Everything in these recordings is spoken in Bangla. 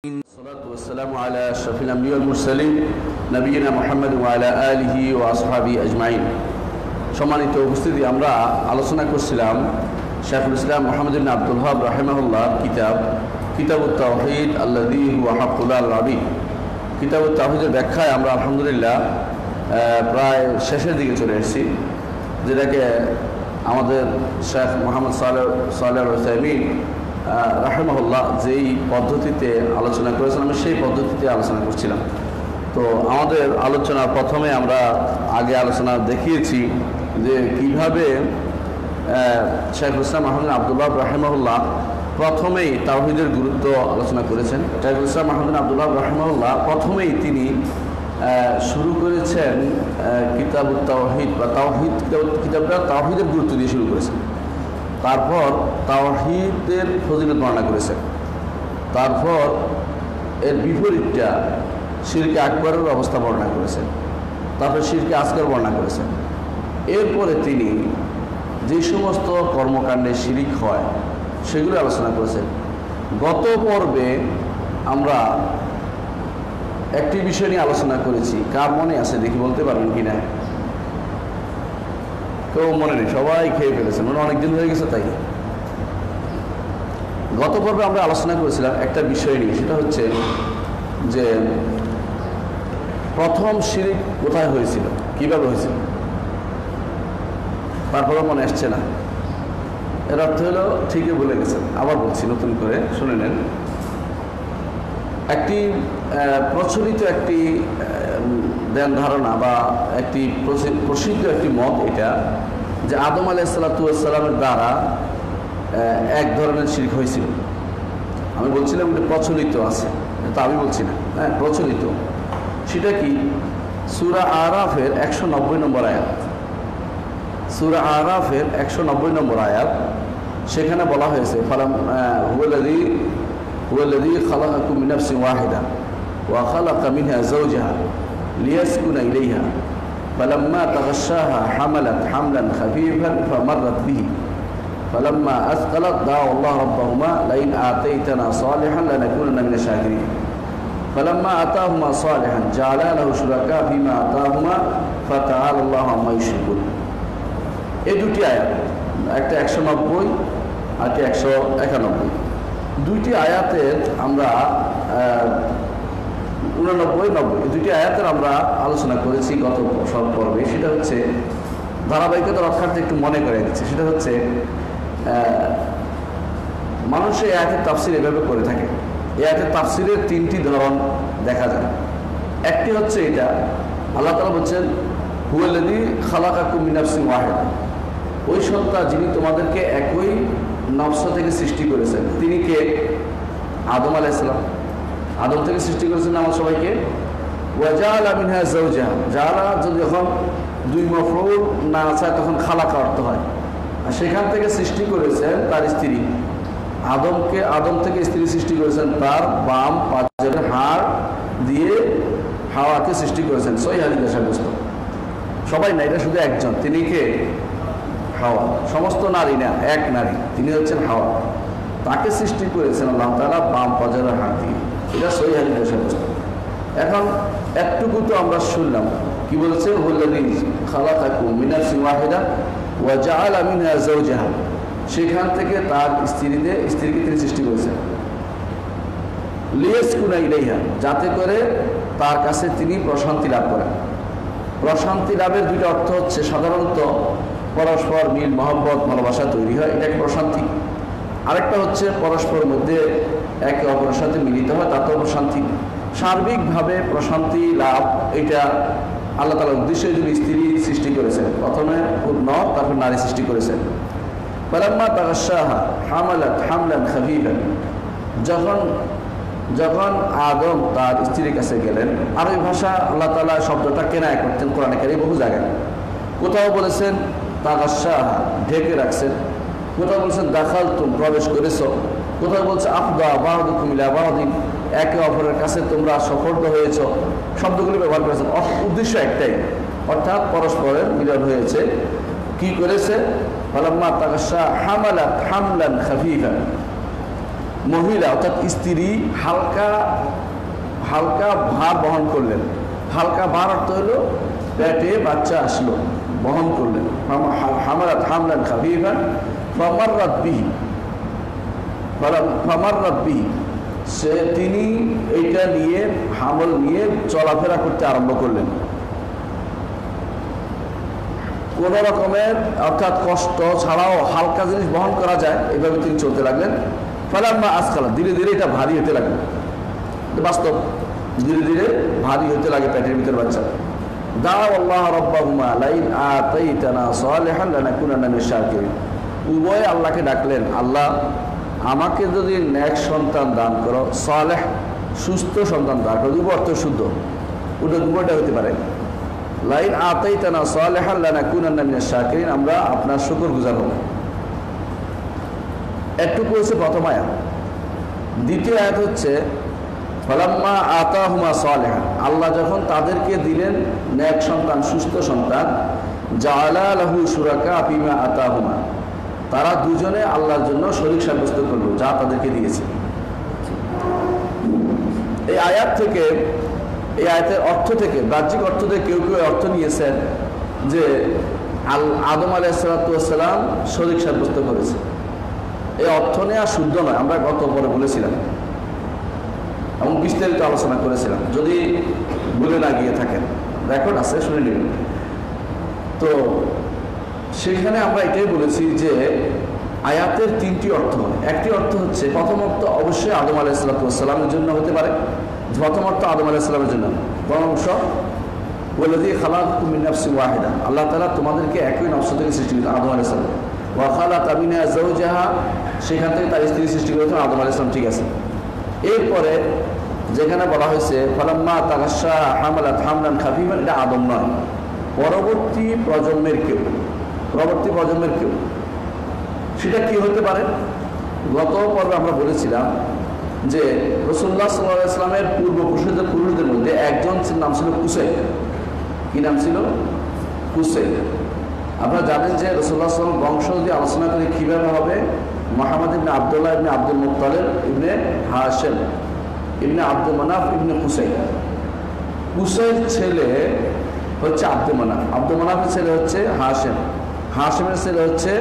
والصلاة والسلام على أشرف الأنبياء والمرسلين نبينا محمد وعلى آله وأصحابه أجمعين। সম্মানিত উপস্থিতি, আমরা আলোচনা করছিলাম শাইখুল ইসলাম মুহাম্মদ ইবনে আব্দুল ওয়াহাব রাহিমাহুল্লাহ কিতাবুত তাওহীদ আল্লাযী হুয়া হাক্কুল আবিদ। কিতাবুত তাওহীদের ব্যাখ্যায় আমরা আলহামদুলিল্লাহ প্রায় শেষের দিকে চলে এসেছি, যেটাকে আমাদের শেখ মোহাম্মদ সালেহ আল উসাইমিন রাহিমাহুল্লাহ যেই পদ্ধতিতে আলোচনা করেছেন, আমি সেই পদ্ধতিতে আলোচনা করছিলাম। তো আমাদের আলোচনার প্রথমে আমরা আগে আলোচনা দেখিয়েছি যে কীভাবে শাইখুল ইসলাম মুহাম্মদ আব্দুল ওয়াহাব রাহিমাহুল্লাহ প্রথমেই তাওহীদের গুরুত্ব আলোচনা করেছেন। শাইখুল ইসলাম মুহাম্মদ আব্দুল ওয়াহাব রাহিমাহুল্লাহ প্রথমেই তিনি শুরু করেছেন কিতাবুত তাওহীদ বা কিতাবটা তাওহীদের গুরুত্ব দিয়ে শুরু করেছেন। তারপর তাওহীদের ফজিলত বর্ণনা করেছেন। তারপর এর বিপরীতটা শিরকে আকবরের অবস্থা বর্ণনা করেছেন। তারপর শিরকে আসগর বর্ণনা করেছেন। এরপরে তিনি যে সমস্ত কর্মকাণ্ডে শিরিক হয় সেগুলো আলোচনা করেছেন। গত পর্বে আমরা একটি বিষয় নিয়ে আলোচনা করেছি, কার মনে আছে দেখি বলতে পারবেন কি না? কেউ মনে নেই, সবাই খেয়ে ফেলেছেন, মানে অনেকদিন হয়ে গেছে। তাই গত পর্বে আমরা আলোচনা করেছিলাম একটা বিষয় নিয়ে, সেটা হচ্ছে যে প্রথম শিরিক কোথায় হয়েছিল, কিভাবে হয়েছিল। তারপরে মনে আসছে না, এর অর্থ হলো ঠিকই বলে গেছেন। আবার বলছি নতুন করে শুনে নেন। একটি প্রচলিত একটি ধ্যান ধারণা বা একটি প্রসিদ্ধ একটি মত এটা, যে আদম আলাইহিস সালামের দ্বারা এক ধরনের শিরক হয়েছিল। আমি বলছিলাম এটা প্রচলিত আছে, তা আমি বলছি না, হ্যাঁ প্রচলিত। সেটা কি? সূরা আরাফের 190 নম্বর আয়াত। সূরা আরাফের 190 নম্বর আয়াত, সেখানে বলা হয়েছে হুয়াল্লাযী খালাকাকুম মিন নাফসিন ওয়াহিদা ওয়া খালাকা মিনহা যাওজাহা লিয়াসকুনা ইলাইহা ফালাম্মা তাগাশশাহা হামালাত হামলান খাফীফান ফামাররাত বিহি ফালাম্মা আসকালাত দাআ আল্লাহ রাব্বাহুমা লাইন আতাইতানা সালিহান লানাকুনান্না মিনাশ শাকিরিন ফালাম্মা আতাহুমা সালিহান জাআলা লাহু শুরাকা ফিমা আতাহুমা ফাতাআলা আল্লাহু আম্মা ইউশরিকুন। এই দুটি আয়াত, একটা 190 আর একটা 191, দুইটি আয়াতের আমরা 89, 90 দুইটি আয়াতের আমরা আলোচনা করেছি গত সব পর্বে। সেটা হচ্ছে ধারাবাহিকতা রক্ষার্থে একটু মনে করে দিচ্ছে। সেটা হচ্ছে মানুষ এই আয়াতের তাফসির এভাবে করে থাকে। এই আয়াতের তাফসিরের তিনটি ধরন দেখা যায়। একটি হচ্ছে এটা, আল্লাহ তাআলা বলছেন হুয়াল্লাযী খালাকাকুম মিন নাফসিন ওয়াহিদা, ওই সত্তা যিনি তোমাদেরকে একই নফস থেকে সৃষ্টি করেছেন। তিনি কে? আদম আলাইহিস সালাম। আদম থেকে সৃষ্টি করেছেন আমার সবাইকে। ওয়া জাআলা মিনহা যাওজাহা, জাআলা যদি যখন দুই মফউল না আছে তখন খালাকা অর্থ হয়, আর সেখান থেকে সৃষ্টি করেছেন তার স্ত্রী আদমকে। আদম থেকে স্ত্রী সৃষ্টি করেছেন, তার বাম পাঁজরের হাড় দিয়ে হাওয়াকে সৃষ্টি করেছেন। সহিহ হাদিসে সাব্যস্ত। সবাই না, এটা শুধু একজন, তিনি কে? হাওয়া। সমস্ত নারী না, এক নারী, তিনি হচ্ছেন হাওয়া। তাকে সৃষ্টি করেছেন আল্লাহ তাআলা বাম পাঁজরের হাড় দিয়ে। এটা সহিহ হাদিসে সাব্যস্ত। এখন একটুকু তো আমরা শুনলাম, কি বলেছে? হুয়াল্লাযী খালাকাকুম মিন নাফসিন ওয়াহিদা ওয়া জাআলা মিনহা যাওজাহা, সেখান থেকে তার স্ত্রীকে তিনি সৃষ্টি করেছেন। লিয়াসকুনা ইলাইহা, যাতে করে তার কাছে তিনি প্রশান্তি লাভ করেন। প্রশান্তি লাভের দুইটা অর্থ হচ্ছে, সাধারণত পরস্পর মিল মহব্বত ভালোবাসা তৈরি হয়, এটা একটা প্রশান্তি। আরেকটা হচ্ছে পরস্পর মধ্যে একে অপরের সাথে মিলিত হয়, তাতেও প্রশান্তি। সার্বিকভাবে প্রশান্তি লাভ, এটা আল্লাহ তাআলার উদ্দেশ্যে যদি স্ত্রী সৃষ্টি করেছেন। প্রথমে নর, তারপর নারী সৃষ্টি করেছেন। ফালাম্মা তাগাশশাহা হামালাত হামলান খাফীফান, যখন আদম তার স্ত্রীর কাছে গেলেন। আরবি ভাষা আল্লাহ তাআলা শব্দটা কেনায় করতেন কোরআনে কারীমে বহু জায়গায়। কোথাও বলেছেন তাগাশশাহা, ঢেকে রাখছেন। কোথাও বলছেন দাখালতুম, প্রবেশ করেছ। কোথাও বলছে আফদা বা'দুকুম ইলা বা'দিন, একে অপরের কাছে তোমরা সফর্দ হয়েছ। শব্দগুলি ব্যবহার করেছেন, উদ্দেশ্য একটাই, অর্থাৎ পরস্পরের মিলন হয়েছে। কি করেছে? ফালাম্মা তাগাশশাহা হামালাত হামলান খাফীফান, মহিলা অর্থাৎ স্ত্রী হালকা হালকা ভার বহন করলেন। হালকা ভার অর্থ হলো পেটে বাচ্চা আসলো, বহন করলেন। হামালাত হামলান খাফিফান ফামাররাত বিহি, তিনি এইটা নিয়ে হামল নিয়ে চলাফেরা করতে আরম্ভ করলেন। কোন রকমের অর্থাৎ কষ্ট ছাড়াও হালকা জিনিস বহন করা যায়, এভাবে তিনি চলতে লাগলেন। ফালাম্মা আসকালা, ধীরে ধীরে এটা ভারী হতে লাগলো। বাস্তব, ধীরে ধীরে ভারী হতে লাগে পেটের ভিতর বাচ্চা। দাআ আল্লাহ রাব্বাহুমা লাইন আতাইতানা সালিহান লানাকুনান্না মিনাশ শাকিরিন। উভয়ে আল্লাহকে ডাকলেন, আল্লাহ আমাকে যদি নেক সন্তান দান করো, সালেহ সুস্থ সন্তান দান করো। উভয় অর্থ শুদ্ধ, উভয়টা হতে পারে। লাইন আতাইতানা সালিহান লানাকুনান্না মিনাশ শাকিরিন, আমরা আপনার শুকরগুজার হব। একটুকু হচ্ছে প্রথম আয়াত। দ্বিতীয় আয়াত হচ্ছে ফালাম্মা আতাহুমা সালিহান, আল্লাহ যখন তাদেরকে দিলেন নেক সন্তান, সুস্থ সন্তান, জাআলা লাহু শুরাকা ফিমা আতাহুমা, তারা দুজনে আল্লাহর জন্য শরীক সাব্যস্ত করলো যা তাদেরকে দিয়েছে। এই আয়াত থেকে, এই আয়াতের অর্থ থেকে, বাহ্যিক অর্থ থেকে কেউ কেউ অর্থ নিয়েছেন যে আদম আলাইহিস সালাম শরীক সাব্যস্ত করেছে। এই অর্থ নেওয়া শুদ্ধ নয়, আমরা গত পরে বলেছিলাম এবং বিস্তারিত আলোচনা করেছিলাম। যদি ভুলে না গিয়ে থাকেন, রেকর্ড আছে, শুনে নেবেন। তো সেখানে আমরা এটাই বলেছি যে আয়াতের তিনটি অর্থ হয়। একটি অর্থ হচ্ছে, প্রথম অর্থ অবশ্যই আদম আলাইহিস সালামের জন্য হতে পারে। প্রথম অর্থ আদম আলাইহিস সালামের জন্য, বরং ওয়াল্লাযী খালাকাকুম মিন নাফসিন ওয়াহিদা, আল্লাহ তাআলা তোমাদেরকে একই নফস থেকে সৃষ্টি করেছেন, আদম আলাইহিস সালাম। ওয়া খালাকা মিনহা যাওজাহা, সেখান থেকে তার স্ত্রী সৃষ্টি করেছেন আদম আলাইহিস সালাম, ঠিক আছে। এরপরে যেখানে বলা হয়েছে ফালাম্মা তাগাশা হামালাত হামলান খাফিফান, এটা আদম নয়, পরবর্তী প্রজন্মের কেউ, সেটা কি হতে পারে? গত পর্বে আমরা বলেছিলাম যে রাসূলুল্লাহ সাল্লাল্লাহু আলাইহি ওয়াসাল্লামের পুরুষদের মধ্যে একজন নাম ছিল কুসাই। কি নাম ছিল? কুসাই। আপনারা জানেন যে রাসূলুল্লাহ সাল্লাল্লাহু আলাইহি ওয়াসাল্লাম বংশ যদি আলোচনা করি কিভাবে হবে, মুহাম্মদ ইবনে আব্দুল্লাহ ইবনে আব্দুল মুত্তালিব ইবনে হাশিম ইবনে আব্দুল মানাফ ইবনে কুসাই। কুসাইর ছেলে হচ্ছে আব্দুল মানাফ, আব্দুল মানাফের ছেলে হচ্ছে হাশিম, হাশিমের ছেলে হচ্ছে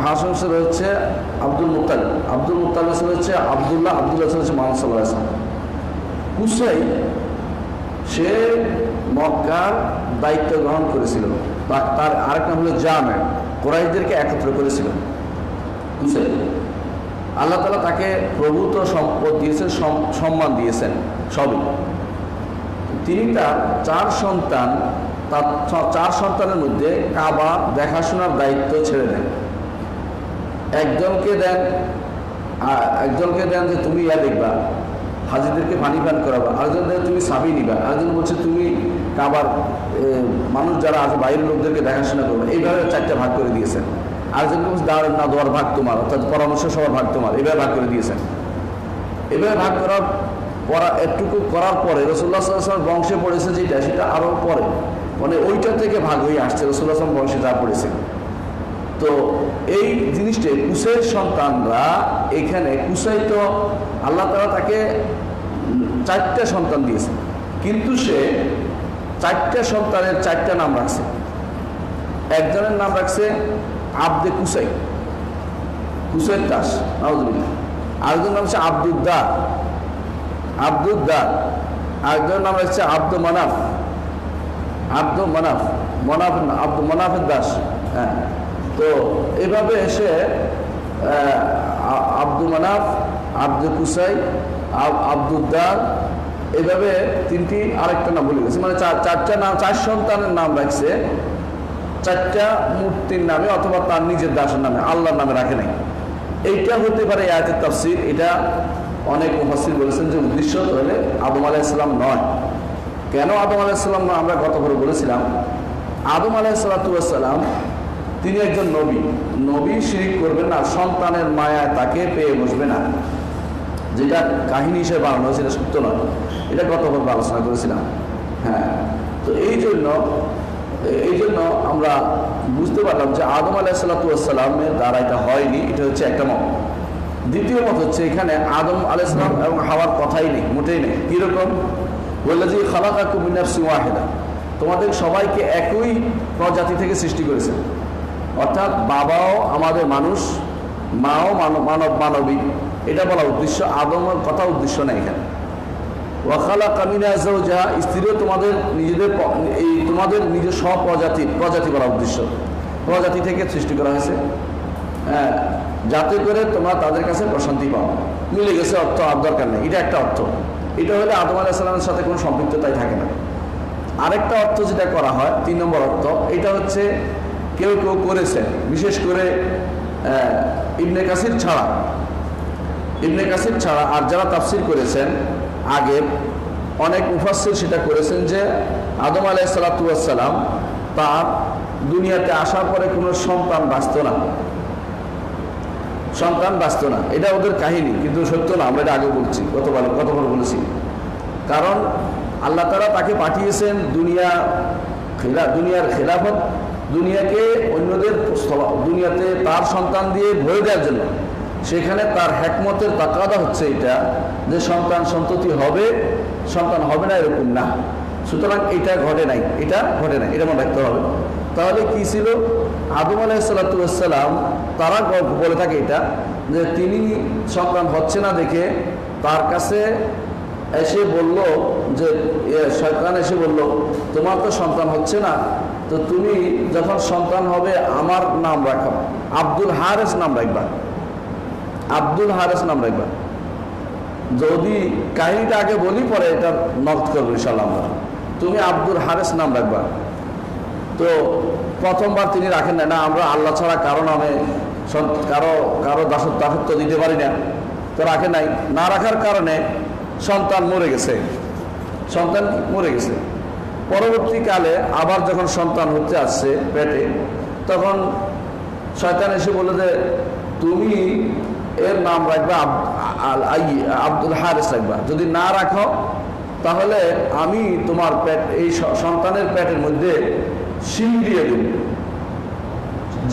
হাশিমের ছেলে হচ্ছে আব্দুল মুত্তালিব, আব্দুল মুত্তালিবের ছেলে হচ্ছে আব্দুল্লাহ, আব্দুল্লাহ ছেলে হচ্ছে মুহাম্মদ সাল্লাল্লাহু আলাইহি ওয়াসাল্লাম। কুসাই সে মক্কার দায়িত্ব গ্রহণ করেছিল, তার আরেক নাম হলো জামে, কুরাইশদেরকে একত্র করেছিল কুসাই। আল্লাহ তাআলা তাকে প্রভূত সম্পদ দিয়েছেন, সম্মান দিয়েছেন সবই। তিনি তার চার সন্তানের মধ্যে কাবা দেখাশোনার দায়িত্ব ছেড়ে দেন। একজনকে দেন যে তুমি দেখবা, হাজিদেরকে পানি পান করাবা, আরেকজন দেন তুমি সাবি নিবা, আরেকজন বলছে তুমি কাবার মানুষ যারা আছে বাইরের লোকদেরকে দেখাশোনা করবে। এইভাবে চারটা ভাগ করে দিয়েছেন। আরেকজনকে বলছে দাঁড় না দেওয়ার ভাগ তোমার, অর্থাৎ পরামর্শ সবার ভাগ তোমার, এভাবে ভাগ করে দিয়েছেন। এভাবে ভাগ একটুকু করার পরে রাসূলুল্লাহ সাল্লাল্লাহু আলাইহি ওয়াসাল্লাম বংশে পড়েছে যেটা, সেটা আরও পরে, মানে ওইটা থেকে ভাগ হয়ে আসছে রাসূলুল্লাহ সাল্লাল্লাহু আলাইহি ওয়াসাল্লাম বংশে যা পড়েছে। তো এই জিনিসটা কুসাইর সন্তানরা, এখানে কুসাই তো আল্লাহ তাআলা তাকে চারটা সন্তান দিয়েছে, কিন্তু সে চারটা সন্তানের চারটা নাম রাখছে। একজনের নাম রাখছে আব্দে কুসাই, কুসাইর দাস, নাউযুবিল্লাহ। আরেকজনের নাম হচ্ছে আব্দুদ্দার, আরেকজনের নাম রাখছে আব্দুল মানাফ, আব্দুল মানাফের দাস। হ্যাঁ, তো এইভাবে এসে আব্দুল মানাফ, আব্দুল কুসাই, আব্দুদ্দার, এইভাবে তিনটি, আরেকটা নাম বলে গেছে, মানে চারটা নাম, চার সন্তানের নাম রাখছে চারটা মূর্তির নামে অথবা তার নিজের দাসের নামে, আল্লাহর নামে রাখে নাই। এইটা হতে পারে আয়াতের তাফসীর। এটা অনেক মুফাসসির বলেছেন যে উদ্দেশ্য হলে আদম আলাইহিস সালাম নয়। কেন আদম আলাইহিস সালাম নয়? আমরা গত করে বলেছিলাম আদম আলাইহিস সালাম তিনি একজন নবী শিরিক করবেন না, সন্তানের মায়ায় তাকে পেয়ে বসবে না, যেটা কাহিনী হিসেবে বানানো হয়েছে, এটা সত্য নয়। এটা গত পর্বে আলোচনা করেছিলাম। হ্যাঁ, তো এই জন্য আমরা বুঝতে পারলাম যে আদম আলাইহিস সালামের দ্বারা এটা হয়নি। এটা হচ্ছে একটা মত। দ্বিতীয় মত হচ্ছে এখানে আদম আলাইহিস সালাম এবং হাওয়ার কথাই নেই, মোটেই নেই। কিরকম? ওয়াল্লাযী খালাকাকুম মিন নাফসিন ওয়াহিদা, তোমাদের সবাইকে একই প্রজাতি থেকে সৃষ্টি করেছেন। অর্থাৎ বাবাও আমাদের মানুষ, মাও মানবী, এটা বলা উদ্দেশ্য। আদমের কথা উদ্দেশ্য নেই এখানে। ওয়া খালাকা মিনহা যাওজাহা, স্ত্রীও তোমাদের নিজেদের তোমাদের নিজের প্রজাতি বলা উদ্দেশ্য। প্রজাতি থেকে সৃষ্টি করা হয়েছে, হ্যাঁ, যাতে করে তোমরা তাদের কাছে প্রশান্তি পাও। মিলে গেছে অর্থ, আর দরকার নেই, এটা একটা অর্থ। এটা হলে আদম আলাইহিস সালামের সাথে কোনো সম্পৃক্ততাই থাকে না। আরেকটা অর্থ যেটা করা হয়, 3 নম্বর অর্থ, এটা হচ্ছে কেউ কেউ করেছে, বিশেষ করে ইবনে কাসির ছাড়া আর যারা তাফসির করেছেন আগের অনেক মুফাসসির সেটা করেছেন যে আদম আলাইহিস সালাতু ওয়াস সালাম তার দুনিয়াতে আসার পরে কোনো সন্তান বাঁচত না। এটা ওদের কাহিনী, কিন্তু সত্য না। আমরা এটা আগে বলছি, কতবার বলেছি। কারণ আল্লাহ তাআলা তাকে পাঠিয়েছেন দুনিয়ার খেলাফত, দুনিয়াকে অন্যদের দুনিয়াতে তার সন্তান দিয়ে ভরে দেওয়ার জন্য। সেখানে তার হিকমতের তাকাদা হচ্ছে এটা যে সন্তান হবে না, এরকম না। সুতরাং এটা ঘটে নাই, এটা মনে রাখতে হবে। তাহলে কি ছিল? আদম আলাইহিস সালাতু ওয়াস সালাম তারা বলে থাকে এটা যে তিনি সন্তান হচ্ছে না দেখে তার কাছে এসে বলল যে শয়তান এসে বলল, তোমার তো সন্তান হচ্ছে না, তো তুমি যখন সন্তান হবে আমার নাম রাখো, আব্দুল হারেস নাম রাখবা। যদি কাহিনীটা আগে বলি, পরে এটা নকদ করবো ইনশাআল্লাহ আমরা। তুমি আব্দুল হারেস নাম রাখবা। তো প্রথমবার তিনি রাখেন না, আমরা আল্লাহ ছাড়া কারো নামে কারো দাসত্ব দিতে পারি না, তো রাখে নাই। না রাখার কারণে সন্তান মরে গেছে। পরবর্তীকালে আবার যখন সন্তান হতে আসছে পেটে, তখন শয়তান এসে বলে যে তুমি এর নাম রাখবে আব্দুল হারেস রাখবা। যদি না রাখো তাহলে আমি তোমার এই সন্তানের পেটের মধ্যে শিং দিয়ে দেব,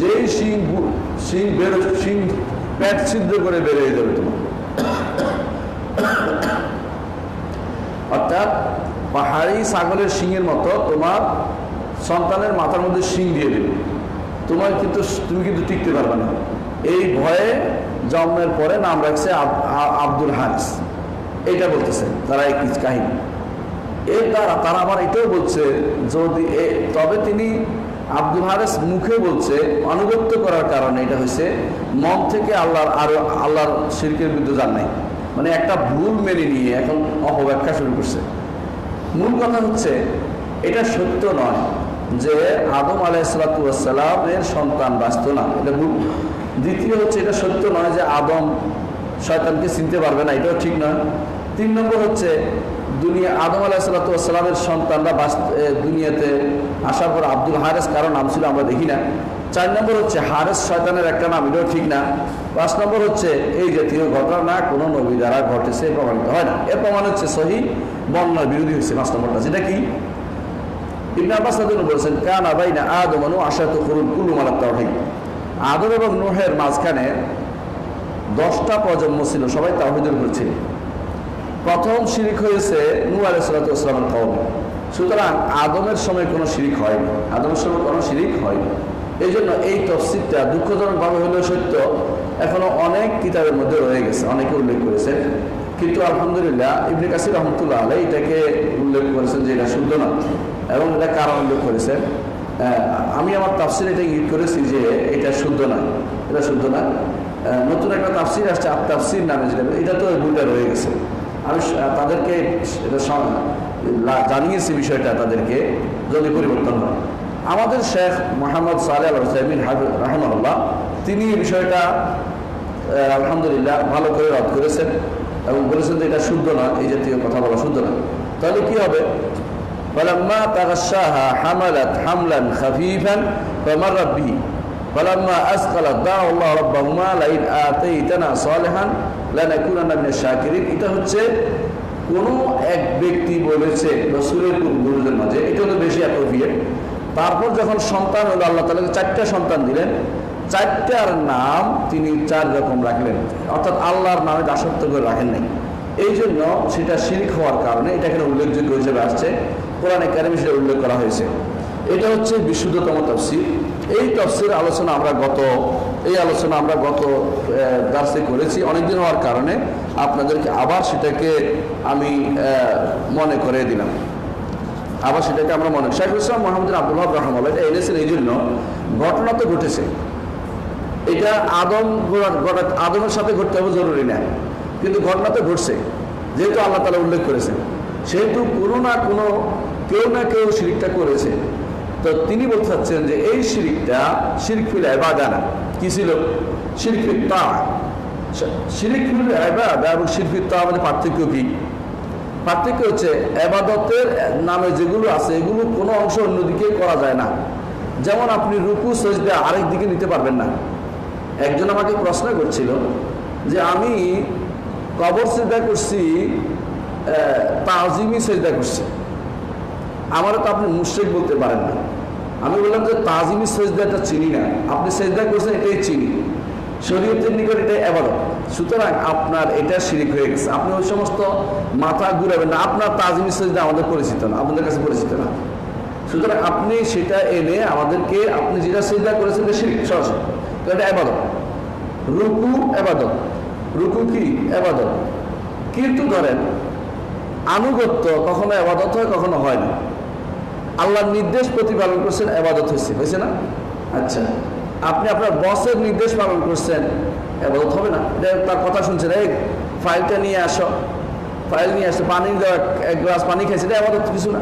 যেই শিং পেট ছিদ্র করে বেরিয়ে যাবে তোমার। অর্থাৎ পাহাড়ি ছাগলের শিংয়ের মতো তোমার সন্তানের মাথার মধ্যে শিং দিয়ে দেবে, তুমি কিন্তু টিকতে পারবে না। এই ভয়ে জন্মের পরে নাম রাখছে আব্দুল হারিস। এইটা বলতেছে তারা এই কাহিনী। এর দ্বারা তারা আবার এটাও বলছে তবে তিনি আব্দুল হারিস মুখে বলছে, আনুগত্য করার কারণে এটা হয়েছে, মন থেকে আল্লাহর শিরকের বিরুদ্ধে যান নাই। মানে একটা ভুল মেনে নিয়ে এখন অপব্যাখ্যা শুরু করছে। মূল কথা হচ্ছে এটা সত্য নয় যে আদম আলাইহিস সালাতু ওয়াস সালামের সন্তান বাঁচত না, এটা ভুল। দ্বিতীয় হচ্ছে এটা সত্য নয় যে আদম শয়তানকে চিনতে পারবে না, এটাও ঠিক নয়। 3 নম্বর হচ্ছে আদম আলাইহিস সালাতু ওয়াস সালামের সন্তানরা দুনিয়াতে আসার পর আব্দুল হারেস কারো নাম ছিল আমরা দেখি না। 4 নম্বর হচ্ছে হারেস শয়তানের একটা নাম, এটাও ঠিক না। 5 নম্বর হচ্ছে এই জাতীয় ঘটনা কোনো নবী দ্বারা ঘটেছে প্রমাণিত হয় না। এর প্রমাণ হচ্ছে সহিহ বর্ণনার বিরোধী হয়েছে 5 নম্বরটা, যেটা কি ইবনে আব্বাস রাদিয়াল্লাহু আনহু বলেছেন, কানা বাইনা আদম ওয়া নূহ আশারাতু কুরুন কুল্লুহুম আলা তাওহীদ। আদম এবং নূহের মাঝখানে 10টা প্রজন্ম ছিল, সবাই তাওহীদের উপর ছিল। প্রথম শিরিক হয়েছে নূহ আলাইহিস সালাতু ওয়াস সালামের কওমে। সুতরাং আদমের সময় কোনো শিরিক হয়নি, এই জন্য এই তাফসীরটা দুঃখজনকভাবে হলেও সত্য, এখনো অনেক কিতাবের মধ্যে রয়ে গেছে, অনেকে উল্লেখ করেছেন। কিন্তু আলহামদুলিল্লাহ ইবনে কাসির রহমতুল্লাহ আলাইহি এটাকে উল্লেখ করেছেন যে এটা শুদ্ধ না, এবং এটা কারণ উল্লেখ করেছেন। আমি আমার তাফসীরে এটা ইঙ্গিত করেছি যে এটা শুদ্ধ না। নতুন একটা তাফসীর আসছে তাফসীর নামে, যেটা এটা তো ভুলটা রয়ে গেছে। আমি তাদেরকে এটা জানিয়েছি বিষয়টা, তাদেরকে যদি পরিবর্তন হয়। আমাদের শেখ মোহাম্মদ সালেহ আল উসাইমিন রাহিমাহুল্লাহ তিনি এই বিষয়টা আলহামদুলিল্লাহ ভালো করে রদ করেছেন এবং বলেছেন যে এটা শুদ্ধ না, এই জাতীয় কথা বলা শুদ্ধ না। তাহলে কি হবে? فلما تغشاها حملت حملا خفيفا فمرت به فلما أثقلت دعوا الله ربهما لئن آتيتنا صالحا لنكونن من الشاكرين। এটা হচ্ছে কোন এক ব্যক্তি বলেছে রাসূলের পূর্বজদের মাঝে, এটা হলো বেশি অ্যাপ্রোপ্রিয়েট। তারপর যখন সন্তান হলো, আল্লাহ তাআলা 4টা সন্তান দিলেন, চারটার নাম তিনি 4 রকম রাখলেন, অর্থাৎ আল্লাহর নামে দাসত্ব করে রাখেন নাই। এই জন্য সেটা শিরক হওয়ার কারণে এটা এখানে উল্লেখযোগ্য হিসেবে আসছে, কোরআনে কারিমে সেটা উল্লেখ করা হয়েছে। এটা হচ্ছে বিশুদ্ধতম তাফসীর। এই তাফসীর আলোচনা আমরা গত দার্সে করেছি। অনেকদিন হওয়ার কারণে আপনাদেরকে আবার সেটাকে আমি মনে করে দিলাম। শাইখুল ইসলাম মুহাম্মদ বিন আব্দুল ওয়াহাব রাহিমাহুল্লাহ এটা এনেছেন এই জন্য, ঘটনা তো ঘটেছে, এটা আদমের সাথে ঘটতে হবে জরুরি না, কিন্তু ঘটনা তো ঘটছে, যেহেতু আল্লাহ তাআলা উল্লেখ করেছেন, সেহেতু কোনো না কোনো কেউ না কেউ শিরকটা করেছে। তো তিনি বলতে চাচ্ছেন যে এই শিরকটা শিরক ফিল ইবাদা না, কি ছিল? শিরক ফিল তাআ। শিরক ফিল ইবাদা এবং শিরক ফিল তাআ মধ্যে পার্থক্য কি? পার্থক্য হচ্ছে ইবাদতের নামে যেগুলো আছে এগুলো কোনো অংশ অন্যদিকে করা যায় না। যেমন আপনি রুকু সিজদা আরেক দিকে নিতে পারবেন না। একজন আমাকে প্রশ্ন করছিল যে আমি কবর সিজদা করছি, তাজিমি সিজদা করছি, আমারও তো আপনি মুশরিক বলতে পারেন না। আমি বললাম যে তাজিমি সিজদাটা চিনি না, আপনি সিজদা করছেন এটাই চিনি, শরীয়তের নিকট এটা ইবাদত, সুতরাং আপনার এটা শিরক হয়ে গেছে। আপনি ওই সমস্ত মাথা ঘুরাবেন না, আপনার তাজিমি সিজদা আমাদের পরিচিত না, আপনাদের কাছে পরিচিত না, সুতরাং আপনি সেটা এনে আমাদেরকে, আপনি যেটা সিজদা করেছেন এটা শিরক সরাসরি, তো এটা ইবাদত। রুকু ইবাদত, রুকু কি ইবাদত, কিন্তু ধরেন আনুগত্য কখনো ইবাদত হয় কখনো হয় না। আল্লাহর নির্দেশ প্রতিপালন করছেন, ইবাদত হয়েছে না? আচ্ছা, আপনি আপনার বসের নির্দেশ পালন করছেন, ইবাদত হবে না? তার কথা শুনছেন, এই ফাইলটা নিয়ে আসো, ফাইল নিয়ে আসো, পানি দেওয়া, 1 গ্লাস পানি খাইছে, এটা ইবাদত কিছু না।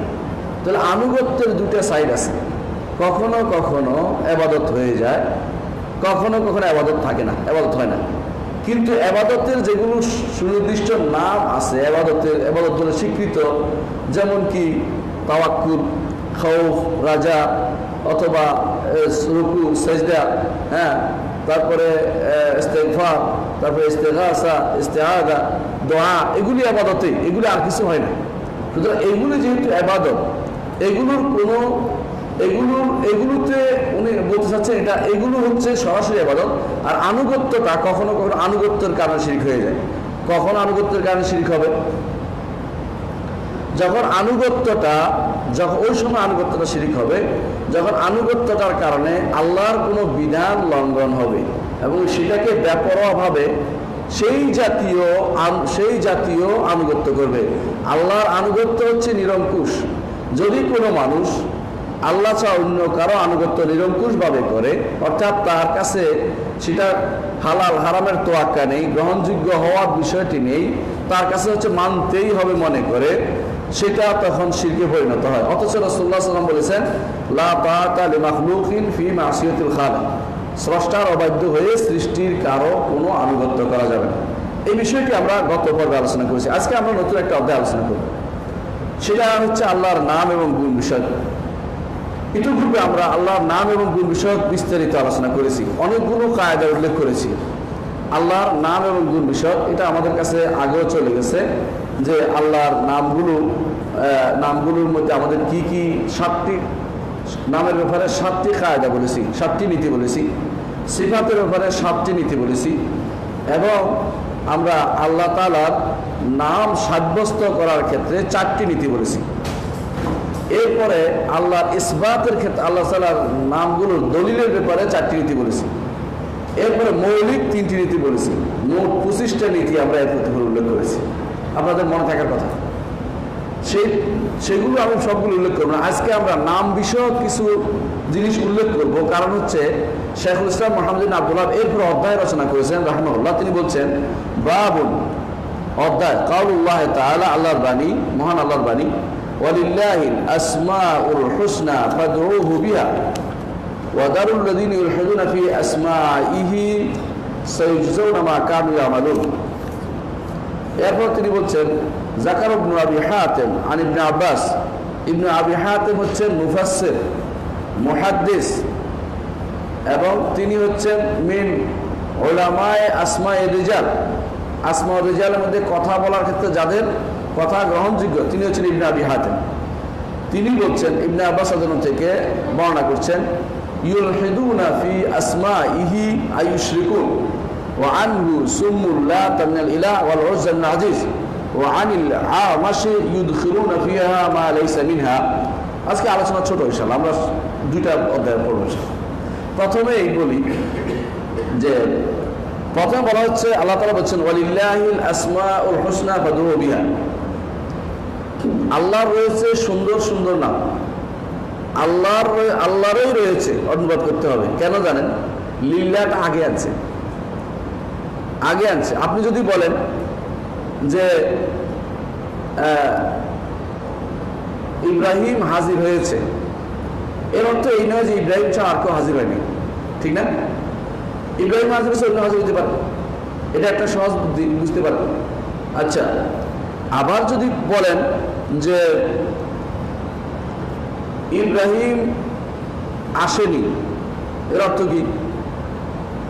তাহলে আনুগত্যের 2টা সাইড আছে, কখনো কখনো ইবাদত হয়ে যায়, কখনো কখনো ইবাদত থাকে না, ইবাদত হয় না। কিন্তু ইবাদতের যেগুলো সুনির্দিষ্ট নাম আছে, ইবাদত বলে স্বীকৃত, যেমন কি তাওয়াক্কুল, খাউফ, রাজা, অথবা রুকু, সিজদা, হ্যাঁ, তারপরে ইস্তিগফার, তারপরে ইস্তিগাসা, ইস্তিআযা, দোয়া, এগুলি ইবাদতে, এগুলি আর কিছু হয় না। সুতরাং এগুলি যেহেতু ইবাদত, এগুলোতে উনি বলতে চাচ্ছেন এগুলো হচ্ছে সরাসরি ইবাদত। আর আনুগত্যটা কখনো কখনো আনুগত্যের কারণে শিরক হয়ে যায়। কখন আনুগত্যের কারণে শিরক হবে? ওই সময় আনুগত্যটা শিরক হবে যখন আনুগত্যটার কারণে আল্লাহর কোনো বিধান লঙ্ঘন হবে এবং সেটাকে বেপরোয়াভাবে সেই জাতীয় আনুগত্য করবে। আল্লাহর আনুগত্য হচ্ছে নিরঙ্কুশ। যদি কোনো মানুষ আল্লাহ ছাড়া অন্য কারো আনুগত্য নিরঙ্কুশভাবে করে, অর্থাৎ তার কাছে সেটা হালাল হারামের তোয়াক্কা নেই, গ্রহণযোগ্য হওয়ার বিষয়টি নেই, তার কাছে হচ্ছে মানতেই হবে মনে করে, সেটা তখন শিরকে পরিণত হয়। অথচ রাসূলুল্লাহ সাল্লাল্লাহু আলাইহি ওয়াসাল্লাম বলেছেন, লা তাআতা লিমাখলুকিন ফি মাসিয়াতিল খালিক, স্রষ্টার অবাধ্য হয়ে সৃষ্টির কারো কোনো আনুগত্য করা যাবে না। এই বিষয়টি আমরা গত পর্বে আলোচনা করেছি। আজকে আমরা নতুন একটা অধ্যায় আলোচনা করব, সেটা হচ্ছে আল্লাহর নাম এবং গুণ বিষয়। ইতিপূর্বে আমরা আল্লাহর নাম এবং গুণ বিষয়ক বিস্তারিত আলোচনা করেছি, অনেকগুলো কায়দা উল্লেখ করেছি আল্লাহর নাম এবং গুণ বিষয়ক। এটা আমাদের কাছে আগেও চলে গেছে যে আল্লাহর নামগুলোর মধ্যে আমাদের কি কি 7টি নামের ব্যাপারে 7টি কায়দা বলেছি, 7টি নীতি বলেছি, সিফাতের ব্যাপারে 7টি নীতি বলেছি, এবং আমরা আল্লাহ তাআলার নাম সাব্যস্ত করার ক্ষেত্রে 4টি নীতি বলেছি। এরপরে আল্লাহর ইসবাতের ক্ষেত্রে আল্লাহ তাআলার নামগুলোর দলিলের ব্যাপারে 4টি নীতি বলেছি। এরপরে মৌলিক 3টি নীতি বলেছি। মোট 25টা নীতি আমরা এর প্রতি উল্লেখ করেছি, আপনাদের মনে থাকার কথা। সেগুলো আমি সবগুলো উল্লেখ করবো না। আজকে আমরা নাম বিষয়ক কিছু জিনিস উল্লেখ করব, কারণ হচ্ছে শাইখুল ইসলাম মুহাম্মদ বিন আব্দুল ওয়াহাব এরপর অধ্যায় রচনা করেছেন রাহিমাহুল্লাহ। তিনি বলছেন, বাবুন, অধ্যায়, কাউলুল্লাহ তাআলা, আল্লাহর বাণী, মহান আল্লাহর বাণী, ওয়ালিল্লাহিল আসমাউল হুসনা ফাদউহু বিহা ওয়া দারুল লাযিনা ইউলহিদুনা ফি আসমাইহি সাইয়ুজজাউনা মা কানু ইয়ামালুন। এরপর তিনি বলছেন, যাকার ইবনে আবি হাতিম আন ইবনে আব্বাস। ইবনে আবি হাতিম হচ্ছেন মুফাসসির, মুহাদ্দিস, এবং তিনি হচ্ছেন মিন উলামায়ে আসমায়ে রিজাল। আসমা রিজালের মধ্যে কথা বলার ক্ষেত্রে যাদের কথা গ্রহণযোগ্য তিনি হচ্ছেন ইবনে আবি হাতিম। তিনি বলছেন, ইবনে আব্বাস রাদিয়াল্লাহু থেকে বর্ণনা করছেন, ইউলহিদুনা ফি আসমাইহি আয়ুশরিকুন ওয়া আনহু সুম্মুল লাতা মিনাল ইলাহ ওয়াল উজ্জা মিনাল আজিজ ওয়া আনিল আমাশি ইউদখিলুনা ফিহা মা লাইসা মিনহা। আজকে আলোচনা ছোট ইনশাআল্লাহ, আমরা দুইটা অধ্যায় পড়ব। প্রথমেই বলি যে প্রথমে বলা হচ্ছে আল্লাহ তাআলা বলেছেন ওয়ালিল্লাহিল আসমাউল হুসনা ফাদউহু বিহা। আল্লাহর রয়েছে সুন্দর সুন্দর নাম, আল্লাহরই রয়েছে, অনুবাদ করতে হবে। কেন জানেন? লিল্লাহটা আগে আনছে। আপনি যদি বলেন যে ইব্রাহিম হাজির হয়েছে, এর অর্থ এই নয় যে ইব্রাহিম ছাড়া আর কেউ হাজির হয়নি, ঠিক না? ইব্রাহিম হাজির হয়েছে, অন্য হাজির হতে পারে, এটা একটা সহজ বুদ্ধি, বুঝতে পারবেন। আচ্ছা, আবার যদি বলেন যে ইব্রাহিম আসেনি, এর অর্থ কি?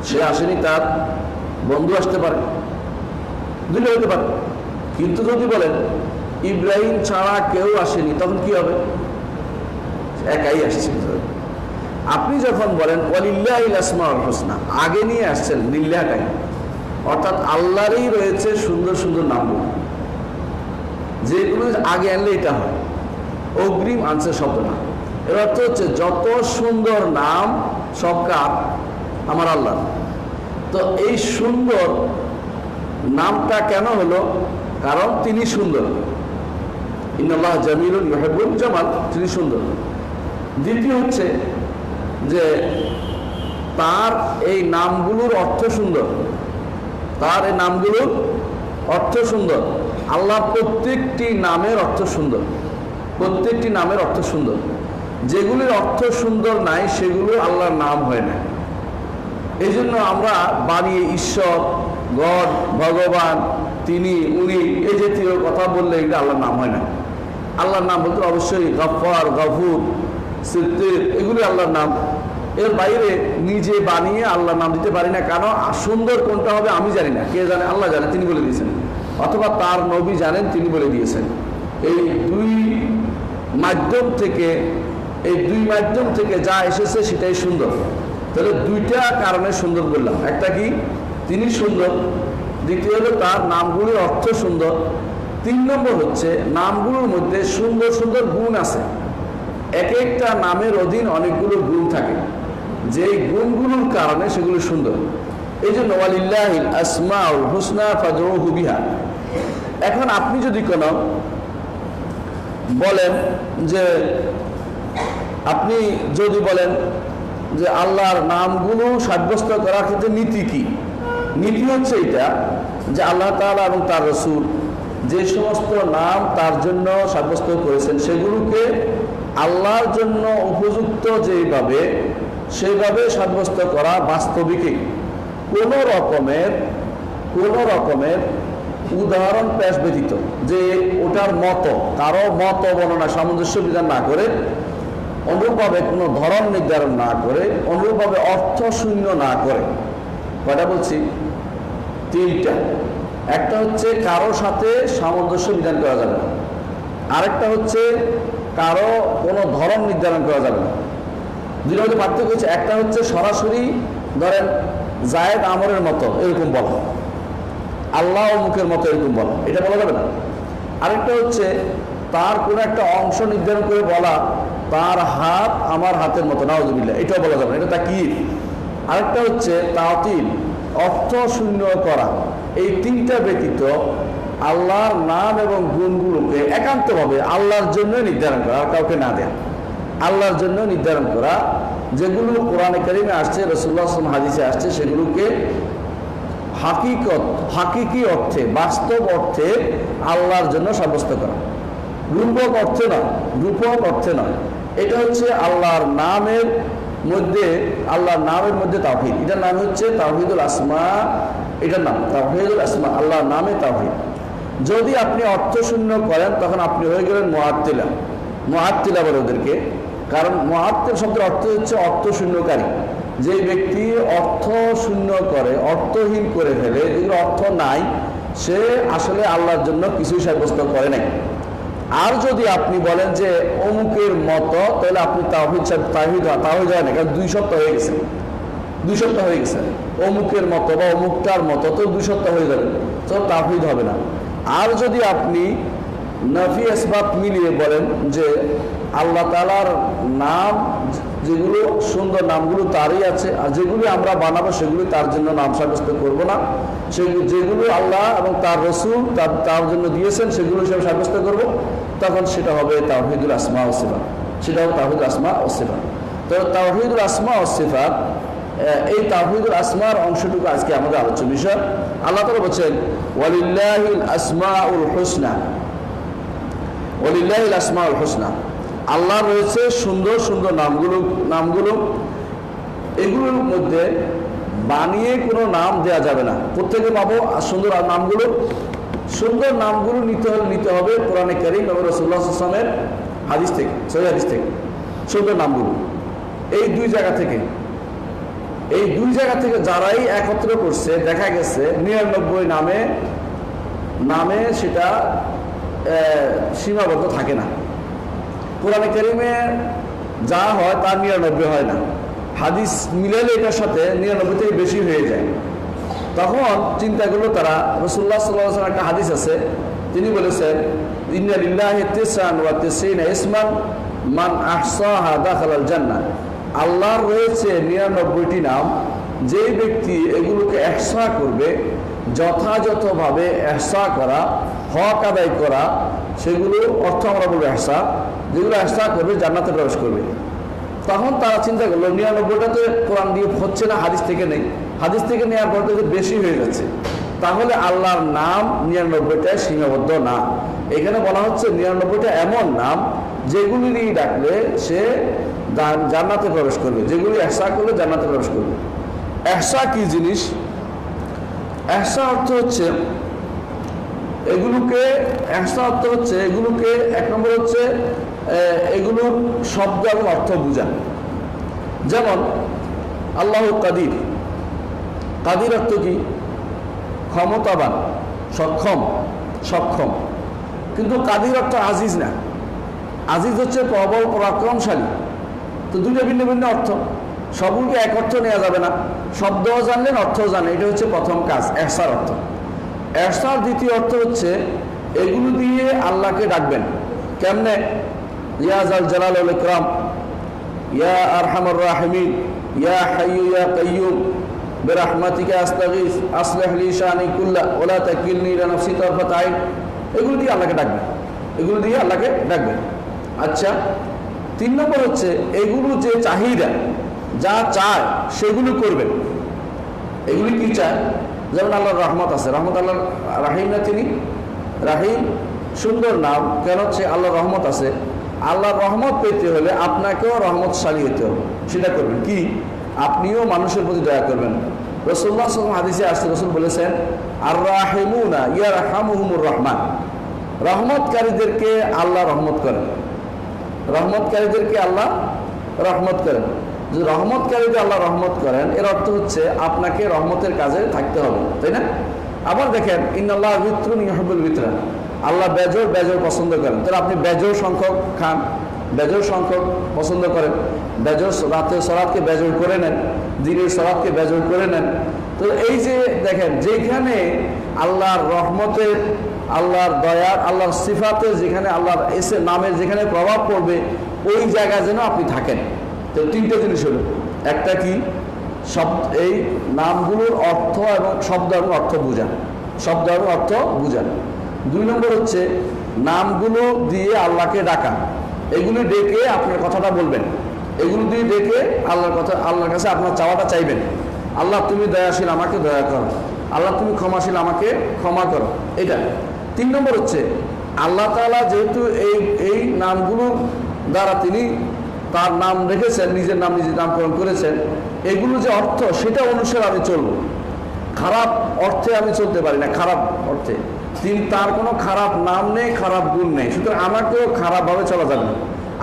সে আসেনি, তার বন্ধু আসতে পারে, দুটো হতে পারে। কিন্তু যদি বলেন ইব্রাহিম ছাড়া কেউ আসেনি, তখন কি হবে? একাই আসছে। আপনি যখন বলেন ওয়ালিল্লাহিল আসমাউল হুসনা, আগে নিয়ে আসছেন লিল্লাহটাই, অর্থাৎ আল্লাহরই রয়েছে সুন্দর সুন্দর নামগুলো। যেগুলো আগে আনলে এটা হয়, অগ্রিম আনছে শব্দ না। এর অর্থ হচ্ছে যত সুন্দর নাম সব কার? আমার আল্লাহ। তো এই সুন্দর নামটা কেন হলো? কারণ তিনি সুন্দর। ইন্নাল্লাহ জামিলুন ইউহিব্বুল জামাল, তিনি সুন্দর। দ্বিতীয় হচ্ছে যে তার এই নামগুলোর অর্থ সুন্দর, তার এই নামগুলোর অর্থ সুন্দর। আল্লাহর প্রত্যেকটি নামের অর্থ সুন্দর, প্রত্যেকটি নামের অর্থ সুন্দর। যেগুলির অর্থ সুন্দর নাই সেগুলো আল্লাহর নাম হয় না। এই জন্য আমরা বানিয়ে ঈশ্বর, গড, ভগবান, তিনি, উনি, এই জাতীয় কথা বললে এগুলো আল্লাহর নাম হয় না। আল্লাহর নাম বলতে অবশ্যই গফফার, গফুর, সিদ্দিক, এগুলি আল্লাহর নাম। এর বাইরে নিজে বানিয়ে আল্লাহর নাম দিতে পারি না। কেন? সুন্দর কোনটা হবে আমি জানি না, কে জানে? আল্লাহ জানে, তিনি বলে দিয়েছেন, অথবা তার নবী জানেন, তিনি বলে দিয়েছেন। এই দুই মাধ্যম থেকে যা এসেছে সেটাই সুন্দর। তাহলে দুইটা কারণে সুন্দর বললাম, একটা কি তিনি সুন্দর, দ্বিতীয় হলো তার নামগুলোর অর্থ সুন্দর, তিন নম্বর হচ্ছে নামগুলোর মধ্যে সুন্দর সুন্দর গুণ আছে। এক একটা নামের অধীন অনেকগুলো গুণ থাকে, যেই গুণগুলোর কারণে সেগুলো সুন্দর। এই জন্য ওয়ালিল্লাহিল আসমাউল হুসনা ফাদউহু বিহা। এখন আপনি যদি কোনো বলেন যে আপনি যদি বলেন যে আল্লাহর নামগুলো সাব্যস্ত করার ক্ষেত্রে নীতি কি? নীতি হচ্ছে এটা যে আল্লাহ তাআলা এবং তার রাসূল যে সমস্ত নাম তার জন্য সাব্যস্ত করেছেন সেগুলোকে আল্লাহর জন্য উপযুক্ত যেভাবে সেইভাবে সাব্যস্ত করা বাস্তবিকই। কোনো রকমের উদাহরণ পেশ ব্যতীত, যে ওটার মতো কারো মত বর্ণনা সামঞ্জস্য বিধান না করে, অনুরূপভাবে কোনো ধরন নির্ধারণ না করে, অনুরূপভাবে অর্থ শূন্য না করে। কয়টা বলছি? তিনটা। একটা হচ্ছে কারো সাথে সামঞ্জস্য বিধান করা যাবে না, আরেকটা হচ্ছে কারো কোনো ধরন নির্ধারণ করা যাবে না। দুইটার মধ্যে পার্থক্য হচ্ছে, একটা হচ্ছে সরাসরি ধরেন জায়েদ আমরের মতো এরকম বলা, আল্লাহ ও মুখের মতো এরকম বলা, এটা বলা যাবে না। আরেকটা হচ্ছে তার কোনো একটা অংশ নির্ধারণ করে বলা, তার হাত আমার হাতের মতো, নাউযুবিল্লাহ, এটাও বলা যাবে না, এটা তাকিদ। আরেকটা হচ্ছে তাতিল, অর্থ শূন্য করা। এই তিনটা ব্যতীত আল্লাহর নাম এবং গুণগুলোকে একান্তভাবে আল্লাহর জন্য নির্ধারণ করা, আর কাউকে না দেয়া, আল্লাহর জন্য নির্ধারণ করা। যেগুলো কোরআনে কারিমে আসছে, রাসূলুল্লাহ সাল্লাল্লাহু আলাইহি ওয়াসাল্লাম হাদিসে আসছে, সেগুলোকে হাকিকি অর্থে, বাস্তব অর্থে আল্লাহর জন্য সাব্যস্ত করা, রূপক অর্থে নয়। এটা হচ্ছে আল্লাহর নামের মধ্যে তাওহীদ। এটার নাম হচ্ছে তাওহীদুল আসমা, এটার নাম তাওহীদুল আসমা, আল্লাহর নামে তাওহীদ। যদি আপনি অর্থ শূন্য করেন তখন আপনি হয়ে গেলেন মুআত্তিলা বলে ওদেরকে। কারণ মুআত্তিল শব্দের অর্থ হচ্ছে অর্থ শূন্যকারী। যে ব্যক্তি অর্থ শূন্য করে, অর্থহীন করে ফেলে, যেগুলো অর্থ নাই, সে আসলে আল্লাহর জন্য কিছুই সাব্যস্ত করে নাই। আর যদি আপনি বলেন যে অমুকের মতো, তাহলে আপনি তাওহীদ হয় না, কারণ 2 সপ্তাহ হয়ে গেছে, 2 সপ্তাহ হয়ে গেছে। অমুকের মতো বা অমুকটার মতো তো 2 সপ্তাহ হয়ে যাবে, তো তাওহীদ হবে না। আর যদি আপনি নাফি আসবাত মিলিয়ে বলেন যে আল্লাহ তাআলার নাম, যেগুলো সুন্দর নামগুলো তারই আছে, আর যেগুলি আমরা বানাবো সেগুলি তার জন্য নাম সাব্যস্ত করব না, সেগুলো যেগুলো আল্লাহ এবং তার রাসূল তার জন্য দিয়েছেন সেগুলো হিসেবে সাব্যস্ত করব, তখন সেটা হবে তাওহীদুল আসমা ওয়াস সিফাত। সেটা হবে তাওহীদুল আসমা ওয়াস সিফাত। তো তাওহীদুল আসমা ওয়াস সিফাত, এই তাওহীদুল আসমার অংশটুকু আজকে আমাদের আলোচ্য বিষয়। আল্লাহ তাআলা বলেন ওয়ালিল্লাহিল আসমাউল হুসনা, ওয়ালিল্লাহিল আসমাউল হুসনা, আল্লাহ রয়েছে সুন্দর সুন্দর নামগুলো। এগুলোর মধ্যে বানিয়ে কোনো নাম দেয়া যাবে না, প্রত্যেকে পাবো সুন্দর নামগুলো। সুন্দর নামগুলো নিতে হবে কোরআনে কারীম এবং রাসূলুল্লাহ সাল্লাল্লাহু আলাইহি ওয়াসাল্লামের হাদিস থেকে, সহিহ হাদিস থেকে। সুন্দর নামগুলো এই 2 জায়গা থেকে, এই 2 জায়গা থেকে যারাই একত্র করছে, দেখা গেছে 99 নামে সেটা সীমাবদ্ধ থাকে না। কোরআনে কারীমে যা হয় তার 99 হয় না, হাদিস মিলালে এটার সাথে 99 থেকে বেশি হয়ে যায়। তখন চিন্তা করলো তারা, রাসূলুল্লাহ সাল্লাল্লাহু আলাইহি ওয়াসাল্লাম একটা হাদিস আছে, তিনি বলেছেন ইন্না লিল্লাহি 99 ইসমান মান আহসাহা দাখালাল জান্নাহ। আল্লাহর রয়েছে 99টি নাম, যেই ব্যক্তি এগুলোকে ইহসা করবে, যথাযথভাবে ইহসা করা, হক আদায় করা, সেগুলো অর্থ আমরা বলবো ইহসা, যেগুলো ইহসা করবে জান্নাতে প্রবেশ করবে। তখন তারা চিন্তা করলো 99টা তো কোরআন দিয়ে হচ্ছে না, হাদিস থেকে নেই, হাদিস থেকে নেওয়ার পর তো বেশি হয়ে যাচ্ছে, তাহলে আল্লাহর নাম 99টায় সীমাবদ্ধ না। এখানে বলা হচ্ছে 99টা এমন নাম যেগুলি দিয়ে ডাকলে সে জান্নাতে প্রবেশ করবে, যেগুলি ইহসা করলে জান্নাতে প্রবেশ করবে। ইহসা কি জিনিস? ইহসা অর্থ হচ্ছে এগুলোকে, ইহসা অর্থ হচ্ছে এগুলোকে, এক নম্বর হচ্ছে এগুলোর শব্দ এবং অর্থ বোঝা। যেমন আল্লাহ কাদির, কাদির অর্থ কি? ক্ষমতাবান, সক্ষম। কিন্তু কাদির অর্থ আজিজ না, আজিজ হচ্ছে প্রবল পরাক্রমশালী। তো 2টা ভিন্ন ভিন্ন অর্থ, সবগুলোকে এক অর্থ নেওয়া যাবে না। শব্দও জানলেন, অর্থও জানেন, এটা হচ্ছে প্রথম কাজ, ইহসার অর্থ। ইহসার দ্বিতীয় অর্থ হচ্ছে এগুলো দিয়ে আল্লাহকে ডাকবেন। কেমনে? ইয়া জাল জালাল ওয়াল ইকরাম, ইয়া আরহামার রাহিমিন, ইয়া হাইয়্যু ইয়া কাইয়্যুম বিরহমাতিকা আস্তাগীস আসলিহ লি শানি কুল্লা ওয়া লা তাকিলনি ইলা নাফসি তারফাত আইন। এগুলো দিয়ে আল্লাহকে ডাকবেন, এগুলো দিয়ে আল্লাহকে ডাকবেন। আচ্ছা, 3 নম্বর হচ্ছে এগুলো যে চাহিদা, যা চায় সেগুলো করবেন। এগুলি কি চায়? যেমন আল্লাহর রহমত আছে, রহমত আল্লাহ রাহিম না, তিনি রাহিম, সুন্দর নাম। কেন? হচ্ছে আল্লাহর রহমত আছে। আল্লাহর রহমত পেতে হলে আপনাকেও রহমতশালী হতে হবে, সেটা করবেন কি? আপনিও মানুষের প্রতি দয়া করবেন। রাসূলুল্লাহ সাল্লাল্লাহু আলাইহি ওয়াসাল্লাম হাদিসে আসছে, রাসূল বলেছেন আর রাহিমুনা ইয়ারহামুহুমুর রহমান, রহমতকারীদেরকে আল্লাহ রহমত করেন, রহমতকারীদেরকে আল্লাহ রহমত করেন। যে রহমতকারীদের আল্লাহ রহমত করেন, এর অর্থ হচ্ছে আপনাকে রহমতের কাজে থাকতে হবে, তাই না? আবার দেখেন ইন্নাল্লাহ বিত্রুন ইউহিব্বুল বিতরা, আল্লাহ বেজর পছন্দ করেন। তাহলে আপনি বেজর সংখ্যক খান, বেজর সংখ্যক পছন্দ করেন, বেজর রাতের সলাতকে বেজর করে নেন, দিনের সলাতকে বেজর করে নেন। তো এই যে দেখেন, যেখানে আল্লাহর রহমতের, আল্লাহর দয়ার, আল্লাহর সিফাতের, যেখানে আল্লাহর এসে নামের যেখানে প্রভাব পড়বে, ওই জায়গায় যেন আপনি থাকেন। তো 3টে জিনিস হলো, একটা কি? এই নামগুলোর অর্থ এবং শব্দ এবং অর্থ বোঝান, শব্দ এবং অর্থ বোঝান। 2 নম্বর হচ্ছে নামগুলো দিয়ে আল্লাহকে ডাকা, এগুলো ডেকে আপনার কথাটা বলবেন, এগুলো দিয়ে ডেকে আল্লাহর কাছে আপনার চাওয়াটা চাইবেন। আল্লাহ তুমি দয়াশীল, আমাকে দয়া করো, আল্লাহ তুমি ক্ষমাশীল, আমাকে ক্ষমা করো, এটা। 3 নম্বর হচ্ছে আল্লাহ তাআলা যেহেতু এই নামগুলোর দ্বারা তিনি তার নাম রেখেছেন, নিজের নাম নিজে নামকরণ করেছেন, এগুলো যে অর্থ, সেটা অনুসারে আমি চলবো। খারাপ অর্থে আমি চলতে পারি না, খারাপ অর্থে। তার কোনো খারাপ নাম নেই, খারাপ গুণ নেই, সুতরাং আমাকেও খারাপভাবে চলা যাবে না।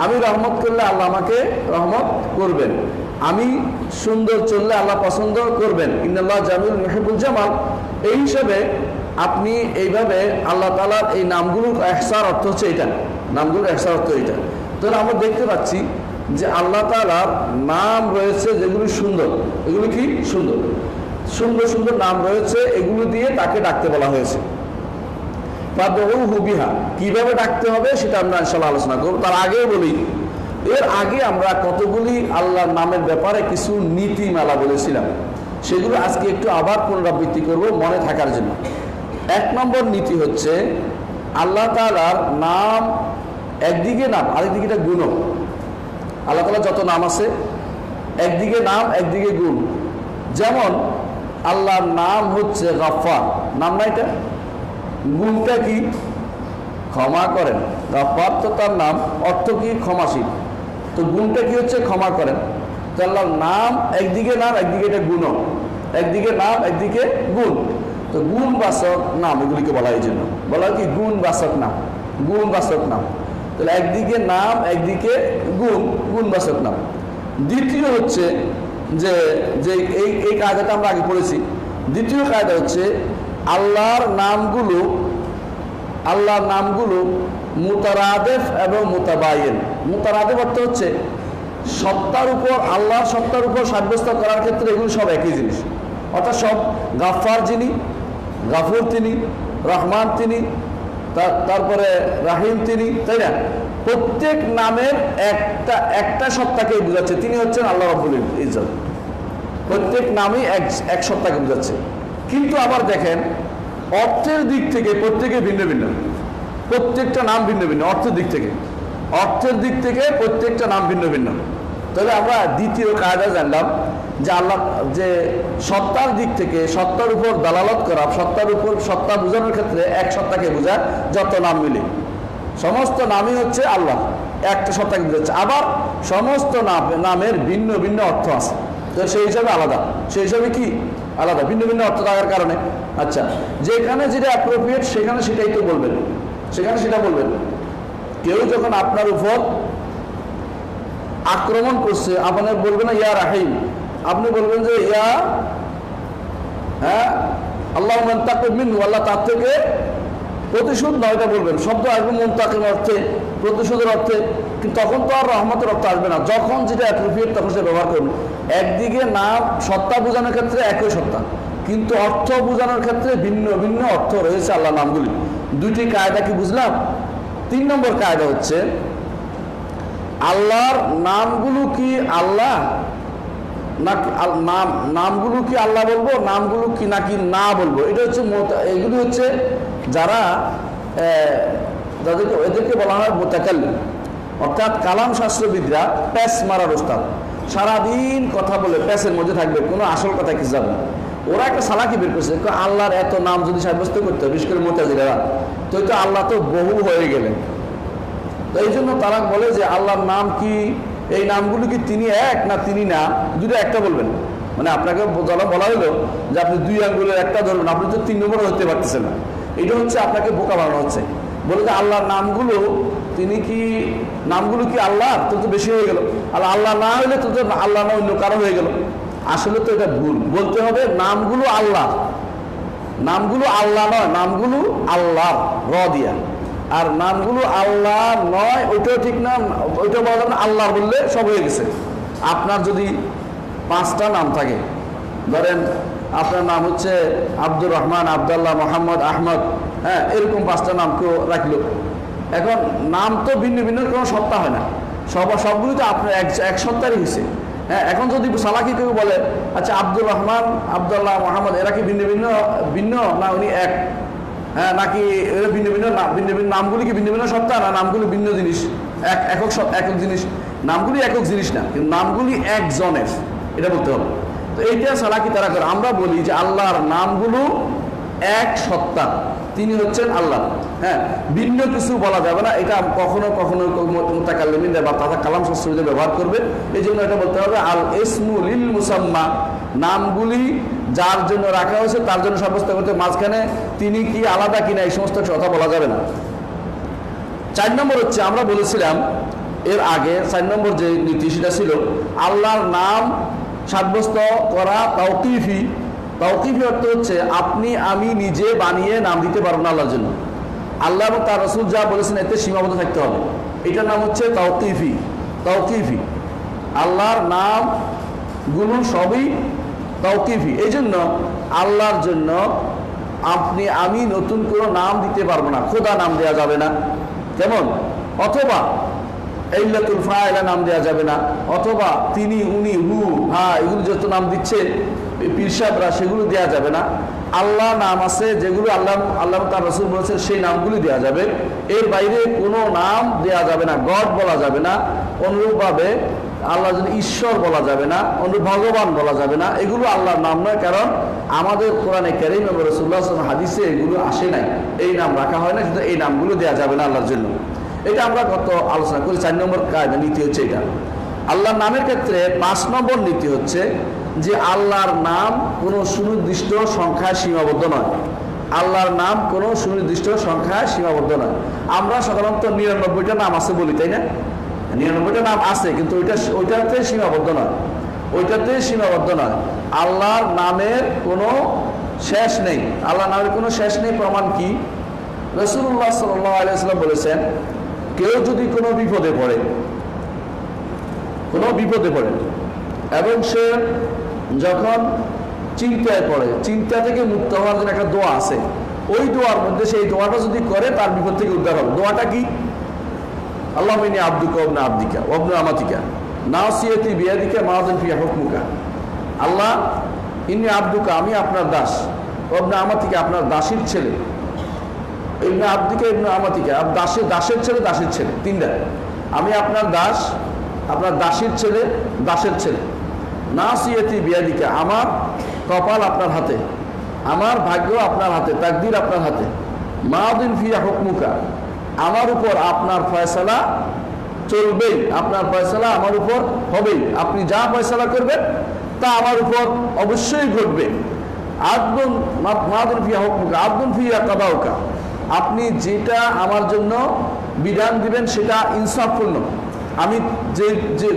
আমি রহমত করলে আল্লাহ আমাকে রহমত করবেন, আমি সুন্দর চললে আল্লাহ পছন্দ করবেন। ইন্নাল্লাহ জামিল ইউহিব্বুল জামাল। এই হিসাবে আপনি এইভাবে আল্লাহ তাআলার এই নামগুলোর ইহসার অর্থ হচ্ছে এটা, নামগুলো একসাথে অর্থ এটা। তাহলে আমরা দেখতে পাচ্ছি যে আল্লাহ তাআলার নাম রয়েছে যেগুলি সুন্দর, এগুলি কি সুন্দর, সুন্দর সুন্দর নাম রয়েছে, এগুলো দিয়ে তাকে ডাকতে বলা হয়েছে। বিহা কিভাবে ডাকতে হবে সেটা আমরা ইনশাআল্লাহ আলোচনা করব। তার আগেও বলি, এর আগে আমরা কতগুলি আল্লাহর নামের ব্যাপারে কিছু নীতিমালা বলেছিলাম, সেগুলো আজকে একটু আবার পুনরাবৃত্তি করব মনে থাকার জন্য। 1 নম্বর নীতি হচ্ছে আল্লাহ তাআলার নাম একদিকে নাম, আরেকদিকে এটা গুণ। আল্লাহ তাআলার যত নাম আছে একদিকে নাম একদিকে গুণ। যেমন আল্লাহর নাম হচ্ছে গাফফার, নাম না এটা, গুণটা কি ক্ষমা করেন। গাফফার তো তার নাম, অর্থ কি ক্ষমাশীল, তো গুণটা কি হচ্ছে ক্ষমা করেন। তো আল্লাহর নাম একদিকে নাম একদিকে এটা গুণ, একদিকে নাম একদিকে গুণ। তো গুণবাচক নাম এগুলিকে বলা, এই জন্য বলা কি গুণবাচক নাম, গুণবাচক নাম। তাহলে একদিকে নাম একদিকে গুণ, গুণবাচক নাম। দ্বিতীয় হচ্ছে যে যে এই কায়দাটা আমরা আগে পড়েছি। দ্বিতীয় কায়দা হচ্ছে আল্লাহর নামগুলো মুতারাদেফ এবং মুতাবায়েন। মুতারাদেফ অর্থ হচ্ছে সত্তার উপর, আল্লাহর সত্তার উপর সাব্যস্ত করার ক্ষেত্রে এগুলো সব একই জিনিস। অর্থাৎ সব গাফফার যিনি, গাফুর তিনি, রহমান তিনি, তারপরে রাহিম তিনি, তাই না? প্রত্যেক নামের একটা সত্তাকে বোঝাচ্ছে, তিনি হচ্ছেন আল্লাহ রাব্বুল ইজ্জত। প্রত্যেক নামই এক সত্তাকে বোঝাচ্ছে। কিন্তু আবার দেখেন অর্থের দিক থেকে প্রত্যেকে ভিন্ন ভিন্ন, প্রত্যেকটা নাম ভিন্ন ভিন্ন। অর্থের দিক থেকে প্রত্যেকটা নাম ভিন্ন ভিন্ন। তবে আমরা দ্বিতীয় কায়দা জানলাম যে আল্লাহ যে সত্তার দিক থেকে, সত্তার উপর দালালত করা, সত্তার উপর সত্তা বোঝানোর ক্ষেত্রে এক সত্তাকে বোঝায় যত নাম মিলে। সমস্ত নামই হচ্ছে আল্লাহ, একটা সত্তাকে বোঝাচ্ছে। আবার সমস্ত নামের ভিন্ন ভিন্ন অর্থ আছে, তো সেই হিসাবে আলাদা, সেই হিসাবে কি আলাদা, ভিন্ন ভিন্ন অর্থ থাকার কারণে। আচ্ছা, যেখানে যেটা অ্যাপ্রোপ্রিয়েট সেখানে সেটাই তো বলবেন, সেখানে সেটা বলবেন। কেউ যখন আপনার উপর আক্রমণ করছে, আপনার বলবেন না ইয়া রাহিম, আপনি বলবেন যে ইয়া আল্লাহ মুনতাকিম মিনহু, আল্লাহ তার থেকে প্রতিশোধ নয়, এটা বলবেন। শব্দ আসবে মুনতাকিম অর্থে, প্রতিশোধের অর্থে, কিন্তু তখন তো আর রহমতের অর্থ আসবে না। যখন যেটা অ্যাপ্রোপ্রিয়েট তখন সেটা ব্যবহার করবেন। একদিকে নাম সত্তা বোঝানোর ক্ষেত্রে একই সত্তা, কিন্তু অর্থ বোঝানোর ক্ষেত্রে ভিন্ন ভিন্ন অর্থ রয়েছে আল্লাহ নামগুলি। দুইটি কায়দা কি বুঝলাম? 3 নম্বর কায়দা হচ্ছে আল্লাহর নামগুলো কি আল্লাহ নাকি নামগুলো কি আল্লাহ বলবো, নামগুলো কি নাকি না বলবো, এটা হচ্ছে এগুলি হচ্ছে যারা এদেরকে বলা হয় মুতাকাল্লিম, অর্থাৎ কালাম শাস্ত্রবিদরা প্যাস মারার ওস্তাদ। সারাদিন কথা বলে প্যাসের মধ্যে থাকবে, কোনো আসল কথা কিছু যাবে না। ওরা একটা সালাকি বের করছে, আল্লাহর এত নাম যদি সাব্যস্ত করতে হয়, বিশেষ করে মুতাজিলারা, তো আল্লাহ তো বহু হয়ে গেলেন। তো এই জন্য তারা বলে যে আল্লাহর নাম কি, এই নামগুলো কি তিনি এক না তিনি না, দুটো একটা বলবেন। মানে আপনাকে বলা হলো যে আপনি 2 আঙ্গুলের একটা ধরবেন, আপনি তো 3 নম্বর হতে পারতেছেন না। এটা হচ্ছে আপনাকে বোকা বানানো হচ্ছে। বলে যে আল্লাহর নামগুলো তিনি কি, নামগুলো কি আল্লাহ, তো বেশি হয়ে গেল। আর আল্লাহ না হইলে তো আল্লাহ না অন্য কারো হয়ে গেল। আসলে তো এটা ভুল, বলতে হবে নামগুলো আল্লাহ, নামগুলো আল্লাহ নয়, নামগুলো আল্লাহ র দিয়া। আর নামগুলো আল্লাহ নয় ওইটাও ঠিক না, ওইটা বলা না, আল্লাহ বললে সব হয়ে গেছে। আপনার যদি 5টা নাম থাকে, ধরেন আপনার নাম হচ্ছে আব্দুর রহমান, আবদুল্লাহ, মোহাম্মদ, আহমদ, এরকম 5টা নাম কেউ রাখলো। এখন নাম তো ভিন্ন ভিন্ন, কোনো সত্তা হয় না, সবগুলো তো আপনার এক সত্তারই হয়েছে। এখন যদি সালাকি কেউ বলে আচ্ছা আব্দুর রহমান, আবদুল্লাহ, মোহাম্মদ এরা কি ভিন্ন ভিন্ন ভিন্ন না উনি এক, নাকি ভিন্ন ভিন্ন নামগুলি কি ভিন্ন ভিন্ন সত্তা না নামগুলি ভিন্ন জিনিস, একক জিনিস? নামগুলি একক জিনিস না, কিন্তু নামগুলি একজনের, এটা বলতে হবে। তো এইটা সালাকি তারা করে। আমরা বলি যে আল্লাহর নামগুলো এক সত্তা, তিনি হচ্ছেন আল্লাহ। ভিন্ন কিছু বলা যাবে না, এটা কখনো কখনো মুতাকাল্লিমিনরা বা তারা কালাম শাস্ত্রীদের ব্যবহার করবে। এই জন্য এটা বলতে হবে আল ইসমু লিল মুসাম্মা, নামগুলি যার জন্য রাখা হয়েছে তার জন্য সাব্যস্ত করতে, মাঝখানে তিনি কি আলাদা কিনা এই সমস্ত কথা বলা যাবে না। 4 নম্বর হচ্ছে, আমরা বলেছিলাম এর আগে 4 নম্বর যে নীতি সেটা ছিল আল্লাহর নাম সাব্যস্ত করা তাওকিফি। তাওকিফি অর্থ হচ্ছে আপনি আমি নিজে বানিয়ে নাম দিতে পারবো না আল্লাহর জন্য। আল্লাহ এবং তার রাসূল যা বলেছেন এতে সীমাবদ্ধ থাকতে হবে। এটার নাম হচ্ছে তাওকিফি। তাওকিফি আল্লাহর নাম গুলো সবই তাওকিফি। এই জন্য আল্লাহর জন্য আমি নতুন কোনো নাম দিতে পারবো না। খোদা নাম দেওয়া যাবে না, কেমন, অথবা ইল্লাতুল ফাইলা নাম দেওয়া যাবে না, অথবা তিনি, উনি, হু, হা, এগুলো যত নাম দিচ্ছে পীর সাহেবরা, সেগুলো দেওয়া যাবে না। আল্লাহ নাম আছে যেগুলো আল্লাহ তার রাসূল বলেছেন, সেই নামগুলি দেওয়া যাবে। এর বাইরে কোনো নাম দেওয়া যাবে না। গড বলা যাবে না, অনুরূপভাবে আল্লাহ যদি ঈশ্বর বলা যাবে না, অনুরূপ ভগবান বলা যাবে না। এগুলো আল্লাহর নাম নয়, কারণ আমাদের কোরআনে কারীম এবং রাসূলুল্লাহ সাল্লাল্লাহু আলাইহি ওয়াসাল্লাম হাদিসে এগুলো আসে নাই, এই নাম রাখা হয় না, কিন্তু এই নামগুলো দেওয়া যাবে না আল্লাহর জন্য। এটা আমরা কত আলোচনা করি। 4 নম্বর কায়দা নীতি হচ্ছে এটা। আল্লাহর নামের ক্ষেত্রে 5 নম্বর নীতি হচ্ছে যে আল্লাহর নাম কোনো সুনির্দিষ্ট সংখ্যায় সীমাবদ্ধ নয়। আল্লাহর নাম কোনো সুনির্দিষ্ট সংখ্যায় সীমাবদ্ধ নয়। আমরা সাধারণত 99টা নাম আছে বলি, তাই না? 99টা নাম আছে, কিন্তু ওইটাতে সীমাবদ্ধ নয়, ওইটাতে সীমাবদ্ধ নয়। আল্লাহর নামের কোনো শেষ নেই। আল্লাহর নামের কোনো শেষ নেই। প্রমাণ কি? রাসূলুল্লাহ সাল্লাল্লাহু আলাইহি ওয়াসাল্লাম বলেছেন, কেউ যদি কোনো বিপদে পড়ে এবং সে যখন চিন্তায় পড়ে, চিন্তা থেকে মুক্ত হওয়ার জন্য একটা দোয়া আছে, ওই দোয়ার মধ্যে সেই দোয়াটা যদি করে তার বিপদ থেকে উদ্ধার হবে। দোয়াটা কি? আল্লাহুম্মা ইন্নী আবদুকা ওয়া ইবনু আবদিকা ওয়া ইবনু আমাতিকা নাসিয়াতি বিয়াদিকা মাযিন ফিহা হুকমুকা। আল্লাহ, ইন্নী আবদুকা, আমি আপনার দাস, ওয়া ইবনু আমাতিকা, আপনার দাসীর ছেলে, ইবনু আবদিকা ইবনু আমাতিকা, দাসের ছেলে, দাসীর ছেলে, তিনটা। আমি আপনার দাস, আপনার দাসীর ছেলে, দাসের ছেলে। নাসিয়াতি বিয়াদিকা, আমার কপাল আপনার হাতে, আমার ভাগ্য আপনার হাতে, তাকদীর আপনার হাতে। মাযিন ফিহা হুকমুকা, আমার উপর আপনার ফয়সালা চলবেই, আপনার ফয়সালা আমার উপর হবেই। আপনি যা ফয়সালা করবেন তা আমার উপর অবশ্যই ঘটবে। আদলুন মাযিন ফিহা হুকমুকা আদলুন ফিহা কাদাউকা, আপনি যেটা আমার জন্য বিধান দিবেন সেটা ইনসাফপূর্ণ। আমি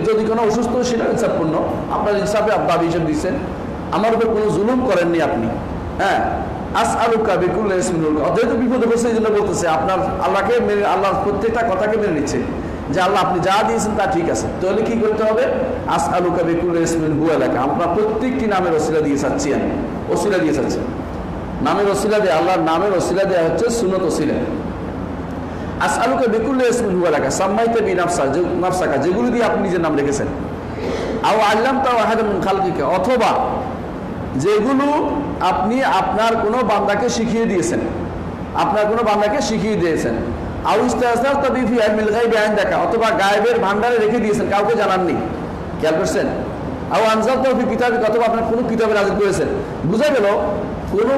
যদি কোনো অসুস্থ, সেটা ইনসাফপূর্ণ, আপনার ইনসাফে দাবি হিসেবে দিচ্ছেন, আমার উপর কোনো জুলুম করেননি আপনি। হ্যাঁ, আসআলুকা বিকুল্লি ইসমিন, যেহেতু বিপদে পড়ছে এই জন্য বলতেছে, আপনার আল্লাহকে মেনে, আল্লাহর প্রত্যেকটা কথাকে মেনে নিচ্ছে যে আল্লাহ আপনি যা দিয়েছেন তা ঠিক আছে। তাহলে কি করতে হবে? আসআলুকা বিকুল্লি ইসমিন হুয়া লাকা, আমরা প্রত্যেকটি নামের ওসিলা দিয়ে চাচ্ছি, আমি ওসিলা দিয়ে চাচ্ছি। নামের ওসিলা দেয়া, আল্লাহর নামের ওসিলা দেয়া হচ্ছে সুন্নত ওসিলা। আসআলুকা বিকুল্লি ইসমিন হুয়া লাকা সাম্মাইতা বিনাফসাকা, যেগুলো দিয়ে আপনি নিজের নাম রেখেছেন। আও আল্লামতাহু আহাদাম মিন খালকিকা, অথবা যেগুলো আপনি আপনার কোনো বান্দাকে শিখিয়ে দিয়েছেন, আপনার কোনো বান্দাকে শিখিয়ে দিয়েছেন। আও ইস্তাসারতা বিহি ফি ইলমিল গায়বি ইনদাকা, অথবা গায়েবের ভান্ডারে রেখে দিয়েছেন, কাউকে জানাননি। খেয়াল করছেন? আও আনজালতাহু ফি কিতাবিকা, অথবা আপনার কোনো কিতাবে নাযিল করেছেন। বুঝা গেল,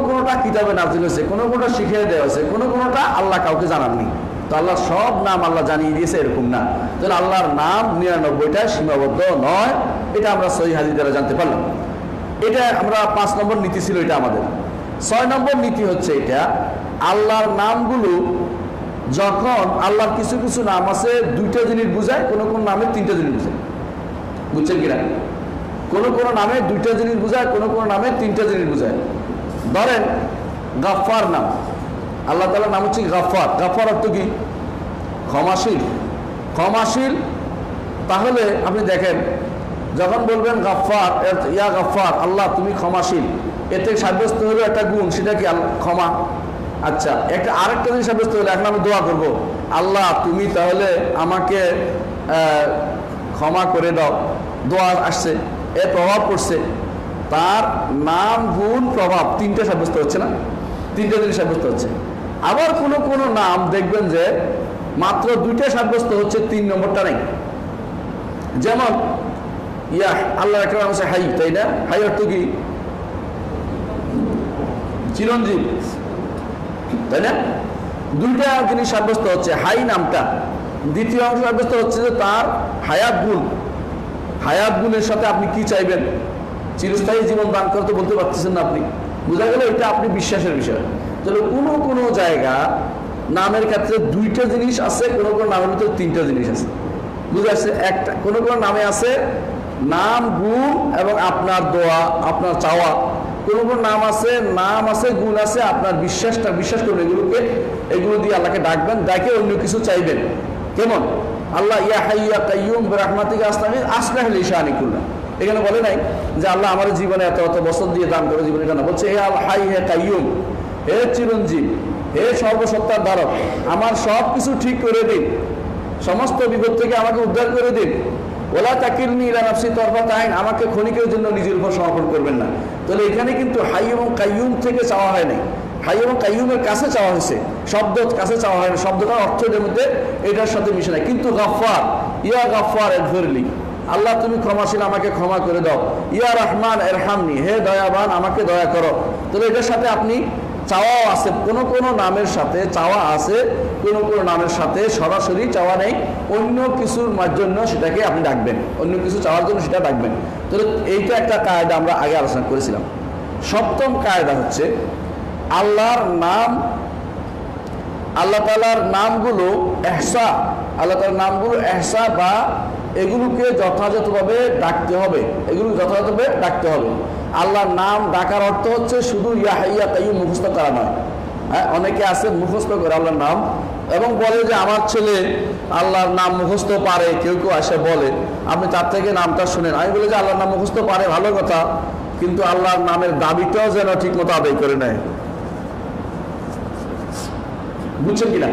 কোনোটা কিতাবে নাযিল হয়েছে, কোনোটা শিখিয়ে দেওয়া হয়েছে, কোনোটা আল্লাহ কাউকে জানাননি। তো আল্লাহ সব নাম আল্লাহ জানিয়ে দিয়েছে, এরকম না। তাহলে আল্লাহর নাম 99টা সীমাবদ্ধ নয়, এটা আমরা সহিহ হাদিস দ্বারা জানতে পারলাম। এটা আমরা 5 নম্বর নীতি ছিল এটা আমাদের। 6 নম্বর নীতি হচ্ছে এটা, আল্লাহর নামগুলো যখন আল্লাহর কিছু কিছু নাম আছে 2টা জিনিস বোঝায়, কোন নামে 3টা জিনিস বোঝায়। বুঝছেন কিনা? কোন নামে 2টা জিনিস বোঝায়, কোন নামে 3টা জিনিস বোঝায়। ধরেন গাফফার নাম, আল্লাহ তাআলার নাম হচ্ছে গাফফার। গাফফার অর্থ কি? ক্ষমাশীল। ক্ষমাশীল। তাহলে আপনি দেখেন, যখন বলবেন গাফফার, ইয়া গাফফার, আল্লাহ তুমি ক্ষমাশীল, এতে সাব্যস্ত হলো একটা গুণ, সেটা কি? ক্ষমা। আচ্ছা, আরেকটা জিনিস সাব্যস্ত হলো, এখন আমি দোয়া করবো, আল্লাহ তুমি তাহলে আমাকে ক্ষমা করে দাও। দোয়া আসছে, এর প্রভাব পড়ছে, তার নাম, গুণ, প্রভাব 3টা সাব্যস্ত হচ্ছে না? 3টা জিনিস সাব্যস্ত হচ্ছে। আবার কোন নাম দেখবেন যে মাত্র 2টা সাব্যস্ত হচ্ছে, 3 নম্বরটা নেই। যেমন ইয়া, আল্লাহ একটা নাম আছে হাই, তাই না? হাই অর্থ কি? চিরঞ্জীব, তাই না? 2টা জিনিস সাব্যস্ত হচ্ছে। হাই নামটা, দ্বিতীয় অংশ সাব্যস্ত হচ্ছে যে তার হায়াত গুণ। হায়াত গুণের সাথে আপনি কি চাইবেন? চিরস্থায়ী জীবন দান করতে বলতে পারতেছেন না আপনি। বোঝা গেল, এটা আপনি বিশ্বাসের বিষয়। তাহলে কোন জায়গা নামের ক্ষেত্রে 2টা জিনিস আছে, কোন নামের ভিতরে 3টা জিনিস আছে। বুঝে আসছে? একটা কোন নামে আছে নাম, গুণ এবং আপনার দোয়া, আপনার চাওয়া, কোন কোন নাম আছে গুণ আছে, আপনার বিশ্বাস করবেন এগুলো দিয়ে আল্লাহকে ডাকবেন, ডাকে অন্য কিছু চাইবেন। কেমন? আল্লাহ ইয়া হাইয়্যু ইয়া কাইয়্যুম বিরহমাতিকা আস্তাগীথ আসলাহ লি শানি কুল্লাহ। এখানে বলে নাই যে আল্লাহ আমার জীবনে এত বছর দিয়ে দান করে জীবনে, এটা না, বলছে হে আল হাই হে কাইয়ুম, হে চিরঞ্জীব, হে সর্বসত্তার ধারক, আমার সব কিছু ঠিক করে দিন, সমস্ত বিপদ থেকে আমাকে উদ্ধার করে দিন। ওলা তাকিলনি ইলা নাফসি তরফাত আইন, আমাকে ক্ষণিকের জন্য নিজের উপর সমর্পণ করবেন না। তাহলে এখানে কিন্তু হাই এবং কাইয়ুম থেকে চাওয়া হয় নাই, হাই এবং কাইয়ুমের কাছে চাওয়া হয়েছে, শব্দ কাছে চাওয়া হয় না, শব্দটার অর্থ এর মধ্যে এটার সাথে মিশে নাই। কিন্তু গাফফার, ইয়া গাফফার ইগফিরলি, আল্লাহ তুমি ক্ষমাশীল, আমাকে ক্ষমা করে দাও। ইয়া রহমান ইরহামনি, হে দয়াবান আমাকে দয়া করো। তাহলে এটার সাথে আপনি চাওয়াও আছে, কোন কোন নামের সাথে চাওয়া আছে, কোন কোন নামের সাথে সরাসরি চাওয়া নেই, অন্য কিছুর জন্য সেটাকে আপনি ডাকবেন, অন্য কিছু চাওয়ার জন্য সেটা ডাকবেন। তাহলে এইটা একটা কায়দা আমরা আগে আলোচনা করেছিলাম। সপ্তম কায়দা হচ্ছে আল্লাহর নাম, আল্লাহ তাআলার নামগুলো ইহসা, আল্লাহ তাআলার নামগুলো ইহসা বা এগুলোকে যথাযথভাবে ডাকতে হবে, এগুলো যথাযথভাবে ডাকতে হবে। আল্লাহর নাম ডাকার অর্থ হচ্ছে শুধু ইয়া হাই ইয়া কাইয়ুম মুখস্থ করা নয়। হ্যাঁ, অনেকে আছে মুখস্থ করে আল্লাহর নাম এবং বলে যে আমার ছেলে আল্লাহর নাম মুখস্থ পারে, কেউ কেউ আসে বলে, আপনি তার থেকে নামটা শুনেন। আমি বলি যে আল্লাহর নাম মুখস্থ পারে ভালো কথা, কিন্তু আল্লাহর নামের দাবিটাও যেন ঠিক মতো আদায় করে নেয়। বুঝছেন কিনা?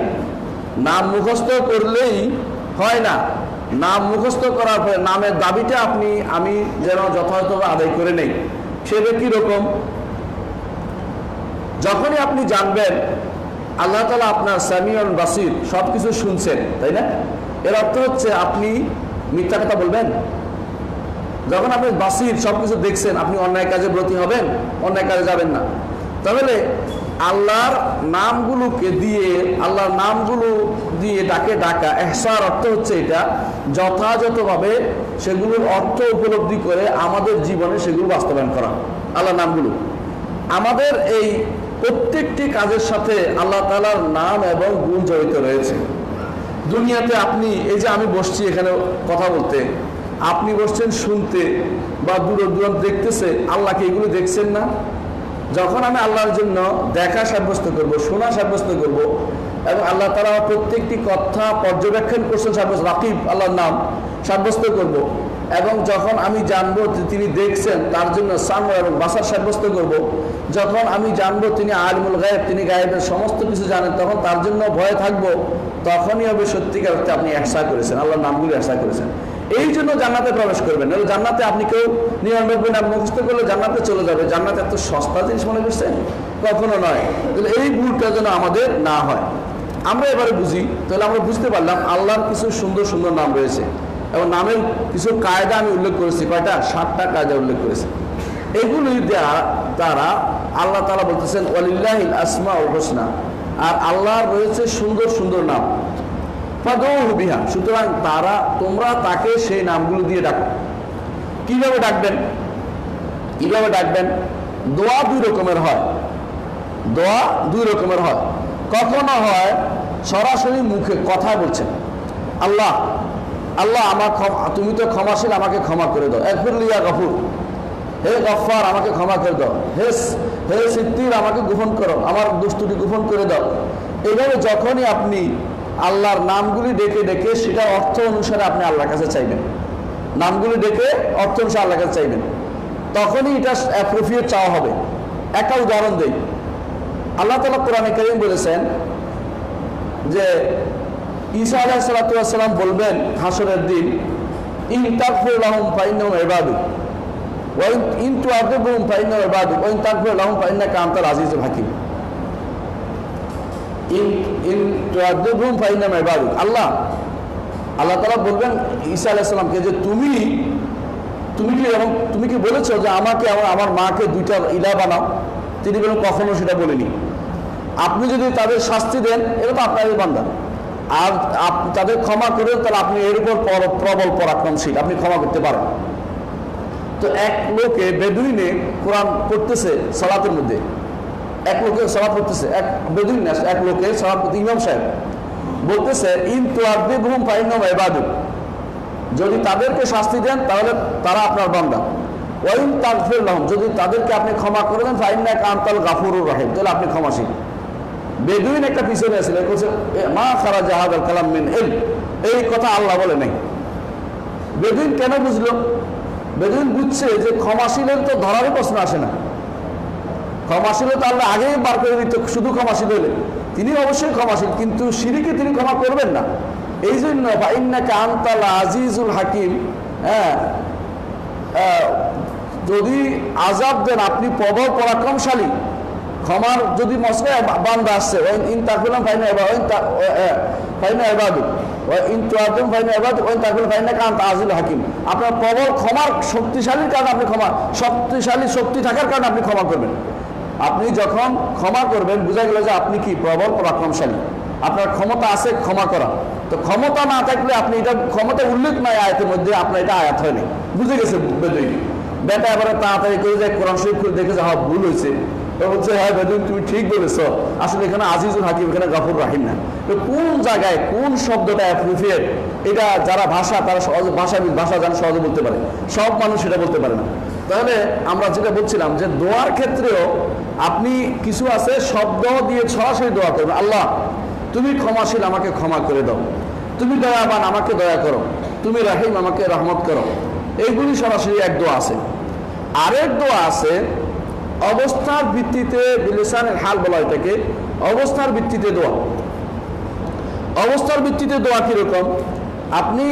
নাম মুখস্থ করলেই হয় না, নাম মুখস্থ করার পরে নামের দাবিটা আমি যেন যথাযথভাবে আদায় করে নেই। সেটা কিরকম? যখনই আপনি জানবেন আল্লাহ তাআলা আপনার সামিউন বাসির, সবকিছু শুনছেন, তাই না? এর অর্থ হচ্ছে আপনি মিথ্যা কথা বলবেন। যখন আপনি বাসির, সবকিছু দেখছেন, আপনি অন্যায় কাজে ব্রতী হবেন, অন্যায় কাজে যাবেন না। তাহলে আল্লাহর নামগুলোকে দিয়ে, আল্লাহর নামগুলো দিয়ে ডাকা, ইহসার অর্থ হচ্ছে এটা যথাযথভাবে সেগুলোর অর্থ উপলব্ধি করে আমাদের জীবনে সেগুলো বাস্তবায়ন করা। আল্লাহর নামগুলো আমাদের এই প্রত্যেকটি কাজের সাথে আল্লাহ তাআলার নাম এবং গুণ জড়িত রয়েছে। দুনিয়াতে আপনি এই যে আমি বসছি এখানে কথা বলতে, আপনি বসছেন শুনতে বা দূর দূরান্ত দেখতেছে, আল্লাহকে এগুলো দেখছেন না? যখন আমি আল্লাহর জন্য দেখা সাব্যস্ত করব, শোনা সাব্যস্ত করব, এবং আল্লাহ তাআলা প্রত্যেকটি কথা পর্যবেক্ষণ করছেন সাব্যস্ত, রাকিব আল্লাহর নাম সাব্যস্ত করব, এবং যখন আমি জানবো তিনি দেখছেন, তার জন্য সাম এবং বাসার সাব্যস্ত করব, যখন আমি জানবো তিনি আলিমুল গায়েব, তিনি গায়েবের সমস্ত কিছু জানেন, তখন তার জন্য ভয়ে থাকবো, তখনই হবে সত্যিকার অর্থে আপনি ইহসা করেছেন, আল্লাহর নামগুলো ইহসা করেছেন। এই জন্য জান্নাতে প্রবেশ করবেন। জান্নাতে আপনি কেউ 99 নাম মুখস্থ করলে জান্নাতে চলে যাবে, জান্নাত এত সস্তা জিনিস মনে করছেন? কখনো নয়। তাহলে এই ভুলটা যেন আমাদের না হয়। আমরা এবারে বুঝি, তাহলে আমরা বুঝতে পারলাম আল্লাহর কিছু সুন্দর সুন্দর নাম রয়েছে, এবং নামের কিছু কায়দা আমি উল্লেখ করেছি। কয়টা? 7টা কায়দা উল্লেখ করেছি। এগুলি দ্বারা আল্লাহ তাআলা বলতেছেন ওয়ালিল্লাহিল আসমাউল হুসনা, আর আল্লাহর রয়েছে সুন্দর সুন্দর নাম, ফাদউহু বিহা, সুতরাং তোমরা তাকে সেই নামগুলো দিয়ে ডাকো। কিভাবে ডাকবেন? কিভাবে ডাকবেন? দোয়া দুই রকমের হয়, দোয়া দুই রকমের হয়। কখনো হয় সরাসরি মুখে কথা বলছেন, আল্লাহ আল্লাহ তুমি তো ক্ষমাশীল, আমাকে ক্ষমা করে দাও। ইগফিরলি ইয়া গফুর, হে গফফার আমাকে ক্ষমা করে দাও। হে সিত্তির আমাকে গোপন করো, আমার দুষ্টুটি গোপন করে দাও। এইভাবে যখনই আপনি আল্লাহর নামগুলি ডেকে ডেকে সেটার অর্থ অনুসারে আপনি আল্লাহর কাছে চাইবেন, নামগুলি ডেকে অর্থ অনুসারে আল্লাহর কাছে চাইবেন, তখনই এটা অ্যাপ্রোপ্রিয়েট চাওয়া হবে। একটা উদাহরণ দেই। আল্লাহ তাআলা কোরআনে কারীম বলেছেন যে ঈসা আলাইহিস সালাতু ওয়াস সালাম বলবেন হাসরের দিন, ইন তাগফির লাহুম ফাইন্নাহুম ইবাদুক ওয়া ইন তুআযিবহুম ফাইন্নাহুম ইবাদুক ওয়া ইন তাগফির লাহুম ফাইন্নাকা আনতাল আজিজুল হাকীম। আল্লাহ তাআলা বলবেন ঈসা আলাইহিস সালামকে যে তুমি কি বলেছো যে আমাকে আমার মাকে দুইটা ইলাহ বানাও? তিনি বলেন কখনো সেটা বলিনি। আপনি যদি তাদের শাস্তি দেন, এটা তো আপনারই বান্দা, আর তাদের ক্ষমা করেন, তাহলে আপনি এর উপর প্রবল পরাক্রমশীল, আপনি ক্ষমা করতে পারেন। তো এক লোকে বেদুইনে কোরআন পড়তেছে সালাতের মধ্যে, এক লোকে সালাত করতেছে, এক বেদুইন না, এক লোকে সালাত করতে, ইমাম সাহেব বলতেছে ইন তুআযিবহুম ফাইন্নাহুম ইবাদুক, যদি তাদেরকে শাস্তি দেন তাহলে তারা আপনার বান্দা, ওয়াইন তাগফির লাহুম, যদি তাদেরকে আপনি ক্ষমা করে দেন ফাইন্নাকা আনতাল গাফুরুর রহিম, তাহলে আপনি ক্ষমাশীল। বেদুইন একটা পিছনে আছে, মা খারাজা হাদাল কালাম মিন ইলম, এই কথা আল্লাহ বলে নাই। বেদুইন কেন বুঝলো? বেদুইন বুঝছে যে ক্ষমাশীলের তো ধরারই প্রশ্ন আসে না। ক্ষমাশীল তো আল্লাহ আগেই বার করে দিত, শুধু ক্ষমাশীল হলে তিনি অবশ্যই ক্ষমাশীল, কিন্তু শিরকে তিনি ক্ষমা করবেন না। এই জন্য ফাইন্নাকা আনতাল আজিজুল হাকিম, হ্যাঁ, যদি আযাব দেন আপনি প্রবল পরাক্রমশালী। ক্ষমার যদি মসলায় বান্দা আসছে, ইন তাকুলাম ফাইনা ফাইনা ইবাদু ইন তুআদুম ফাইনা ইবাদু ইন তাকুলাম ফাইন্নাকা আনতা আজিজুল হাকিম, আপনার প্রবল ক্ষমার শক্তিশালীর কারণে আপনি ক্ষমা, শক্তিশালী শক্তি থাকার কারণে আপনি ক্ষমা করবেন। আপনি যখন ক্ষমা করবেন বোঝা গেল যে আপনি কি প্রবল পরাক্রমশালী, আপনার ক্ষমতা আছে ক্ষমা করা। তো ক্ষমতা না থাকলে আপনি এটা ক্ষমতা উল্লেখ নাই আয়াতের মধ্যে, আপনার এটা আয়াত হয়নি, বুঝে গেছে বেদুইন। বেটা এবারে তাড়াতাড়ি করে যায় কোরআন শরীফ করে দেখে যে হ্যাঁ ভুল হয়েছে, তো বলছে হ্যাঁ বেদুইন তুমি ঠিক বলেছ, আসলে এখানে আজিজুল হাকিম, এখানে গাফুর রাহিম না। তো কোন জায়গায় কোন শব্দটা অ্যাপ্রোপ্রিয়েট, এটা যারা ভাষা তারা সহজে ভাষাবিদ, ভাষা জানে সহজে বলতে পারে, সব মানুষ সেটা বলতে পারে না। তাহলে আমরা যেটা বলছিলাম যে দোয়ার ক্ষেত্রেও আপনি কিছু আছে শব্দ দিয়ে সরাসরি দোয়া করবেন, আল্লাহ তুমি ক্ষমাশীল আমাকে ক্ষমা করে দাও, তুমি দয়াবান আমাকে দয়া করো, তুমি রাহিম আমাকে রহমত করো, এইগুলি সরাসরি এক দোয়া আছে। আরেক দোয়া আছে অবস্থার ভিত্তিতে, বিলিসানের হাল বলা এটাকে, অবস্থার ভিত্তিতে দোয়া। অবস্থার ভিত্তিতে দোয়া কিরকম? আপনি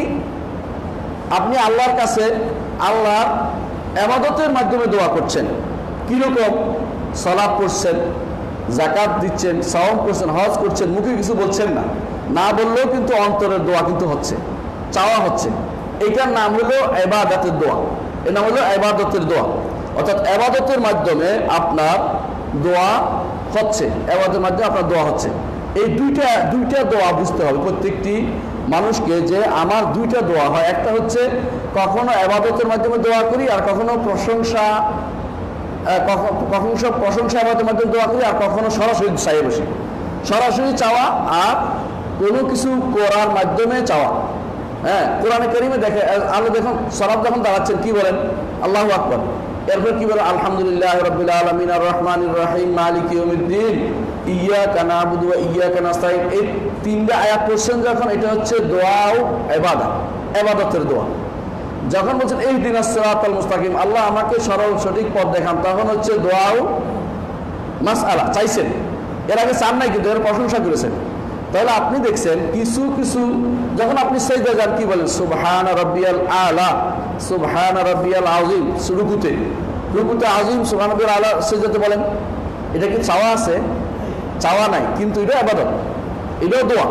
আপনি আল্লাহর কাছে আল্লাহর ইবাদতের মাধ্যমে দোয়া করছেন। কিরকম? সালাত পড়ছেন, যাকাত দিচ্ছেন, সাওম করছেন, হজ করছেন, মুখে কিছু বলছেন না, না বললেও কিন্তু অন্তরের দোয়া কিন্তু হচ্ছে, চাওয়া হচ্ছে। এটার নাম হলো ইবাদতের দোয়া, এর নাম হলো ইবাদতের দোয়া। অর্থাৎ ইবাদতের মাধ্যমে আপনার দোয়া হচ্ছে, ইবাদতের মাধ্যমে আপনার দোয়া হচ্ছে। এই দুইটা দোয়া বুঝতে হবে প্রত্যেকটি মানুষকে, যে আমার দুইটা দোয়া হয়। একটা হচ্ছে কখনো ইবাদতের মাধ্যমে দোয়া করি, আর কখনো প্রশংসা ইবাদতের মাধ্যমে দোয়া করি, আর কখনো সরাসরি চাইয়ে বসি। সরাসরি চাওয়া আর কোনো কিছু করার মাধ্যমে চাওয়া। হ্যাঁ, কোরআনে কারিমে দেখে আল্লাহ দেখুন সালাত যখন দাঁড়াচ্ছেন কি বলেন? আল্লাহু আকবার। এরপর কি বলেন? আলহামদুলিল্লাহ রাব্বিল আলামিন আর রহমানির রহিম মালিকি ইয়াউমিদ্দিন ইয়্যাকা না'বুদু ওয়া ইয়্যাকা নাস্তাঈন। এই তিনটা আয়াত পড়ছেন যখন, এটা হচ্ছে দোয়া ও ইবাদত, ইবাদতের দোয়া। যখন বলছেন ইহদিনাস সিরাতাল মুস্তাকিম, আল্লাহ আমাকে সরল সঠিক পথ দেখান, তখন হচ্ছে দোয়া ও মাসআলা, চাইছেন। এর আগে চান নাই, কিন্তু এর প্রশংসা করেছেন। তাহলে আপনি দেখছেন কিছু কিছু যখন আপনি সিজদা যান কি বলেন? সুবহানা রাব্বিয়াল আলা, সুবহানা রাব্বিয়াল আযীম। রুকুতে আযীম, সুবহানা রাব্বিয়াল আলা, সিজদাতে বলেন। এটা কি চাওয়া আছে? চাওয়া নাই, কিন্তু এটা ইবাদত, এটাও দোয়া।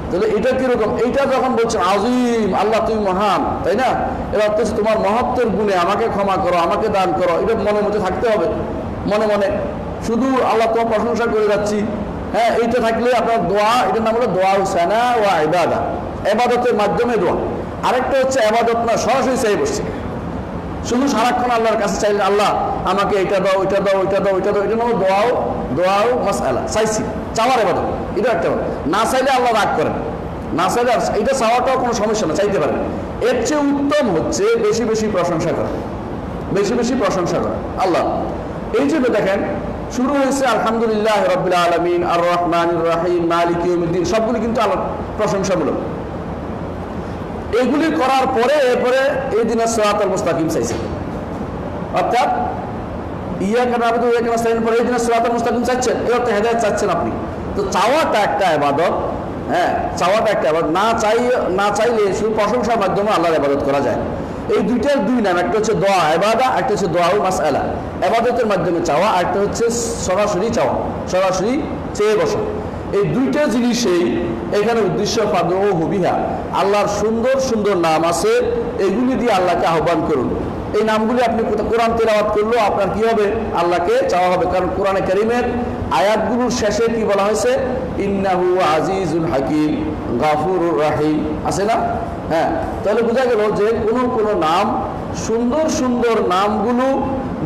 তাহলে এটা কিরকম? এইটা যখন বলছেন আযীম, আল্লাহ তুমি মহান, তাই না? এবার হচ্ছে তোমার মহত্বের গুণে আমাকে ক্ষমা করো, আমাকে দান করো, এটা মনের মধ্যে থাকতে হবে। মনে মনে শুধু আল্লাহ তোমার প্রশংসা করে যাচ্ছি, হ্যাঁ, এইটা থাকলে আপনার দোয়া, এটার নাম হলো দোয়া হুসানা ওয়া ইবাদা, ইবাদতের মাধ্যমে দোয়া। আরেকটা হচ্ছে ইবাদত না, সরাসরি চাই বসছে, শুধু সারাক্ষণ আল্লাহর কাছে চাইলেন আল্লাহ আমাকে এটা দাও, ওইটা দাও, ওইটা দাও, ওইটা দাও, এটা নাম দোয়াও মাসআলা, চাইছি, চাওয়ার ইবাদত। এটা একটা না চাইলে আল্লাহ রাগ করেন, না চাইলে এটা চাওয়াটাও কোনো সমস্যা না, চাইতে পারেন। এর চেয়ে উত্তম হচ্ছে বেশি বেশি প্রশংসা করা, বেশি বেশি প্রশংসা করা আল্লাহ। এই জন্য দেখেন শুরু হয়েছে আলহামদুলিল্লাহ রাব্বিল আলামিন আর রহমানির রহিম মালিকি ইয়াউমিদ্দিন, সবগুলি কিন্তু আল্লাহর প্রশংসামূলক। এগুলি করার পরে এরপরে ইহদিনাস সিরাতাল মুস্তাকিম চাইছে, অর্থাৎ ইয়্যাকা না'বুদু ওয়া ইয়্যাকা নাস্তাঈন পরে ইহদিনাস সিরাতাল মুস্তাকিম চাচ্ছেন, এর তো হেদায়েত চাচ্ছেন আপনি। তো চাওয়াটা একটা ইবাদত, হ্যাঁ, চাওয়াটা একটা ইবাদত। না চাইলে শুধু প্রশংসার মাধ্যমে আল্লাহর ইবাদত করা যায়। এই দুইটার দুই নাম, একটা হচ্ছে দোয়া ইবাদা, একটা হচ্ছে দোয়া ও মাসআলা, ইবাদতের মাধ্যমে চাওয়া, আর একটা হচ্ছে সরাসরি চাওয়া, সরাসরি চেয়ে বসা। এই দুইটা জিনিসেই এখানে উদ্দেশ্য। ফাদউহু বিহা, আল্লাহর সুন্দর সুন্দর নাম আছে, এগুলি দিয়ে আল্লাহকে আহ্বান করুন। এই নামগুলি আপনি কোরআন তেলাওয়াত করলেও আপনার কি হবে? আল্লাহকে চাওয়া হবে। কারণ কোরআনে কারীমের আয়াতগুলোর শেষে কি বলা হয়েছে? ইন্নাহু আজিজুল হাকিম গাফুরুর রাহিম, আছে না? হ্যাঁ, তাহলে বোঝা গেল যে কোনো নাম, সুন্দর সুন্দর নামগুলো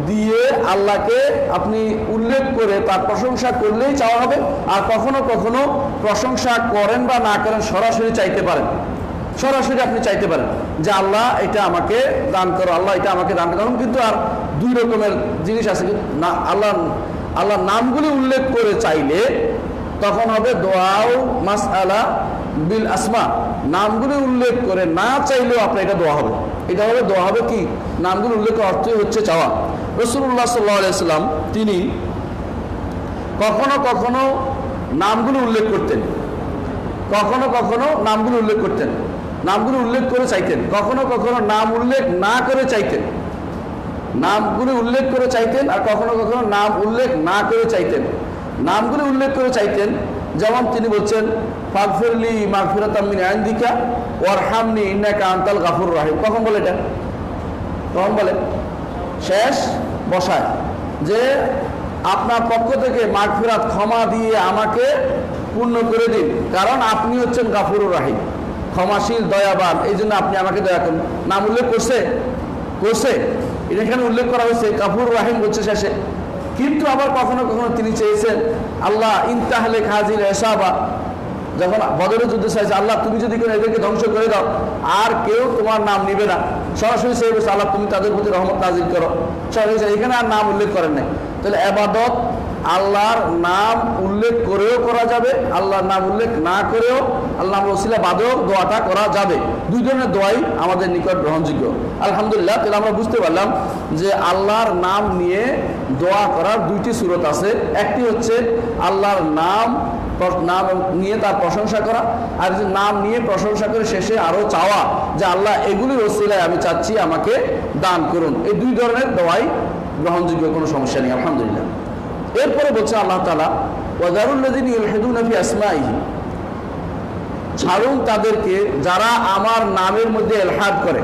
দিয়ে আল্লাহকে আপনি উল্লেখ করে তার প্রশংসা করলেই চাওয়া হবে। আর কখনো কখনো প্রশংসা করেন বা না করেন, সরাসরি চাইতে পারেন, সরাসরি আপনি চাইতে পারেন। যে আল্লাহ এটা আমাকে দান করো, আল্লাহ এটা আমাকে দান করো। কিন্তু আর দুই রকমের জিনিস আছে না, আল্লাহ নামগুলি উল্লেখ করে চাইলে তখন হবে দোয়াও মাসআলা বিল আসমা। নামগুলি উল্লেখ করে না চাইলেও আপনার এটা দোয়া হবে, এটা হবে দোয়া হবে কি নামগুলি উল্লেখ অর্থই হচ্ছে চাওয়া। রাসূলুল্লাহ সাল্লাল্লাহু আলাইহি ওয়াসাল্লাম তিনি কখনো কখনো নামগুলো উল্লেখ করতেন, কখনো কখনো নামগুলো উল্লেখ করতেন, নামগুলো উল্লেখ করে চাইতেন, কখনো কখনো নাম উল্লেখ না করে চাইতেন, নামগুলো উল্লেখ করে চাইতেন আর কখনো কখনো নাম উল্লেখ না করে চাইতেন। নামগুলো উল্লেখ করে চাইতেন, যেমন তিনি বলছেন ফাগফিরলি মাগফিরাতাম মিন ইনদিকা ওয়ারহামনি ইন্নাকা আনতাল গাফুর রাহিম। কখন বলে এটা? কখন বলে? শেষ বসায় যে আপনার পক্ষ থেকে মাগফিরাত ক্ষমা দিয়ে আমাকে পূর্ণ করে দিন, কারণ আপনি হচ্ছেন গাফুরুর রাহিম, ক্ষমাশীল দয়াবান, এই জন্য আপনি আমাকে দয়া করুন। নাম উল্লেখ করছে করছে এখানে উল্লেখ করা হয়েছে গাফুর রাহিম বলছে শেষে। কিন্তু আবার কখনো কখনো তিনি চেয়েছেন আল্লাহ ইনতাহলে খাজিল এসাবা, যখন বদরের যুদ্ধে চাইছে আল্লাহ তুমি যদি কোনো এদেরকে ধ্বংস করে দাও আর কেউ তোমার নাম নিবে না, সরাসরি সেই বলছে আল্লাহ তুমি তাদের প্রতি রহমত নাজিল করো, সরাসরি এখানে আর নাম উল্লেখ করেন নাই। তাহলে ইবাদত আল্লাহর নাম উল্লেখ করেও করা যাবে, আল্লাহর নাম উল্লেখ না করেও আল্লাহ ওসিলা বাদেও দোয়াটা করা যাবে। দুই ধরনের দোয়াই আমাদের নিকট গ্রহণযোগ্য। আলহামদুলিল্লাহ, তাহলে আমরা বুঝতে পারলাম যে আল্লাহর নাম নিয়ে দোয়া করার দুইটি সূরত আছে। একটি হচ্ছে আল্লাহর নাম নিয়ে তার প্রশংসা করা, আর যে নাম নিয়ে প্রশংসা করে শেষে আরো চাওয়া যে আল্লাহ এগুলির ওসিলায় আমি চাচ্ছি আমাকে দান করুন। এই দুই ধরনের দোয়াই গ্রহণযোগ্য, কোনো সমস্যা নেই আলহামদুলিল্লাহ। এরপরে বলছে আল্লাহ তাআলা ওয়াযারুল্লাযীনা ইউলহিদুনা ফি আসমাইহি, ছাড়ুন তাদেরকে যারা আমার নামের মধ্যে ইলহাদ করে।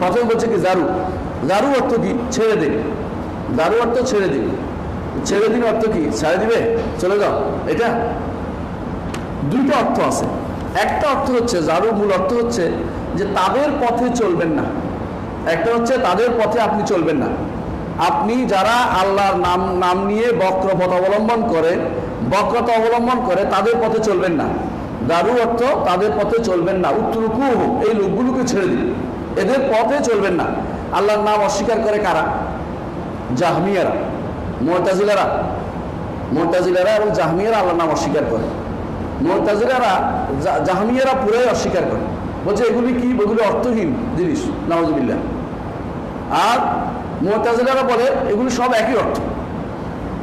প্রথমে বলছে কি জারু, জারু অর্থ কি? ছেড়ে দিন। জারু অর্থ ছেড়ে দিন, ছেড়ে দিন অর্থ কি? ছেড়ে দিবে, চলে যাও। এটা দুইটা অর্থ আছে। একটা অর্থ হচ্ছে জারু, মূল অর্থ হচ্ছে যে তাদের পথে চলবেন না। একটা হচ্ছে তাদের পথে আপনি চলবেন না। আপনি যারা আল্লাহর নাম নিয়ে বক্রপথ অবলম্বন করে, বক্রতা অবলম্বন করে তাদের পথে চলবেন না। দারু অর্থ তাদের পথে চলবেন না। উত্তরকু, এই লোকগুলোকে ছেড়ে দিন, এদের পথে চলবেন না। আল্লাহর নাম অস্বীকার করে কারা? জাহমিয়ারা, মুতাজিলারা। মুতাজিলারা এবং জাহমিয়ারা আল্লাহর নাম অস্বীকার করে। মুতাজিলারা জাহমিয়ারা পুরাই অস্বীকার করে, বলছে এগুলি কি? এগুলি অর্থহীন জিনিস, নাউযুবিল্লাহ। আর মুতাজিলারা বলে এগুলি সব একই অর্থ,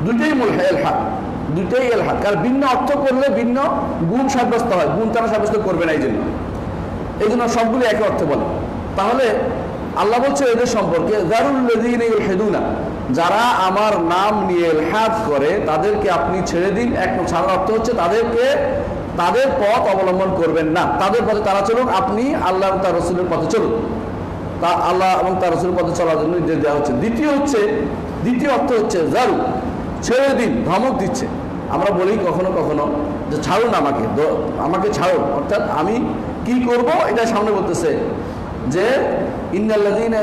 দুইটাই মূল এলহাদ, দুইটাই এলহাদ। কারণ ভিন্ন অর্থ করলে ভিন্ন গুণ সাব্যস্ত হয়, গুণ তারা সাব্যস্ত করবে না, এই জন্য সবগুলি একই অর্থ বলে। তাহলে আল্লাহ বলছে এদের সম্পর্কে যারুল্লাযীনা ইউলহিদুনা, যারা আমার নাম নিয়ে ইলহাদ করে তাদেরকে আপনি ছেড়ে দিন। এক ছাড়ার অর্থ হচ্ছে তাদেরকে তাদের পথ অবলম্বন করবেন না, তাদের পথে তারা চলুন, আপনি আল্লাহ এবং তার রাসূলের পথে চলুন। তা আল্লাহ এবং তার রাসূলের পথে চলার জন্য নির্দেশ দেওয়া হচ্ছে। দ্বিতীয় অর্থ হচ্ছে জারু, ছেড়ে দিন, ধমক দিচ্ছে। আমরা বলি কখনো কখনো যে ছাড়ুন আমাকে ছাড়ুন, অর্থাৎ আমি কি করব এটা সামনে বলতেছে যে ইন্নাল্লাযীনা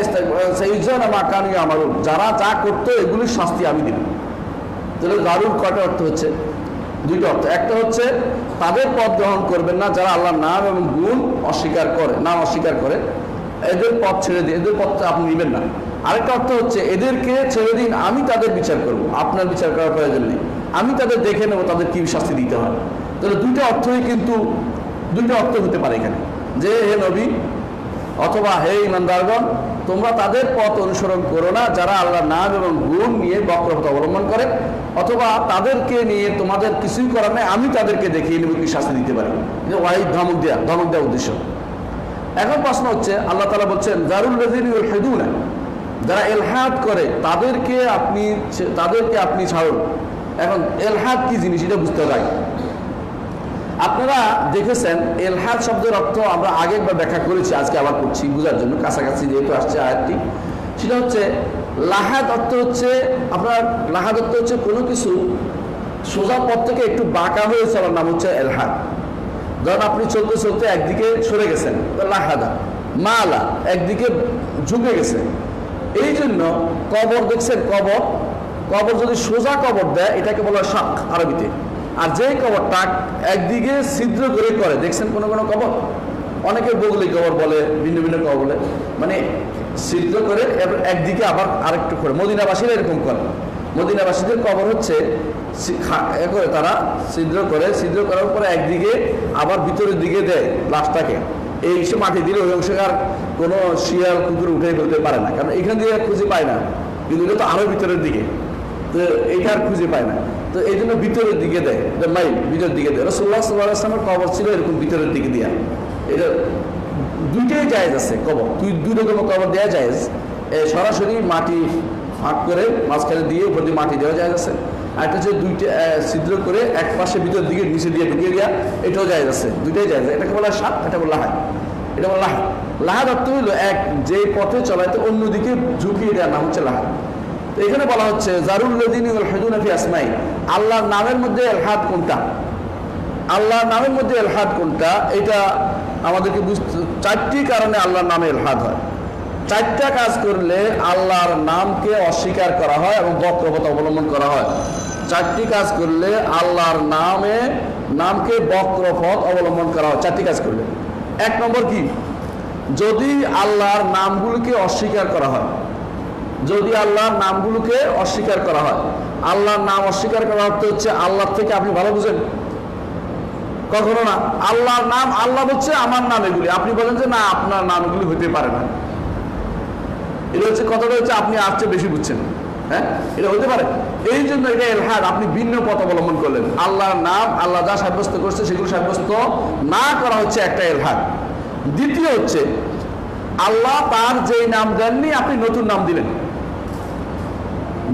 সাইয়ুজজাউনা মা কানু ইয়ামালুন, যারা যা করতো এগুলির শাস্তি আমি দিব। তাহলে জারুর কয়টা অর্থ হচ্ছে? দুইটা অর্থ। একটা হচ্ছে তাদের পথ গ্রহণ করবেন না যারা আল্লাহর নাম এবং গুণ অস্বীকার করে, নাম অস্বীকার করে, এদের পথ ছেড়ে দিন, এদের পথটা আপনি নেবেন না। আরেকটা অর্থ হচ্ছে এদেরকে ছেড়ে দিন, আমি তাদের বিচার করব, আপনার বিচার করার প্রয়োজন নেই, আমি তাদের দেখে নেব তাদের কি শাস্তি দিতে হয়। তাহলে দুইটা অর্থই কিন্তু দুইটা অর্থ হতে পারে এখানে, যে হে নবী অথবা হে ইমানদারগণ, তোমরা তাদের পথ অনুসরণ করো না যারা আল্লাহর নাম এবং গুণ নিয়ে বক্রপথ অবলম্বন করে, অথবা তাদেরকে নিয়ে তোমাদের কিছুই করার নেই, আমি তাদেরকে দেখিয়ে নেব কি শাস্তি দিতে পারি। ওয়াহিদ ধমক দেওয়া উদ্দেশ্য। এখন প্রশ্ন হচ্ছে আল্লাহ তাআলা বলছেন যারুল্লাযীনা ইউলহিদুনা, যারা ইলহাদ করে তাদেরকে আপনি ছাড়ুন। এখন ইলহাদ কি জিনিস এটা বুঝতে হবে। আপনারা দেখেছেন ইলহাদ শব্দের অর্থ আমরা আগে একবার ব্যাখ্যা করেছি, আজকে আবার করছি বোঝার জন্য, কাছাকাছি যেহেতু আসছে আয়াতটি। সেটা হচ্ছে লাহাদ অর্থ হচ্ছে কোনো কিছু সোজা পথ থেকে একটু বাঁকা হয়ে চলার নাম হচ্ছে ইলহাদ। ধরেন আপনি চলতে চলতে একদিকে সরে গেছেন, লাহাদা। মালা, একদিকে ঝুঁকে গেছে। এই জন্য কবর দেখছেন, কবর যদি সোজা কবর দেয় এটাকে বলা হয় শাক আরবিতে। আর যে কবরটা একদিকে ছিদ্র করে দেখছেন কোনো কবর, অনেকে বগলি কবর বলে, ভিন্ন ভিন্ন কবর বলে, মানে ছিদ্র করে একদিকে আবার আরেকটু করে। মদিনাবাসীরা এরকম করে। মদিনাবাসীদের কবর হচ্ছে করে তারা ছিদ্র করে, ছিদ্র করার পরে একদিকে আবার ভিতরের দিকে দেয় লাশটাকে। এই সে মাটি দিলে ওই অংশে আর কোনো শিয়াল কুকুর উঠে ফেলতে পারে না, কারণ এখান দিয়ে খুঁজে পায় না, কিন্তু এটা তো আরো ভিতরের দিকে, তো এইটা আর খুঁজে পায় না, তো এই জন্য ভিতরের দিকে দেয়, মাইল ভিতরের দিকে দেয়। রাসূলুল্লাহ সাল্লাল্লাহু আলাইহি ওয়াসাল্লামের কবর ছিল এরকম ভিতরের দিকে দিয়া। এটা দুইটাই জায়েজ আছে কবর, দুই রকমের কবর দেওয়া জায়েজ। সরাসরি মাটি ফাঁক করে মাঝখানে দিয়ে উপর দিয়ে মাটি দেওয়া জায়েজ আছে। আর একটা হচ্ছে দুইটা ছিদ্র করে এক পাশে ভিতরের দিকে নিচে দিয়ে ঢুকিয়ে দেওয়া, এটাও জায়েজ আছে। দুইটাই জায়েজ। এটাকে বলা হয় সাত, এটা বলা লাহাদ। এটা বলা লাহাদ। লাহাদ অর্থ হইল এক যে পথে চলাইতে অন্যদিকে ঝুঁকিয়ে দেওয়ার নাম হচ্ছে লাহাদ। তো এখানে বলা হচ্ছে জারুল্লাযিনা ইউলহিদুনা ফি আসমাই, আল্লাহর নামের মধ্যে ইলহাদ কোনটা, আল্লাহর নামের মধ্যে ইলহাদ কোনটা, এটা আমাদেরকে বুঝতে। চারটি কারণে আল্লাহর নামে ইলহাদ হয়। চারটা কাজ করলে আল্লাহর নামকে অস্বীকার করা হয় এবং বক্রপথ অবলম্বন করা হয়। চারটি কাজ করলে আল্লাহর নামকে বক্রপথ অবলম্বন করা হয়, চারটি কাজ করলে। এক নম্বর কি, যদি আল্লাহর নামগুলোকে অস্বীকার করা হয়, যদি আল্লাহর নামগুলোকে অস্বীকার করা হয়। আল্লাহর নাম অস্বীকার করা অর্থ হচ্ছে আল্লাহ থেকে আপনি ভালো বুঝেন, কখনো না। আল্লাহর নাম, আল্লাহ বলছে আমার নাম এগুলি, আপনি বলেন যে না আপনার নাম এগুলি হইতে পারে না। এটা হচ্ছে কথাটা হচ্ছে আপনি আর চেয়ে বেশি বুঝছেন, হ্যাঁ, এটা হতে পারে। এই জন্য এটা ইলহাদ, আপনি ভিন্ন পথ অবলম্বন করলেন। আল্লাহর নাম আল্লাহ যা সাব্যস্ত করছে সেগুলো সাব্যস্ত না করা হচ্ছে একটা ইলহাদ। দ্বিতীয় হচ্ছে আল্লাহ তার যেই নাম দেননি আপনি নতুন নাম দিলেন।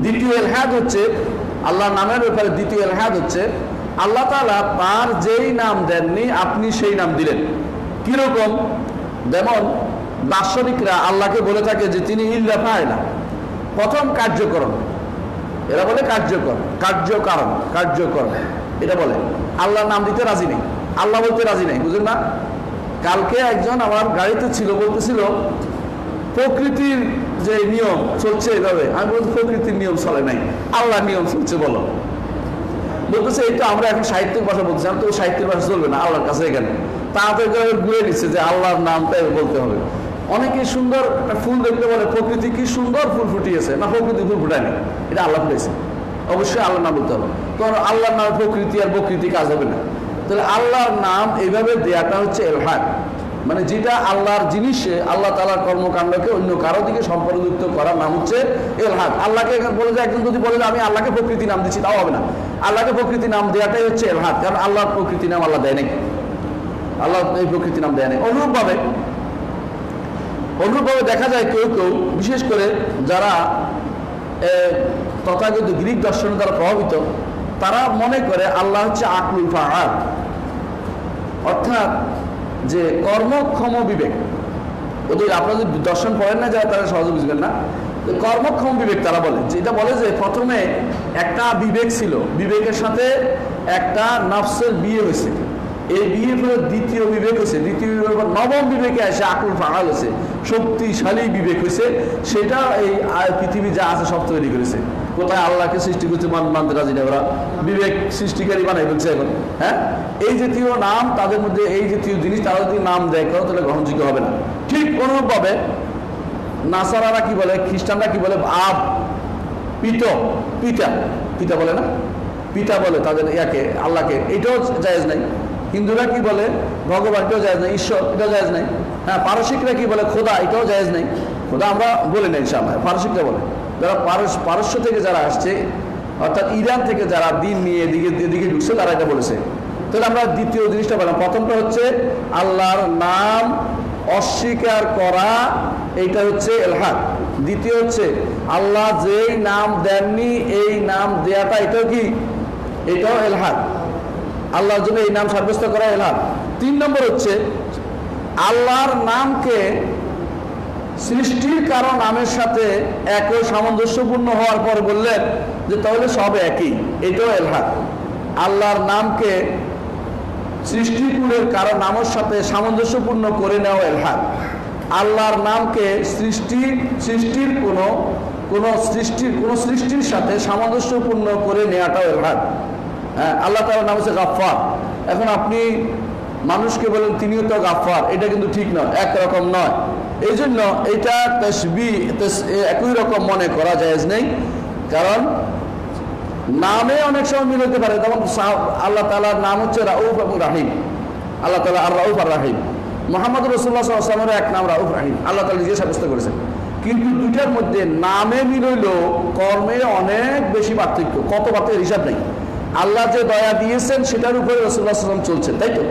দ্বিতীয় ইলহাদ হচ্ছে আল্লাহর নামের ব্যাপারে, দ্বিতীয় ইলহাদ হচ্ছে আল্লাহ তাআলা তার যেই নাম দেননি আপনি সেই নাম দিলেন। কিরকম? যেমন দার্শনিকরা আল্লাহকে বলে থাকে যে তিনি ইল্লা ফাইলা, প্রথম কার্যকরণ, এরা বলে কার্যকর, কার্যকর এটা বলে। আল্লাহর নাম দিতে রাজি নেই, আল্লাহ বলতে রাজি নেই, বুঝলেন না? কালকে একজন আমার গাড়িতে ছিল, বলতেছিল প্রকৃতির যে নিয়ম চলছে এভাবে। আমি বলছি প্রকৃতির নিয়ম চলে নাই, আল্লাহর নিয়ম চলছে। বলতেছে এই তো আমরা এখন সাহিত্যিক ভাষা বলতেছি, আমি তো সাহিত্যিক ভাষা চলবে না আল্লাহর কাছে। এখানে তাড়াতাড়ি ঘুরে নিচ্ছে যে আল্লাহর নামটা বলতে হবে। অনেকে সুন্দর একটা ফুল দেখতে বলে প্রকৃতি কি সুন্দর ফুল ফুটিয়েছে, না প্রকৃতি ফুল ফুটায়নি, এটা আল্লাহ ফুটাইছে। অবশ্যই আল্লাহর নাম বলতে হবে, কারণ আল্লাহর নামে প্রকৃতি আর প্রকৃতি কাজ হবে না। তাহলে আল্লাহর নাম এইভাবে দেয়াটা হচ্ছে ইলহাদ, মানে যেটা আল্লাহর জিনিসে আল্লাহ তাআলার কর্মকাণ্ডকে অন্য কারো দিকে সম্পর্কযুক্ত করার নাম হচ্ছে ইলহাদ। আল্লাহকে বলে যে একজন যদি বলে যে আমি আল্লাহকে প্রকৃতি নাম দিচ্ছি, তাও হবে না। আল্লাহকে প্রকৃতি নাম দেওয়াটাই হচ্ছে ইলহাদ, কারণ আল্লাহর প্রকৃতি নাম আল্লাহ দেয় নাই, আল্লাহ এই প্রকৃতি নাম দেয় নাই। অনুরূপভাবে দেখা যায় কেউ বিশেষ করে যারা তথাকথিত গ্রিক দর্শন দ্বারা প্রভাবিত, তারা মনে করে আল্লাহ হচ্ছে আকলুল ফাআল, অর্থাৎ যে কর্মক্ষম বিবেক। ওদের আপনারা যদি দর্শন পড়েন না যারা, তারা সহজে বুঝবেন না। কর্মক্ষম বিবেক তারা বলে, যেটা বলে যে প্রথমে একটা বিবেক ছিল, বিবেকের সাথে একটা নফসের বিয়ে হয়েছে, এই বিয়ের পরে দ্বিতীয় বিবেক হয়েছে, দ্বিতীয় বিবেকের পর নবম বিবেকে এসে আকুল ফাআল হয়েছে, শক্তিশালী বিবেক হয়েছে। সেটা এই পৃথিবী যা আছে সব তৈরি করেছে। কোথায় আল্লাহকে সৃষ্টি করছে মানতে রাজি না, ওরা বিবেক সৃষ্টিকারী বানাই ফেলছে এখন। হ্যাঁ, এই জাতীয় নাম তাদের মধ্যে, এই জাতীয় জিনিস তারা যদি নাম দেয় করো তাহলে গ্রহণযোগ্য হবে না। ঠিক অনুরূপভাবে নাসারারা কি বলে, খ্রিস্টানরা কি বলে, আব, পিতা বলে না, পিতা বলে তাদের ইয়াকে, আল্লাহকে, এটাও জায়েজ নাই। হিন্দুরা কি বলে, ভগবানকেও জায়েজ নাই, ঈশ্বর এটাও জায়েজ নাই। হ্যাঁ, পারসিকরা কি বলে, খোদা, এটাও জায়েজ নাই। খোদা আমরা বলি না ইনশাআল্লাহ, পারসিকরা বলে। যারা পারস্য থেকে যারা আসছে, অর্থাৎ ইরান থেকে যারা দিন নিয়ে এদিকে ঢুকছে, তারা এটা বলেছে। তাহলে আমরা দ্বিতীয় জিনিসটা বললাম, প্রথমটা হচ্ছে আল্লাহর নাম অস্বীকার করা, এইটা হচ্ছে ইলহাদ। দ্বিতীয় হচ্ছে আল্লাহ যেই নাম দেননি এই নাম দেয়াটা, এটাও কি, এটাও ইলহাদ। আল্লাহর জন্য এই নাম সাব্যস্ত করা ইলহাদ। 3 নম্বর হচ্ছে আল্লাহর নামকে সৃষ্টির কারণ নামের সাথে একই সামঞ্জস্যপূর্ণ হওয়ার পর বললেন যে তাহলে সব একই, এটাও ইলহাদ। আল্লাহর নামকে সৃষ্টিকুলের কারণ নামের সাথে সামঞ্জস্যপূর্ণ করে নেওয়া ইলহাদ। আল্লাহর নামকে সৃষ্টির কোনো সৃষ্টির সাথে সামঞ্জস্যপূর্ণ করে নেওয়াটাও ইলহাদ। হ্যাঁ, আল্লাহ তাআলার নাম হচ্ছে গাফফার। এখন আপনি মানুষকে বলেন তিনিও তো গাফফার, এটা কিন্তু ঠিক নয়, একরকম নয়। এই জন্য এটা তাসবিহ একই রকম মনে করা জায়েজ নেই, কারণ নামে অনেক সময় মিল হতে পারে। যেমন আল্লাহ তাআলার নাম হচ্ছে রাউফ এবং রাহিম, আল্লাহ তাআলা আর রাউফ আর রাহিম। মুহাম্মদ রাসূলুল্লাহ সাল্লাল্লাহু আলাইহি ওয়াসাল্লামের এক নাম রাউফ রাহিম, আল্লাহ তাআলা নিজে সাব্যস্ত করেছেন। কিন্তু দুইটার মধ্যে নামে মিল হইলেও কর্মে অনেক বেশি পার্থক্য, কত পার্থক্য হিসাব নেই। আল্লাহ যে দয়া দিয়েছেন সেটার উপরে রাসূলুল্লাহ সাল্লাল্লাহু আলাইহি ওয়াসাল্লাম চলছেন, তাই তো?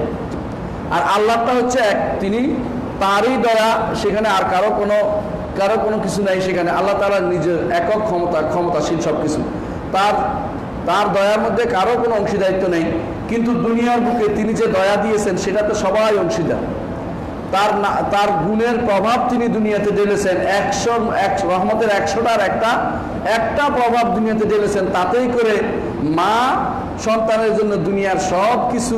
আর আল্লাহটা হচ্ছে এক, তিনি তারই দয়া, সেখানে আর কারো কোনো কিছু নাই। সেখানে আল্লাহ তাআলা নিজের একক ক্ষমতাশীল সব কিছু, তার দয়ার মধ্যে কারো কোনো অংশীদারিত্ব নেই। কিন্তু দুনিয়ার বুকে তিনি যে দয়া দিয়েছেন সেটাতে সবাই অংশীদার। তার গুণের প্রভাব তিনি দুনিয়াতে ঢেলেছেন, রহমতের 100টার একটা প্রভাব দুনিয়াতে ঢেলেছেন। তাতেই করে মা সন্তানের জন্য দুনিয়ার সব কিছু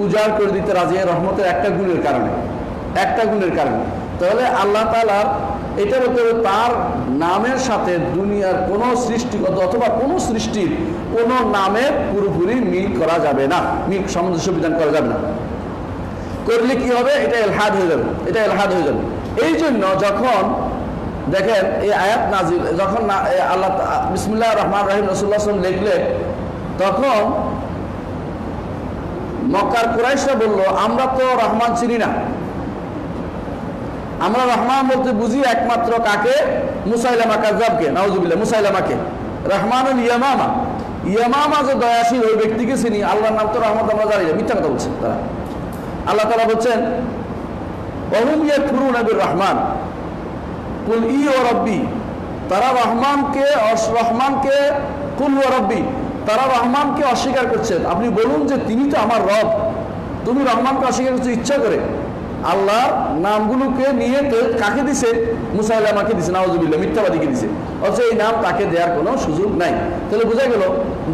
উজাড় করে দিতে রাজি, রহমতের একটা গুণের কারণে। তাহলে আল্লাহ তাআলার এটা বলতে হবে তার নামের সাথে দুনিয়ার কোনো সৃষ্টিগত অথবা কোনো সৃষ্টির কোনো নামের পুরোপুরি মিল করা যাবে না, মিল সামঞ্জস্য বিধান করা যাবে না। করলে কি হবে? এটা ইলহাদ হয়ে যাবে। এই জন্য যখন দেখেন এই আয়াত নাজিল, যখন আল্লাহ বিসমিল্লাহির রহমানির রহিম রাসূলুল্লাহ সাল্লাল্লাহু আলাইহি ওয়াসাল্লাম লিখলে, তখন মক্কার কুরাইশরা বলল, আমরা তো রহমান চিনি না, আমরা রহমান বলতে বুঝি একমাত্র কাকে? মুসাইলামা কাযযাবকে, নাউযুবিল্লাহ, মুসাইলামাকে। রহমানুল ইয়ামামা যে দয়াশীল, ওই ব্যক্তিকে চিনি, আল্লাহর নাম তো রহমত আমরা জানি না, মিথ্যা কথা বলছেন তারা। আল্লাহ তাআলা বলছেন ওয়াহুম ইয়াকফুরুনা বির রহমান কুল ই ওয়া রাব্বি, তারা রহমানকে কুল ওয়া রাব্বি, তারা রহমানকে অস্বীকার করছেন। আপনি বলুন যে তিনি তো আমার রব, তুমি রহমানকে অস্বীকার করছো ইচ্ছা করে। আল্লাহর নামগুলোকে নিয়ে কাকে দিছে? মুসাইলামাকে দিছে, নাউযুবিল্লাহ, মিথ্যাবাদীকে দিছে। অথচ এই নাম তাকে দেওয়ার কোনো সুযোগ নাই। তাহলে বোঝা গেল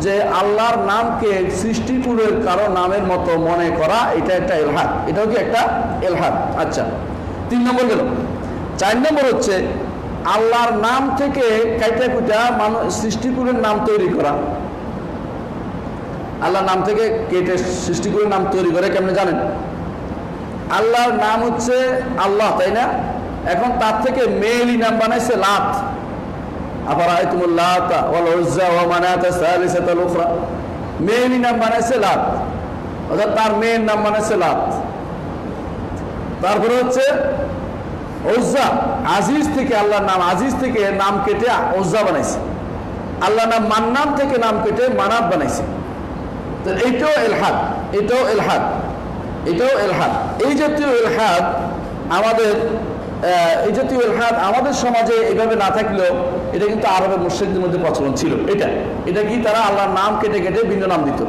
যে আল্লাহর নামকে সৃষ্টিকুলের কারো নামের মতো মনে করা, এটা একটা ইলহাদ। এটাও কি একটা ইলহাদ? আচ্ছা, 3 নম্বর গেল। 4 নম্বর হচ্ছে আল্লাহর নাম থেকে কাইটা কুটা সৃষ্টিকুলের নাম তৈরি করা। আল্লাহর নাম থেকে কেটে সৃষ্টিকুলের নাম তৈরি করে কেমনে জানেন? আল্লাহর নাম হচ্ছে আল্লাহ, তাই না? এখন তার থেকে মেয়েলি নাম বানাইছে লাত। আফারাআইতুমুল লাতা ওয়াল উজ্জা ওয়া মানাতা সালিসাতাল উখরা, মেয়েলি নাম বানাইছে লাত, অর্থাৎ তার মেয়ের নাম বানাইছে লাত। তারপরে হচ্ছে উজ্জা, আজিজ থেকে আল্লাহর নাম, আজিজ থেকে নাম কেটে উজ্জা বানাইছে। আল্লাহর নাম মান্নান থেকে নাম কেটে মানাত বানাইছে। তো এইটাও ইলহাদ। এই জাতীয় ইলহাদ আমাদের সমাজে এইভাবে না থাকলেও এটা কিন্তু আরবের মুশরিকদের মধ্যে প্রচলন ছিল। এটা কি তারা আল্লাহর নাম কেটে কেটে ভিন্ন নাম দিত।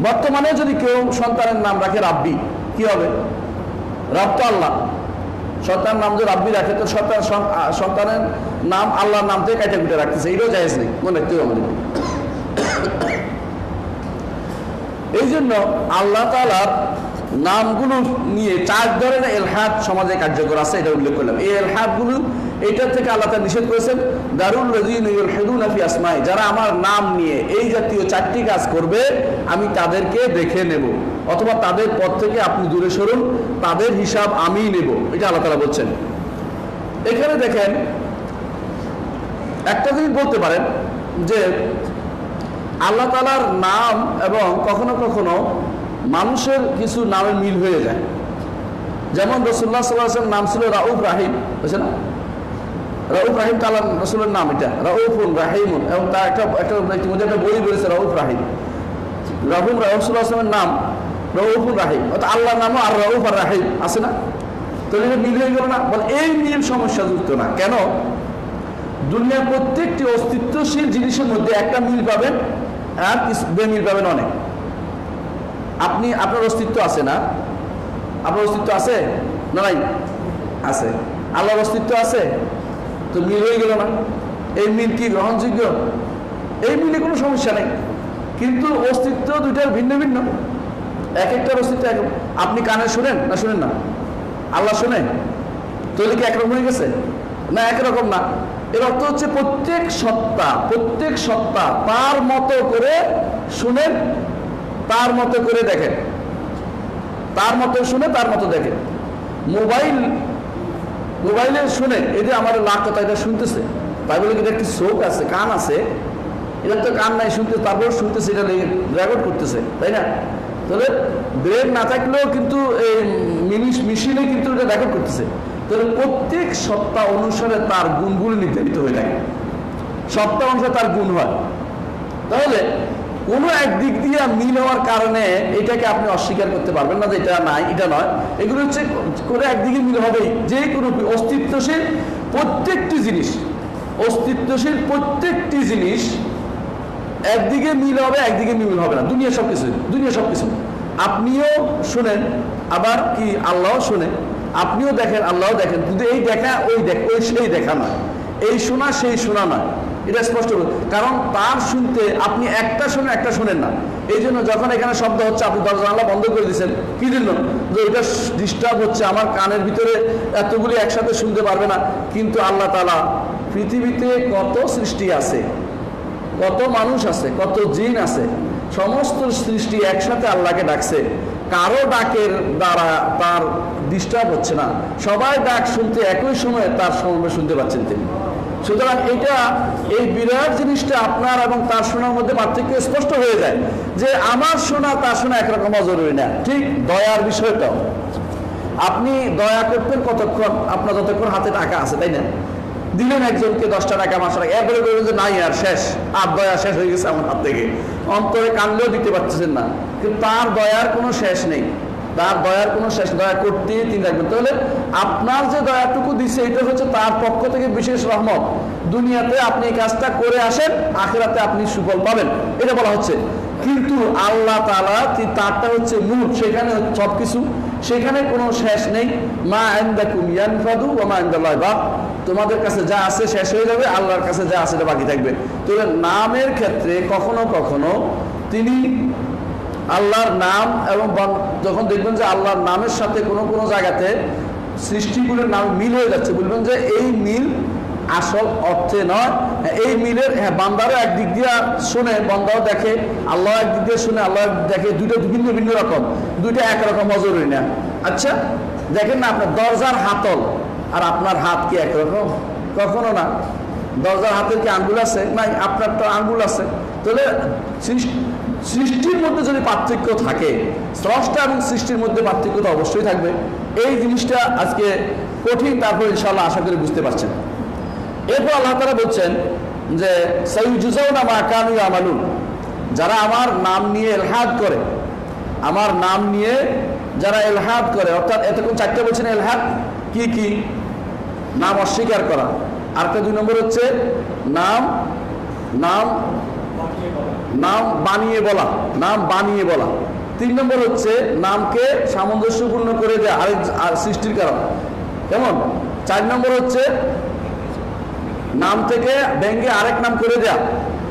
বর্তমানে যদি কেউ সন্তানের নাম রাখে রাব্বি, কি হবে? রব তো আল্লাহ, সন্তানের নাম যদি রাব্বি রাখে তো সন্তানের নাম আল্লাহর নাম থেকে কেটে কেটে রাখতেছে, এটাও জায়েজ নেই, মনে রাখতে হবে আমাদের। এই জন্য আল্লাহ তাআলার নামগুলো নিয়ে 4 ধরনের ইলহাদ সমাজে কার্যকর আছে, এটা উল্লেখ করলাম। এই ইলহাদগুলো এটা থেকে আল্লাহ তাআলা নিষেধ করেছেন, দারুল লাযিনা ইউলহিদুনা ফি আসমাই, যারা আমার নাম নিয়ে এই জাতীয় 4টি কাজ করবে আমি তাদেরকে দেখে নেব, অথবা তাদের পথ থেকে আপনি দূরে সরুন, তাদের হিসাব আমি নেব, এটা আল্লাহ তাআলা বলছেন। এখানে দেখেন একটা জিনিস বলতে পারেন যে আল্লাহ তাআলার নাম এবং কখনো কখনো মানুষের কিছু নামে মিল হয়ে যায়। যেমন রাসূলুল্লাহ সাল্লাল্লাহু আলাইহি ওয়াসাল্লাম নাম ছিল রাউফ রাহিম, বুঝছে না? রাউফ রাহিম তাআলা রাসূলের নাম, এটা রাউফুন রাহিমুন, এবং তার একটা ইতিমধ্যে একটা বই বলেছে রাউফ রাহিম। রাসূলুল্লাহ সাল্লাল্লাহু আলাইহি ওয়াসাল্লামের নাম রাউফুন রাহিম, অর্থাৎ আল্লাহর নামও আর রাউফ আর রাহিম আছে না? তো এটা মিল হয়ে গেল না? বল এই মিল সমস্যাযুক্ত না। কেন? দুনিয়ার প্রত্যেকটি অস্তিত্বশীল জিনিসের মধ্যে একটা মিল পাবেন আর বেমিল পাবেন অনেক। আপনার অস্তিত্ব আছে না? আপনার অস্তিত্ব আছে না? নাই, আছে। আল্লাহর অস্তিত্ব আছে, তো মিল হয়ে গেল না? এই মিল কি গ্রহণযোগ্য? এই মিলে কোনো সমস্যা নেই, কিন্তু অস্তিত্ব দুইটার ভিন্ন ভিন্ন, এক একটার অস্তিত্ব এক। আপনি কানে শুনেন না? শুনেন না? আল্লাহ শোনেন? তাহলে কি একরকম হয়ে গেছে? না, একরকম না। এর অর্থ হচ্ছে প্রত্যেক সত্তা তার মতো করে শুনেন, তার মতো করে দেখেন। তার মতো শুনে তার মতো দেখে। মোবাইলে শুনে এটা আমার লাখ কথা, এটা শুনতেছে, তাই বলে এটা একটি চোখ আছে, কান আছে, এটা তো কান নাই শুনতে, তারপর শুনতেছে, এটা রেকর্ড করতেছে, তাই না? তাহলে ব্রেন না থাকলেও কিন্তু এই মেশিনে কিন্তু এটা রেকর্ড করতেছে। তাহলে প্রত্যেক সত্তা অনুসারে তার গুণগুলো নির্ধারিত হয়ে থাকে, সত্তা অনুসারে তার গুণ হয়। তাহলে কোনো একদিক দিয়ে মিল হওয়ার কারণে এটাকে আপনি অস্বীকার করতে পারবেন না যে এটা নাই, এটা নয়। এগুলো হচ্ছে কোনো একদিকে মিল হবেই। যে কোনো অস্তিত্বশীল প্রত্যেকটি জিনিস একদিকে মিল হবে, একদিকে মিল হবে না। দুনিয়া সবকিছু আপনিও শোনেন, আবার কি আল্লাহও শোনে, আপনিও দেখেন, আল্লাহও দেখেন, কিন্তু এই দেখা ওই সেই দেখা নয়, এই শোনা সেই শোনা নয়। এটা স্পষ্ট, কারণ তার শুনতে আপনি একটা শোনেন, একটা শোনেন না। এই জন্য যখন এখানে শব্দ হচ্ছে আপনি দরজা জানালা বন্ধ করে দিচ্ছেন, কি জন্য? যে এটা ডিস্টার্ব হচ্ছে, আমার কানের ভিতরে এতগুলি একসাথে শুনতে পারবে না। কিন্তু আল্লাহ তাআলা পৃথিবীতে কত সৃষ্টি আছে, কত মানুষ আছে, কত জিন আছে, সমস্ত সৃষ্টি একসাথে আল্লাহকে ডাকছে, কারো ডাকের দ্বারা তার ডিস্টার্ব হচ্ছে না, সবাই ডাক শুনতে একই সময়ে তার সময় শুনতে পাচ্ছেন তিনি। সুতরাং এই বিরাট জিনিসটা আপনার এবং তার শোনার মধ্যে পার্থক্য স্পষ্ট হয়ে যায় যে আমার শোনা তার শোনা একরকম জরুরি না। ঠিক দয়ার বিষয়টাও, আপনি দয়া করতেন কতক্ষণ? আপনার যতক্ষণ হাতে টাকা আছে, তাই না? দিলেন একজনকে 10টা টাকা 5 টাকা, এরপরে বলবেন যে নাই আর শেষ, আর দয়া শেষ হয়ে গেছে আমার হাত থেকে, অন্তরে কানলেও দিতে পারতেছেন না। কিন্তু তার দয়ার কোনো শেষ নেই, তার দয়ার কোনো শেষ, দয়া করতেই তিনি রাখবেন। তাহলে আপনার যে দয়াটুকু দিচ্ছে এটা হচ্ছে তার পক্ষ থেকে বিশেষ রহমত। দুনিয়াতে আপনি এই কাজটা করে আসেন, আখিরাতে আপনি সুফল পাবেন, এটা বলা হচ্ছে। কিন্তু আল্লাহ তাআলা তারটা হচ্ছে মূল, সেখানে সবকিছু, সেখানে কোনো শেষ নেই। মা ইনদাকুম ইয়ানফাদু ওয়া মা ইনদাল্লাহি বাক, তোমাদের কাছে যা আছে শেষ হয়ে যাবে, আল্লাহর কাছে যা আছে এটা বাকি থাকবে। তাহলে নামের ক্ষেত্রে কখনো কখনো তিনি আল্লাহর নাম, এবং যখন দেখবেন যে আল্লাহর নামের সাথে কোনো কোনো জায়গাতে সৃষ্টিগুলোর নাম মিল হয়ে যাচ্ছে, বলবেন যে এই মিল আসল অর্থে নয়, এই মিলের বান্দারও একদিক দিয়ে শুনে, বান্দাও দেখে, আল্লাহ একদিক দিয়ে শুনে, আল্লাহ দেখে, দুইটা ভিন্ন ভিন্ন রকম, দুইটা একরকম জরুরি না। আচ্ছা দেখেন না, আপনার দরজার হাতল আর আপনার হাত কি একরকম? কখনো না। দরজার হাতের কি আঙ্গুল আছে? নাই, আপনার তো আঙ্গুল আছে। তাহলে সৃষ্টির মধ্যে যদি পার্থক্য থাকে, স্রষ্টা এবং সৃষ্টির মধ্যে পার্থক্য তো অবশ্যই থাকবে। এই জিনিসটা আজকে কঠিন, তারপর ইনশাআল্লাহ আশা করি বুঝতে পারছেন। এরপর আল্লাহ তাআলা বলছেন যে সাইয়ুজজাউনা মা কানু ইয়ামালুন, যারা আমার নাম নিয়ে ইলহাদ করে, আমার নাম নিয়ে যারা ইলহাদ করে, অর্থাৎ এতক্ষণ 4টা বলছেন ইলহাদ, কি কি? নাম অস্বীকার করা, আরেকটা 2 নম্বর হচ্ছে নাম বানিয়ে বলা, 3 নম্বর হচ্ছে নামকে সামঞ্জস্যপূর্ণ করে দেওয়া আর সৃষ্টির কারণ, কেমন? 4 নম্বর হচ্ছে নাম থেকে ব্যঙ্গে আরেক নাম করে দেয়া।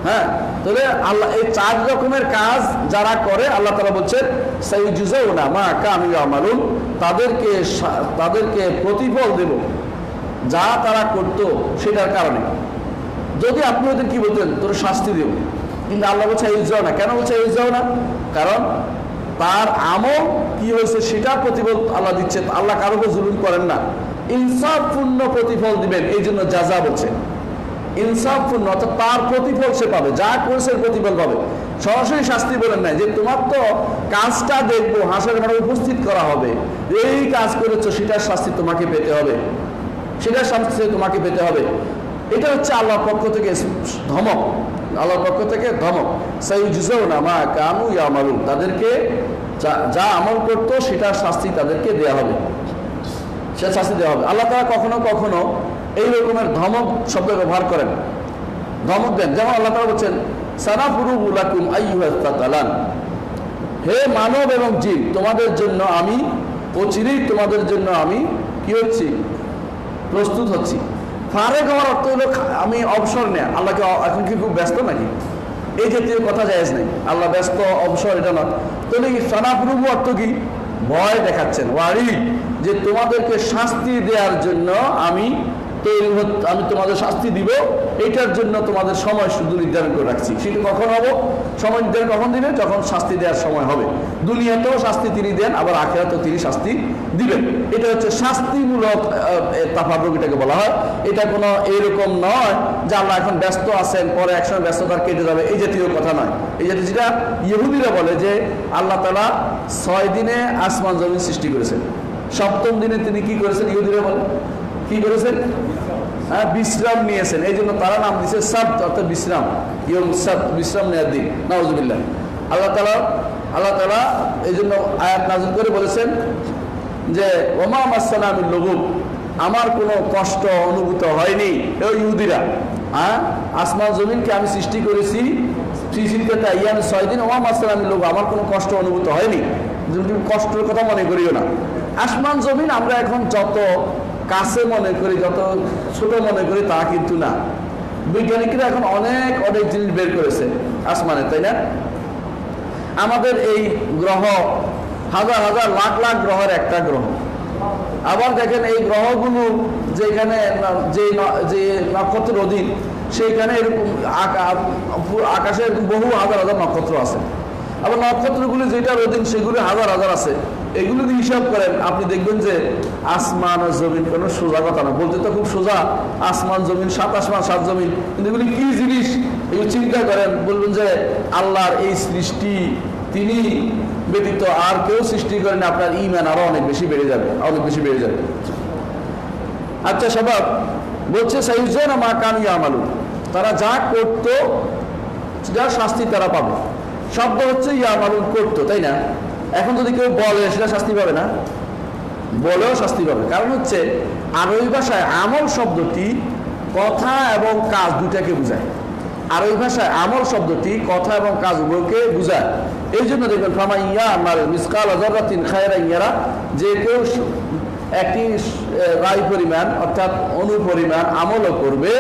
হ্যাঁ, তাহলে আল্লাহ এই 4 রকমের কাজ যারা করে, আল্লাহ তাআলা বলছেন সাইয়ুজজাউনা মা কানু ইয়ামালুন, তাদেরকে প্রতিফল দেব যা তারা করতো সেটার কারণে। যদি আপনি ওদের কি বলতেন, তোর শাস্তি দেব, কিন্তু আল্লাহ বলছে ইউজাউনা। কেন বলছে ইউজাউনা? কারণ তার আমল কি হয়েছে সেটা প্রতিফল আল্লাহ দিচ্ছে। আল্লাহ কারো উপর জুলুম করেন না, ইনসাফপূর্ণ প্রতিফল দিবেন, এই জন্য জাযা বলছে। ইনসাফপূর্ণ, অর্থাৎ তার প্রতিফল সে পাবে, যা করেছে প্রতিফল পাবে। সরাসরি শাস্তি বলেন নাই যে তোমার তো কাজটা দেখবো, হাসরের মাঠে উপস্থিত করা হবে, এই কাজ করেছো সেটার শাস্তি তোমাকে পেতে হবে, সেটার শাস্তি তোমাকে পেতে হবে। এটা হচ্ছে আল্লাহর পক্ষ থেকে ধমক, আল্লাহর পক্ষ থেকে ধমক। সাইয়ুজজাউনা মা কানু ইয়ামালুন, তাদেরকে যা আমল করতো সেটার শাস্তি তাদেরকে দেওয়া হবে, সে শাস্তি দেওয়া হবে। আল্লাহ তাআলা কখনো কখনো এই রকমের ধমক শব্দ ব্যবহার করেন, ধমক দেন। যেমন আল্লাহ তাআলা বলছেন সানাফুরুহু লাকুম আইয়ুহাস সাকালান, হে মানব এবং জিন, তোমাদের জন্য আমি অচিরেই তোমাদের জন্য আমি কি হচ্ছি? প্রস্তুত হচ্ছি। ফারেক হওয়ার অর্থ হলো আমি অবসর নেয়া। আল্লাহকে এখন কি খুব ব্যস্ত নাকি? এই জাতীয় কথা জায়েজ নেই। আল্লাহ ব্যস্ত, অবসর এটা নয়। তাহলে সানাফুরুহু অর্থ কি? ভয় দেখাচ্ছেন, ওয়ারি, যে তোমাদেরকে শাস্তি দেওয়ার জন্য আমি তৈরি আমি তোমাদের শাস্তি দিব, এইটার জন্য তোমাদের সময় শুধু নির্ধারণ করে রাখছি। সেটা কখন হবো? সময় নির্ধারণ কখন দিবেন? যখন শাস্তি দেওয়ার সময় হবে। দুনিয়াতেও শাস্তি তিনি দেন, আবার আখিরাতেও তিনি শাস্তি দিবেন। এটা হচ্ছে শাস্তিমূলক তাফাররুক এটাকে বলা হয়। এটা কোনো এরকম নয় যে আল্লাহ এখন ব্যস্ত আছেন, পরে একসময় ব্যস্ততার কেটে যাবে, এই জাতীয় কথা নয়। এই জাতীয় যেটা ইহুদিরা বলে যে আল্লাহ তাআলা 6 দিনে আসমান জমিন সৃষ্টি করেছেন, 7ম দিনে তিনি কি করেছেন? ইহুদিরা বলে কি করেছেন? হ্যাঁ, বিশ্রাম নিয়েছেন। এই জন্য তারা নাম দিয়েছে সাব্ত, অর্থাৎ বিশ্রাম, ইয়ম সাব্ত, বিশ্রাম নেওয়ার দিন। নাউজুবিল্লাহ। আল্লাহ তাআলা এই জন্য আয়াত নাযিল করে বলেছেন যে ওমা মাসসানা মিন লুগুব, আমার কোনো কষ্ট অনুভূত হয়নি। এই ইহুদিরা, হ্যাঁ, আসমান জমিনকে আমি সৃষ্টি করেছি 6 দিন, ওমা মাসসানা মিন লুগুব, আমার কোনো কষ্ট অনুভূত হয়নি। কষ্টের কথা মনে করিও না। আসমান জমিন আমরা এখন যত কাছে মনে করি, যত ছোট মনে করি, তা কিন্তু না। বৈজ্ঞানিকরা এখন অনেক জিনিস বের করেছে আসমানে, তাই না? আমাদের এই গ্রহ হাজার হাজার লাখ লাখ গ্রহের একটা গ্রহ। আবার দেখেন এই গ্রহগুলো যেখানে যে নক্ষত্রের অধীন, সেইখানে এরকম আকাশে বহু হাজার হাজার নক্ষত্র আছে। আবার নক্ষত্রগুলি যেটার অধীন সেগুলি হাজার হাজার আছে। এগুলো যদি হিসাব করেন আপনি দেখবেন যে আসমান আর জমিন কোনো সোজা কথা না। বলতে তো খুব সোজা, আসমান জমিন, 7 আসমান 7 জমিন, কিন্তু এগুলি কি জিনিস এগুলো চিন্তা করেন, বলবেন যে আল্লাহর এই সৃষ্টি তিনি ব্যতীত আর কেউ সৃষ্টি করেন, আপনার ঈমান আরো অনেক বেশি বেড়ে যাবে, অনেক বেশি বেড়ে যাবে। আচ্ছা, সবাব বলছে সাইয়ুজানা মা কানু ইয়ামালুন, তারা যা করতো যা শাস্তি তারা পাবে। শব্দ হচ্ছে ইয়ামালুন, করতো, তাই না? এখন যদি কেউ বলে সেটা শাস্তি পাবে না, বলেও শাস্তি পাবে। কারণ হচ্ছে আরবি ভাষায় আমল শব্দটি কথা এবং কাজ দুটাকে বোঝায়। আরবি ভাষায় আমল শব্দটি কথা এবং কাজ উভয়কে বোঝায়। এই জন্য দেখবেন ফামান ইয়ামাল মিসকাল যাররাতিন খায়রান ইয়ারা, যে কেউ একটি রাই পরিমাণ অর্থাৎ অনুপরিমাণ আমলও করবে,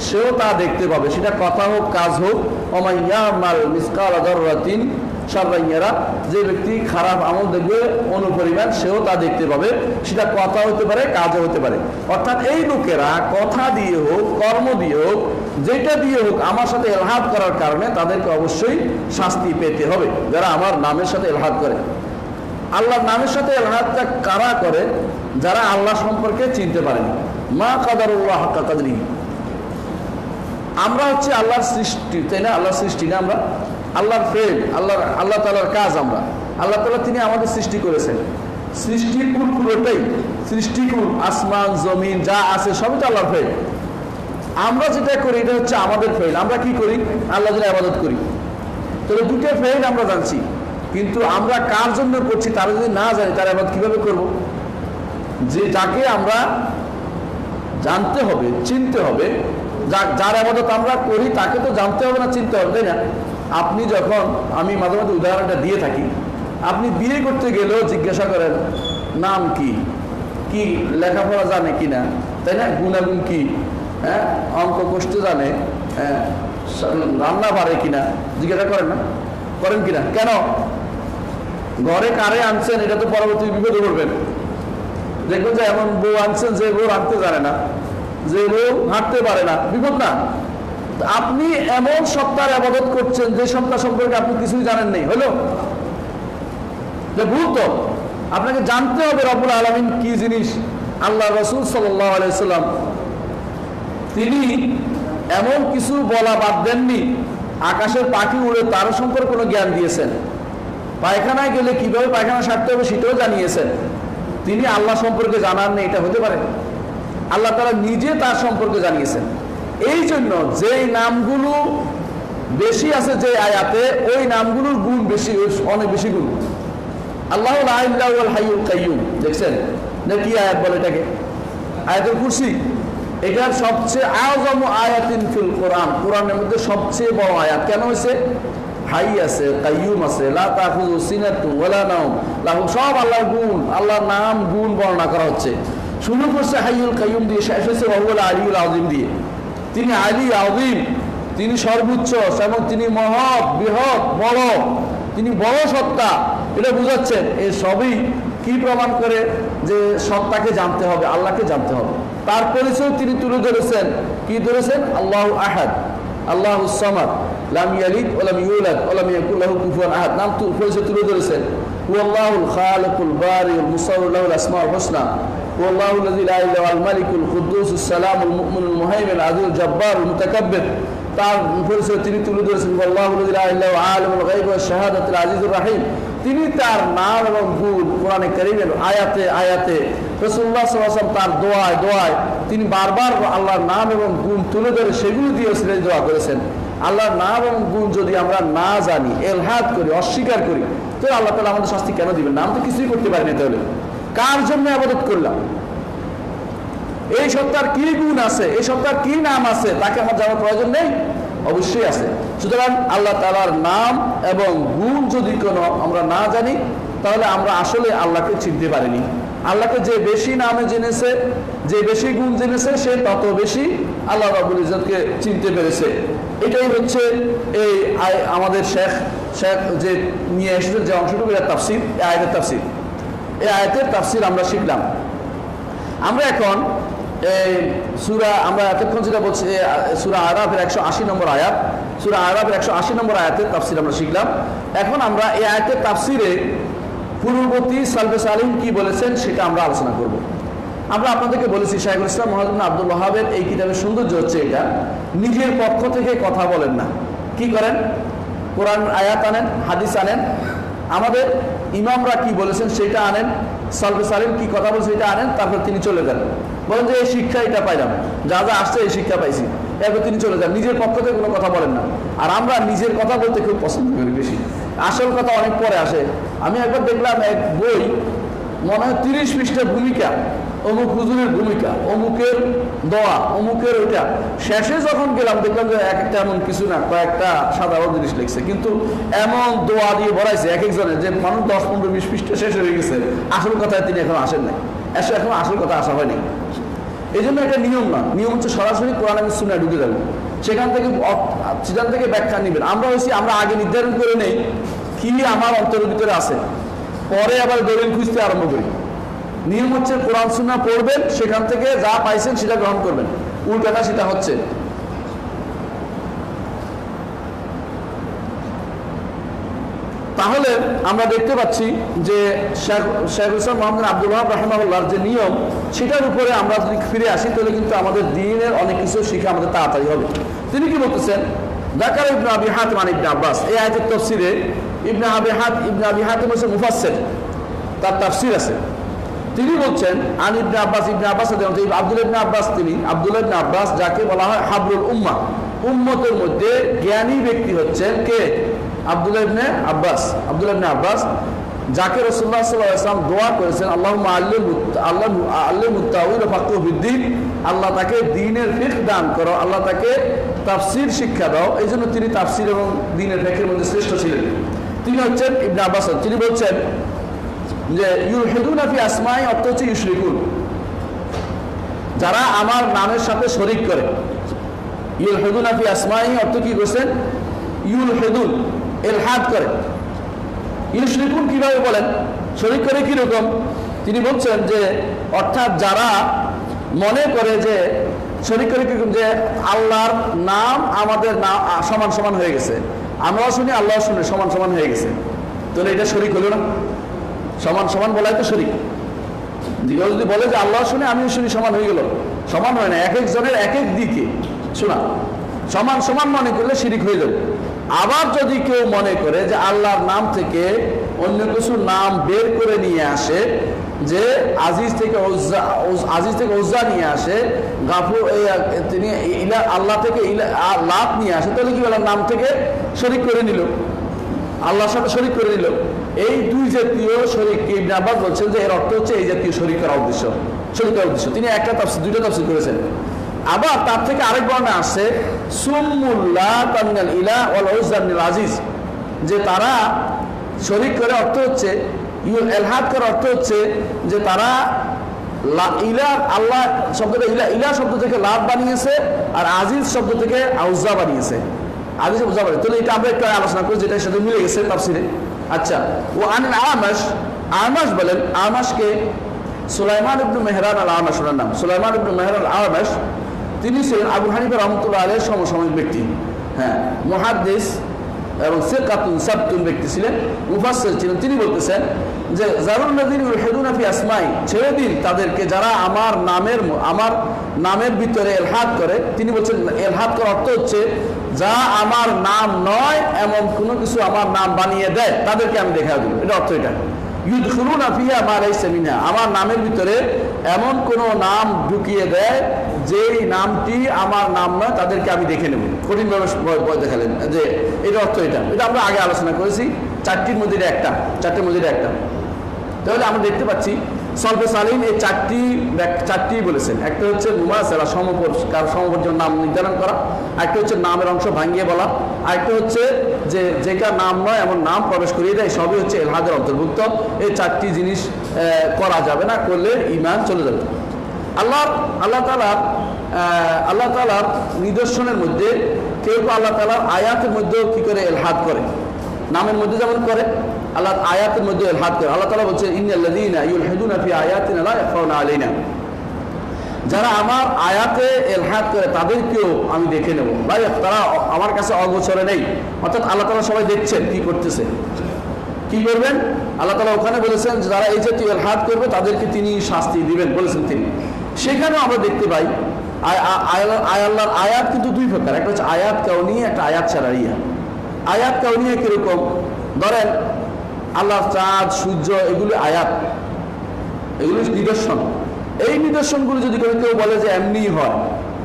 সেও তা দেখতে পাবে, সেটা কথা হোক কাজ হোক। ওমান ইয়ামাল মিসকাল যাররাতিন শাররান ইয়ারা, যে ব্যক্তি খারাপ আমল দেখবে অনুপরিমাণ, সেও তা দেখতে পাবে, সেটা কথা হতে পারে কাজও হতে পারে। অর্থাৎ এই লোকেরা কথা দিয়ে হোক কর্ম দিয়ে হোক যেটা দিয়ে হোক আমার সাথে এলহাদ করার কারণে তাদেরকে অবশ্যই শাস্তি পেতে হবে। যারা আমার নামের সাথে এলহাদ করে, আল্লাহর নামের সাথে এলহাদটা কারা করে? যারা আল্লাহ সম্পর্কে চিনতে পারেন। মা কাদারুল্লাহ হাক্কা কাদরিহি, আমরা হচ্ছে আল্লাহর সৃষ্টি, তাই না? আল্লাহর সৃষ্টি না আমরা, আল্লাহর ফেল, আল্লাহ তাআলার কাজ আমরা। আল্লাহ তাআলা তিনি আমাদের সৃষ্টি করেছেন। সৃষ্টিকুল পুরোটাই, সৃষ্টিকুল আসমান জমিন যা আছে সবই তো আল্লাহর ফেল। আমরা যেটা করি এটা হচ্ছে আমাদের ফেল। আমরা কি করি? আল্লাহ যেটা ইবাদত করি। তবে দুটো ফেল আমরা জানছি, কিন্তু আমরা কার জন্য করছি তারা যদি না জানি তার ইবাদত কিভাবে করব? যে যাকে আমরা জানতে হবে, চিনতে হবে, যার ইবাদত আমরা করি তাকে তো জানতে হবে না, চিনতে হবে, তাই না? আপনি যখন, আমি মাঝে মাঝে উদাহরণটা দিয়ে থাকি, আপনি বিয়ে করতে গেলেও জিজ্ঞাসা করেন নাম কি, কি লেখাপড়া জানে কিনা, তাই না? গুণাগুণ কি, হ্যাঁ, অঙ্ক কষ্ট জানে, হ্যাঁ, রান্না পারে কিনা, জিজ্ঞাসা করেন না? করেন কিনা? কেন? ঘরে কারে আনছেন এটা তো পরবর্তী বিপদে পড়বেন। দেখবেন যে এমন বউ আনছেন যে বউ রাখতে জানে না, যে বউ হাঁটতে পারে না, বিপদ না? আপনি এমন সত্তার ইবাদত করছেন যে সত্তা সম্পর্কে আপনি কিছুই জানেন নাই, হলো ভুল। তো আপনাকে জানতে হবে রব্বুল আলামিন কি জিনিস। আল্লাহ রাসূল সাল্লাল্লাহু আলাইহি ওয়াসাল্লাম তিনি এমন কিছু বলা বাদ দেননি, আকাশের পাখি উড়ে তার সম্পর্কে কোনো জ্ঞান দিয়েছেন, পায়খানায় গেলে কিভাবে পায়খানা সারতে হবে সেটাও জানিয়েছেন। তিনি আল্লাহ সম্পর্কে জানান নেই, এটা হতে পারে? আল্লাহ তাআলা নিজে তার সম্পর্কে জানিয়েছেন। এই জন্য যেই নামগুলো বেশি আছে যে আয়াতে, ওই নামগুলোর গুণ বেশি, অনেক বেশি গুণ। আল্লাহু লা ইলাহা ইল্লাল হাইয়ুল কাইয়্যুম, দেখছেন না? কি আয়াত বলে এটাকে? আয়াতুল কুরসি। এটা সবচেয়ে আযমু আয়াতিন ফিল কোরআন, কোরআনের মধ্যে সবচেয়ে বড় আয়াত। কেন হয়েছে? হাই আছে, কাইয়ুম আছে, লা তাখুযু সিনাতুন ওয়ালা নাওম, লাহু, সব আল্লাহর গুণ, আল্লাহর নাম গুণ বর্ণনা করা হচ্ছে। শুরু করছে হাইয়ুল কাইয়ুম দিয়ে, শেষ হয়েছে ওয়াহুল আলিয়ুল আযীম দিয়ে। তিনি আলী আযীম, তিনি সর্বোচ্চ এবং তিনি মহৎ, বৃহৎ, বড়, তিনি বড় সত্তা, এটা বুঝাচ্ছেন। এই সবই কি প্রমাণ করে? যে সত্তাকে জানতে হবে, আল্লাহকে জানতে হবে। তার পরিচয় তিনি তুলে ধরেছেন, কি ধরেছেন? আল্লাহু আহাদ, আল্লাহু সামাদ, লাম ইয়ালিদ ওয়া লাম ইউলাদ ওয়া লাম ইয়াকুল লাহু কুফুয়ান আহাদ। নাম পরিচয় তুলে ধরেছেন। হুয়াল্লাহুল খালিকুল বারিউল মুসাউওয়ির লাহুল আসমাউল হুসনা, হুয়াল্লাহু আল্লাযী লা ইলাহা ইল্লা হুয়াল মালিকুল কুদ্দুসুস সালামুল মুমিনুল মুহাইমিনুল আজিজুল জাব্বারুল মুতাকাব্বির। তার পরিচয় তিনি তুলে ধরেছেন আল্লাহু আল্লাযী লা ইলাহা ইল্লা হুয়া আলিমুল গায়বি ওয়াশ শাহাদাতুল আজিজুর রাহিম। তিনি তার নাম এবং গুণ কোরআনে কারীমের আয়াতে আয়াতে, রাসূলুল্লাহ সাল্লাল্লাহু আলাইহি ওয়াসাল্লাম তার দোয়ায় দোয়ায় তিনি বারবার আল্লাহর নাম এবং গুণ তুলে ধরে সেগুলো দিয়ে ওসিলায় দোয়া করেছেন। আল্লাহর নাম এবং গুণ যদি আমরা না জানি, এলহাদ করি, অস্বীকার করি, তো আল্লাহ তাআলা আমাদের শাস্তি কেন দিবেন না? আমরা তো কিছুই করতে পারি না। তাহলে কার জন্য ইবাদত করলাম? এই সত্তার কি গুণ আছে, এই সত্তার কি নাম আছে, তাকে আমার জানার প্রয়োজন নেই? অবশ্যই আছে। সুতরাং আল্লাহ তাআলার নাম এবং গুণ যদি কোনো আমরা না জানি, তাহলে আমরা আসলে আল্লাহকে চিনতে পারিনি। আল্লাহকে যে বেশি নামে জেনেছে, যে বেশি গুণ জেনেছে, সে তত বেশি আল্লাহ রাব্বুল ইজ্জতকে চিনতে পেরেছে। এটাই হচ্ছে এই আমাদের শেখ যে নিয়ে এসেছে যে অংশটুকু, এর তাফসীর, এই আয়াতের তাফসীর। এই আয়াতের তাফসীর আমরা শিখলাম। আমরা এখন আমরা এতক্ষণ যেটা বলছি সূরা আরাফের 180 নম্বর আয়াত, সূরা আরাফের 180 নম্বর আয়াতের তাফসীর আমরা শিখলাম। এখন আমরা এই আয়াতের তাফসীরে পূর্ববর্তী সালফে সালিহিন কি বলেছেন সেটা আমরা আলোচনা করব। আমরা আপনাদেরকে বলেছি শাইখুল ইসলাম মুহাম্মদ ইবনে আব্দুল ওয়াহাবের এই কিতাবের সৌন্দর্য হচ্ছে এটা, নিজের পক্ষ থেকে কথা বলেন না। কি করেন? কোরআন আয়াত আনেন, হাদিস আনেন, আমাদের ইমামরা কি বলেছেন সেটা আনেন, সালফে সালিহিন কি কথা বলছে সেটা আনেন, তারপর তিনি চলে যান, বলেন যে এই শিক্ষা এটা পাইলাম, যা যা আসছে এই শিক্ষা পাইছি, এরপর তিনি চলে যান, নিজের পক্ষ থেকে কোনো কথা বলেন না। আর আমরা নিজের কথা বলতে খুব পছন্দ করি বেশি, আসল কথা অনেক পরে আসে। আমি একবার দেখলাম এক বই, মনে হয় 30 পৃষ্ঠার ভূমিকা, অমুক হুজুরের ভূমিকা, অমুকের দোয়া, অমুকের ওইটা, শেষে যখন গেলাম দেখলাম যে এক একটা এমন কিছু না, কয়েকটা সাধারণ জিনিস লিখছে, কিন্তু এমন দোয়া দিয়ে ভরাইছে এক একজনের যে মানুষ 10, 15, 20 পৃষ্ঠা শেষ হয়ে গেছে, আসল কথায় তিনি এখন আসেন নাই, এখন আসল কথা আসা হয়নি। এই জন্য একটা নিয়ম না, নিয়ম হচ্ছে সরাসরি কোরআন এবং সুন্নাহয় ঢুকে যাবেন, সেখান থেকে ব্যাখ্যা নেবেন। আমরা হয়েছি আমরা আগে নির্ধারণ করে নেই কি আমার অন্তরের ভিতরে আছে, পরে আবার দলিল খুঁজতে আরম্ভ করি। নিয়ম হচ্ছে কোরআন সুন্নাহ পড়বেন, সেখান থেকে যা পাইছেন সেটা গ্রহণ করবেন, উল্টাটা সেটা হচ্ছে। তাহলে আমরা দেখতে পাচ্ছি যে শাইখুল ইসলাম মুহাম্মদ ইবনে আব্দুল ওয়াহাব রাহিমাহুল্লাহর যে নিয়ম, সেটার উপরে আমরা যদি ফিরে আসি তাহলে কিন্তু আমাদের দ্বীনের অনেক কিছু শিখা আমাদের তাড়াতাড়ি হবে। তিনি কি বলতেছেন? যাকার ইবনে আবি হাতিম আন ইবনে আব্বাস, এই আয়াতের তাফসীরে ইবনে আবি হাতিম হচ্ছে মুফাসসির, তার তাফসীর আছে। তিনি বলছেন আন ইবনে আব্বাস, ইবনে আব্বাস আব্দুল্লাহ ইবনে আব্বাস, তিনি আব্দুল্লাহ ইবনে আব্বাস যাকে বলা হয় হাবরুল উম্মাহ, উম্মতের মধ্যে জ্ঞানী ব্যক্তি হচ্ছেন কে? আব্দুল্লাহ ইবনে আব্বাস। আব্দুল্লাহ ইবনে আব্বাস যাকে রাসূলুল্লাহ সাল্লাল্লাহু আলাইহি ওয়াসাল্লাম দোয়া করেছেন আল্লাহুম্মা আল্লিমহু তাওয়ীল ওয়া ফাক্কিহু ফিদ্দীন, আল্লাহ তাকে দ্বীনের ফিকহ দান করো, আল্লাহ তাকে তাফসীর শিক্ষা দাও। এই জন্য তিনি তাফসীর এবং দ্বীনের ফিকহের মধ্যে শ্রেষ্ঠ ছিলেন। তিনি হচ্ছেন ইবনে আব্বাস। তিনি বলছেন যে ইউলহিদুনা ফি আসমাই, অর্থ হচ্ছে ইউশরিকুন, যারা আমার নামের সাথে শরীক করে। ইউলহিদুনা ফি আসমাই অর্থ কি বলছেন? ইউলহিদুন, ইলহাদ করে। ইউশরিকুন কিভাবে বলেন? শরীক করে কিরকম? তিনি বলছেন যে অর্থাৎ যারা মনে করে যে শরীক করে কিরকম, যে আল্লাহর নাম আমাদের নাম সমান সমান হয়ে গেছে, আমরাও শুনি আল্লাহ শুনে সমান সমান হয়ে গেছে, তাহলে এটা শরীক হলো না? সমান সমান বলাই তো শরীক। যদি বলে যে আল্লাহ শুনে আমিও শুনি, সমান হয়ে গেল, সমান হয় না, এক একজনের এক এক দিকে শোনা। সমান সমান মনে করলে শিরিক হয়ে যাবে। আবার যদি কেউ মনে করে যে আল্লাহর নাম থেকে অন্য কিছুর নাম বের করে নিয়ে আসে, যে আজিজ থেকে উজ্জা নিয়ে আসে, তিনি আল্লাহ থেকে লাত নিয়ে আসে, তাহলে কি বলে? নাম থেকে শরিক করে নিল, আল্লাহর সাথে শরিক করে নিল। এই দুই জাতীয় শরিককে ইবনে আব্বাস বলছেন যে এর অর্থ হচ্ছে এই জাতীয় শরিক করার উদ্দেশ্য, শরিক করার উদ্দেশ্য। তিনি একটা তাফসীর, দুইটা তাফসীর করেছেন। আবার তার থেকে আরেক বর্ণনা আসছে সুম্মুল্লাহ তামিনাল ইলাহ ওয়াল উজ্জা মিনাল আজিজ, যে তারা শরিক করে অর্থ হচ্ছে এলহাদ করার অর্থ হচ্ছে যে তারা ইলাহ, আল্লাহ শব্দটা ইলাহ শব্দ থেকে লাভ বানিয়েছে, আর আজিজ শব্দ থেকে আউজ্জা বানিয়েছে, আজিজ উজ্জা বানিয়েছে। তাহলে এটা আমরা একটু আলোচনা করি, যেটার সাথে মিলে গেছে তাফসীরে। আচ্ছা, ও আনিল আমাশ, আমাশ বলেন, আমাশকে সুলাইমান ইবনে মেহরান আল আমাশ ওনার নাম। সুলাইমান ইবনে মেহরান আল আমাশ তিনি ছিলেন আবু হানিফা রাহমাতুল্লাহ আলাইহির সমসাময়িক ব্যক্তি। হ্যাঁ, মুহাদ্দিস এবং সিকাতুন সাবতুন ব্যক্তি ছিলেন, মুফাসসির ছিলেন। তিনি বলতেছেন যে জারুল্লাযিনা ইউলহিদুনা ফি আসমাই, ছেড়ে দিন তাদেরকে যারা আমার নামের ভিতরে ইলহাদ করে। তিনি বলছেন ইলহাদ করার অর্থ হচ্ছে যা আমার নাম নয় এমন কোনো কিছু আমার নাম বানিয়ে দেয় তাদেরকে আমি দেখা দেব, এটা অর্থ। এটা ইউদখিলুনা ফিহা মা লাইসা মিনহা, আমার নামের ভিতরে এমন কোনো নাম ঢুকিয়ে দেয় যেই নামটি আমার নাম নয় তাদেরকে আমি দেখে নেব। কঠিনভাবে ভয় দেখালেন যে এর অর্থ এটা আমরা আগে আলোচনা করেছি। চারটির মধ্যে একটা। তাহলে আমরা দেখতে পাচ্ছি সলফে সালিন এই চারটি বলেছেন। একটা হচ্ছে মুমাসালা, সমপর্যায়ের নাম নির্ধারণ করা। একটা হচ্ছে নামের অংশ ভাঙিয়ে বলা। আরেকটা হচ্ছে যে যেটা নাম নয় এমন নাম প্রবেশ করিয়ে দেয়, সবই হচ্ছে ইলহাদের অন্তর্ভুক্ত। এই চারটি জিনিস করা যাবে না, করলে ঈমান চলে যাবে। আল্লাহ তাআলার নিদর্শনের মধ্যে কেউ আল্লাহ তাআলার আয়াতের মধ্যেও কি করে ইলহাদ করে, নামের মধ্যে যেমন করে আল্লাহ আয়াতের মধ্যে ইলহাদ করে। আল্লাহ তাআলা বলছেন ইন্নাল্লাযীনা ইউলহিদুনা ফি আয়াতিনা লা ইয়াখফাউনা আলাইনা, যারা আমার আয়াতে ইলহাদ করে তাদেরকেও আমি দেখে নেব। ভাই তারা আমার কাছে অগোচরে নেই, অর্থাৎ আল্লাহ তাআলা সবাই দেখছেন কি করতেছে, কি করবেন। আল্লাহ তাআলা ওখানে বলেছেন যারা এই জাতীয় ইলহাদ করবে তাদেরকে তিনি শাস্তি দিবেন বলেছেন তিনি। সেখানেও আমরা দেখতে পাই আল্লাহর আয়াত কিন্তু দুই প্রকার, একটা হচ্ছে আয়াত কাউনিয়া, একটা আয়াত শারঈয়া। আয়াত কাউনিয়া কিরকম? ধরেন আল্লাহ চাঁদ সূর্য এগুলি আয়াত, এগুলি নিদর্শন। এই নিদর্শনগুলো যদি কেউ বলে যে এমনি হয়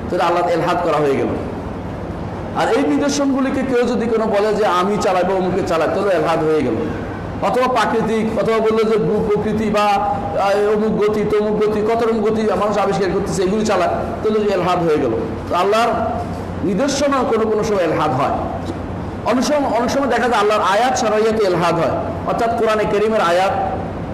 তাহলে আল্লাহ ইলহাদ করা হয়ে গেল। আর এই নিদর্শনগুলিকে কেউ যদি কোনো বলে যে আমি চালাবো অমুকে চালায় তাহলে ইলহাদ হয়ে গেল। অথবা প্রাকৃতিক, অথবা বললো যে ভূ প্রকৃতি বা অমুক গতি তমুক গতি, কত রকম গতি মানুষ আবিষ্কার করতেছে, এগুলি চালায় তাহলে ইলহাদ হয়ে গেল। তো আল্লাহর নিদর্শনও কোনো সময় ইলহাদ হয়। অনেক সময় দেখা যায় আল্লাহর আয়াত শারঈয়াতে ইলহাদ হয়, অর্থাৎ কোরআনে কারীমের আয়াত,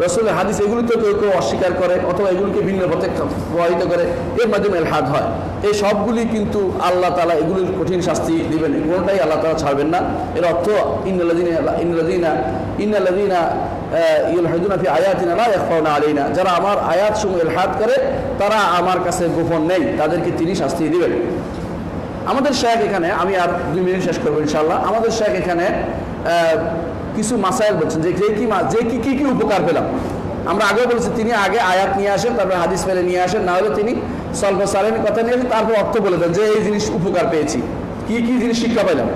রাসূলের হাদিস এগুলিতে কেউ অস্বীকার করে অথবা এগুলিকে ভিন্ন পথে প্রভাবিত করে, এর মাধ্যমে ইলহাদ হয়। এই সবগুলি কিন্তু আল্লাহ তাআলা এগুলির কঠিন শাস্তি দিবেন, কোনোটাই আল্লাহ তাআলা ছাড়বেন না। এর অর্থ ইন্নাল্লাযীনা ইউলহিদুনা ফি আয়াতিনা লা ইয়াখফাউনা আলাইনা, যারা আমার আয়াতসমূহ ইলহাদ করে তারা আমার কাছে গোপন নেই, তাদেরকে তিনি শাস্তি দিবেন। আমাদের শেখ এখানে, আমি আর 2 মিনিট শেষ করবো ইনশাআল্লাহ। আমাদের শেখ এখানে কিছু মাসাইল বলছেন যে কি উপকার পেলাম। আমরা আগেও বলেছি তিনি আগে আয়াত নিয়ে আসেন, তারপরে হাদিস ফেলে নিয়ে আসেন, না হলে তিনি সলফে সালেহিনের কথা নিয়ে আসেন, তারপর অর্থ বলে দেন যে এই জিনিস উপকার পেয়েছি, কি জিনিস শিক্ষা পেলাম।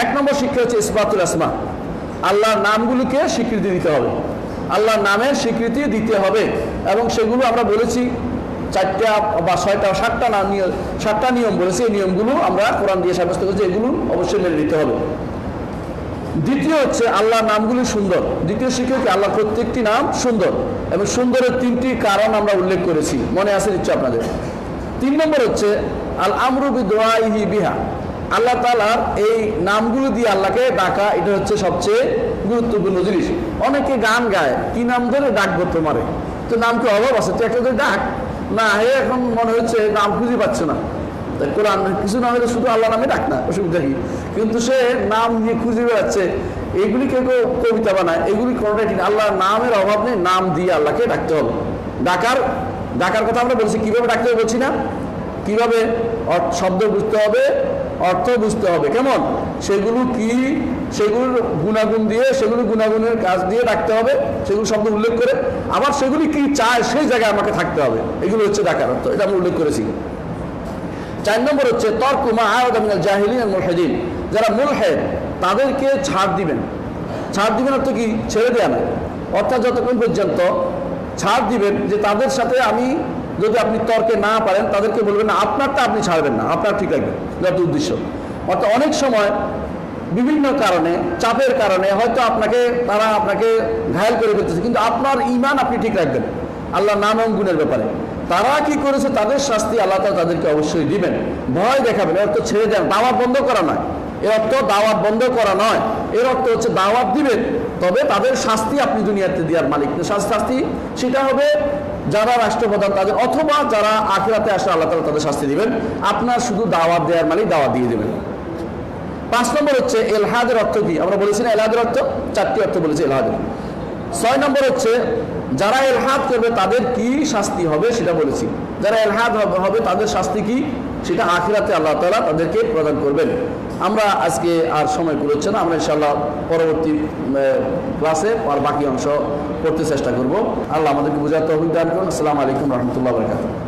1 নম্বর শিক্ষা হচ্ছে ইসবাতুল আসমা, আল্লাহর নামগুলোকে স্বীকৃতি দিতে হবে, আল্লাহর নামের স্বীকৃতি দিতে হবে। এবং সেগুলো আমরা বলেছি 4টা বা 6টা 7টা নিয়ম বলেছি। এই নিয়মগুলো আমরা কোরআন দিয়ে সাব্যস্ত করেছি, এগুলো অবশ্যই মেনে নিতে হবে। দ্বিতীয় হচ্ছে আল্লাহর নামগুলি সুন্দর। দ্বিতীয় শিক্ষা কি আল্লাহর প্রত্যেকটি নাম সুন্দর, এবং সুন্দরের 3টি কারণ আমরা উল্লেখ করেছি, মনে আছে নিশ্চয় আপনাদের। 3 নম্বর হচ্ছে আল আমরু বিদুআইহি বিহা, আল্লাহ তাআলার এই নামগুলো দিয়ে আল্লাহকে ডাকা, এটা হচ্ছে সবচেয়ে গুরুত্বপূর্ণ জিনিস। অনেকে গান গায়, কি নাম ধরে ডাকবো তোমারে, তো নাম কি অভাব আছে, তুই একটা করে ডাক না, এখন মনে হচ্ছে নাম খুঁজে পাচ্ছে না। কোরআন কিছু না হলে শুধু আল্লাহ নামে ডাক না, অসুবিধা কি, কিন্তু সে নাম নিয়ে খুঁজে বেড়াচ্ছে। এইগুলি কেউ কবিতা বানায়, এগুলি কোনোটাই ঠিক। আল্লাহর নামের অভাব নেই, নাম দিয়ে আল্লাহকে ডাকতে হবে। ডাকার কথা আমরা বলছি, কিভাবে ডাকতে হবে বলছি না, কিভাবে শব্দ বুঝতে হবে, অর্থ বুঝতে হবে, কেমন সেগুলো কি, সেগুলোর গুণাগুণ দিয়ে, সেগুলো গুণাগুণের কাজ দিয়ে ডাকতে হবে, সেগুলো শব্দ উল্লেখ করে, আবার সেগুলি কি চায় সেই জায়গায় আমাকে থাকতে হবে। এগুলো হচ্ছে ডাকার অর্থ, এটা আমরা উল্লেখ করেছি। 4 নম্বর হচ্ছে তরকু মা আ'আদা মিনাল জাহিলিন ওয়াল মুলহিদিন, যারা মুলহিদ তাদেরকে ছাড় দিবেন। ছাড় দিবেন অর্থ কি, ছেড়ে দেয়া না, অর্থাৎ যতক্ষণ পর্যন্ত ছাড় দিবেন যে তাদের সাথে আমি, যদি আপনি তর্কে না পারেন তাদেরকে বলবেন না, আপনারটা আপনি ছাড়বেন না, আপনার ঠিক রাখবেন, যত উদ্দেশ্য। অর্থাৎ অনেক সময় বিভিন্ন কারণে, চাপের কারণে হয়তো তারা আপনাকে ঘায়েল করে ফেলতেছে, কিন্তু আপনার ঈমান আপনি ঠিক রাখবেন আল্লাহর নাম এবং গুণের ব্যাপারে। তারা কি করেছে, তাদের শাস্তি আল্লাহ তাআলা তাদেরকে অবশ্যই দিবেন। ভয় দেখাবেন, এর অর্থ ছেড়ে দেন, দাওয়াত বন্ধ করা নয়, এর অর্থ দাওয়াত বন্ধ করা নয়, এর অর্থ হচ্ছে দাওয়াত দিবেন, তবে তাদের শাস্তি আপনি দুনিয়াতে দেওয়ার মালিক। শাস্তি সেটা হবে যারা রাষ্ট্রপ্রধান তাদের, অথবা যারা আখিরাতে আসে আল্লাহ তাআলা তাদের শাস্তি দিবেন, আপনার শুধু দাওয়াত দেওয়ার মালিক দাওয়াত দিয়ে দেবেন। 5 নম্বর হচ্ছে ইলহাদের অর্থ কি, আমরা বলেছি না ইলহাদের অর্থ 4টি অর্থ বলেছি ইলহাদের। 6 নম্বর হচ্ছে যারা ইলহাদ করবে তাদের কি শাস্তি হবে সেটা বলেছি। যারা ইলহাদ হবে তাদের শাস্তি কি সেটা আখিরাতে আল্লাহ তাআলা তাদেরকে প্রদান করবেন। আমরা আজকে আর সময় কুলোচ্ছে না, আমরা ইনশাআল্লাহ পরবর্তী ক্লাসে আর বাকি অংশ করতে চেষ্টা করব। আল্লাহ আমাদেরকে বোঝার তৌফিক দান করুন। আসসালামু আলাইকুম রহমতুল্লাহ বারাকাতুহু।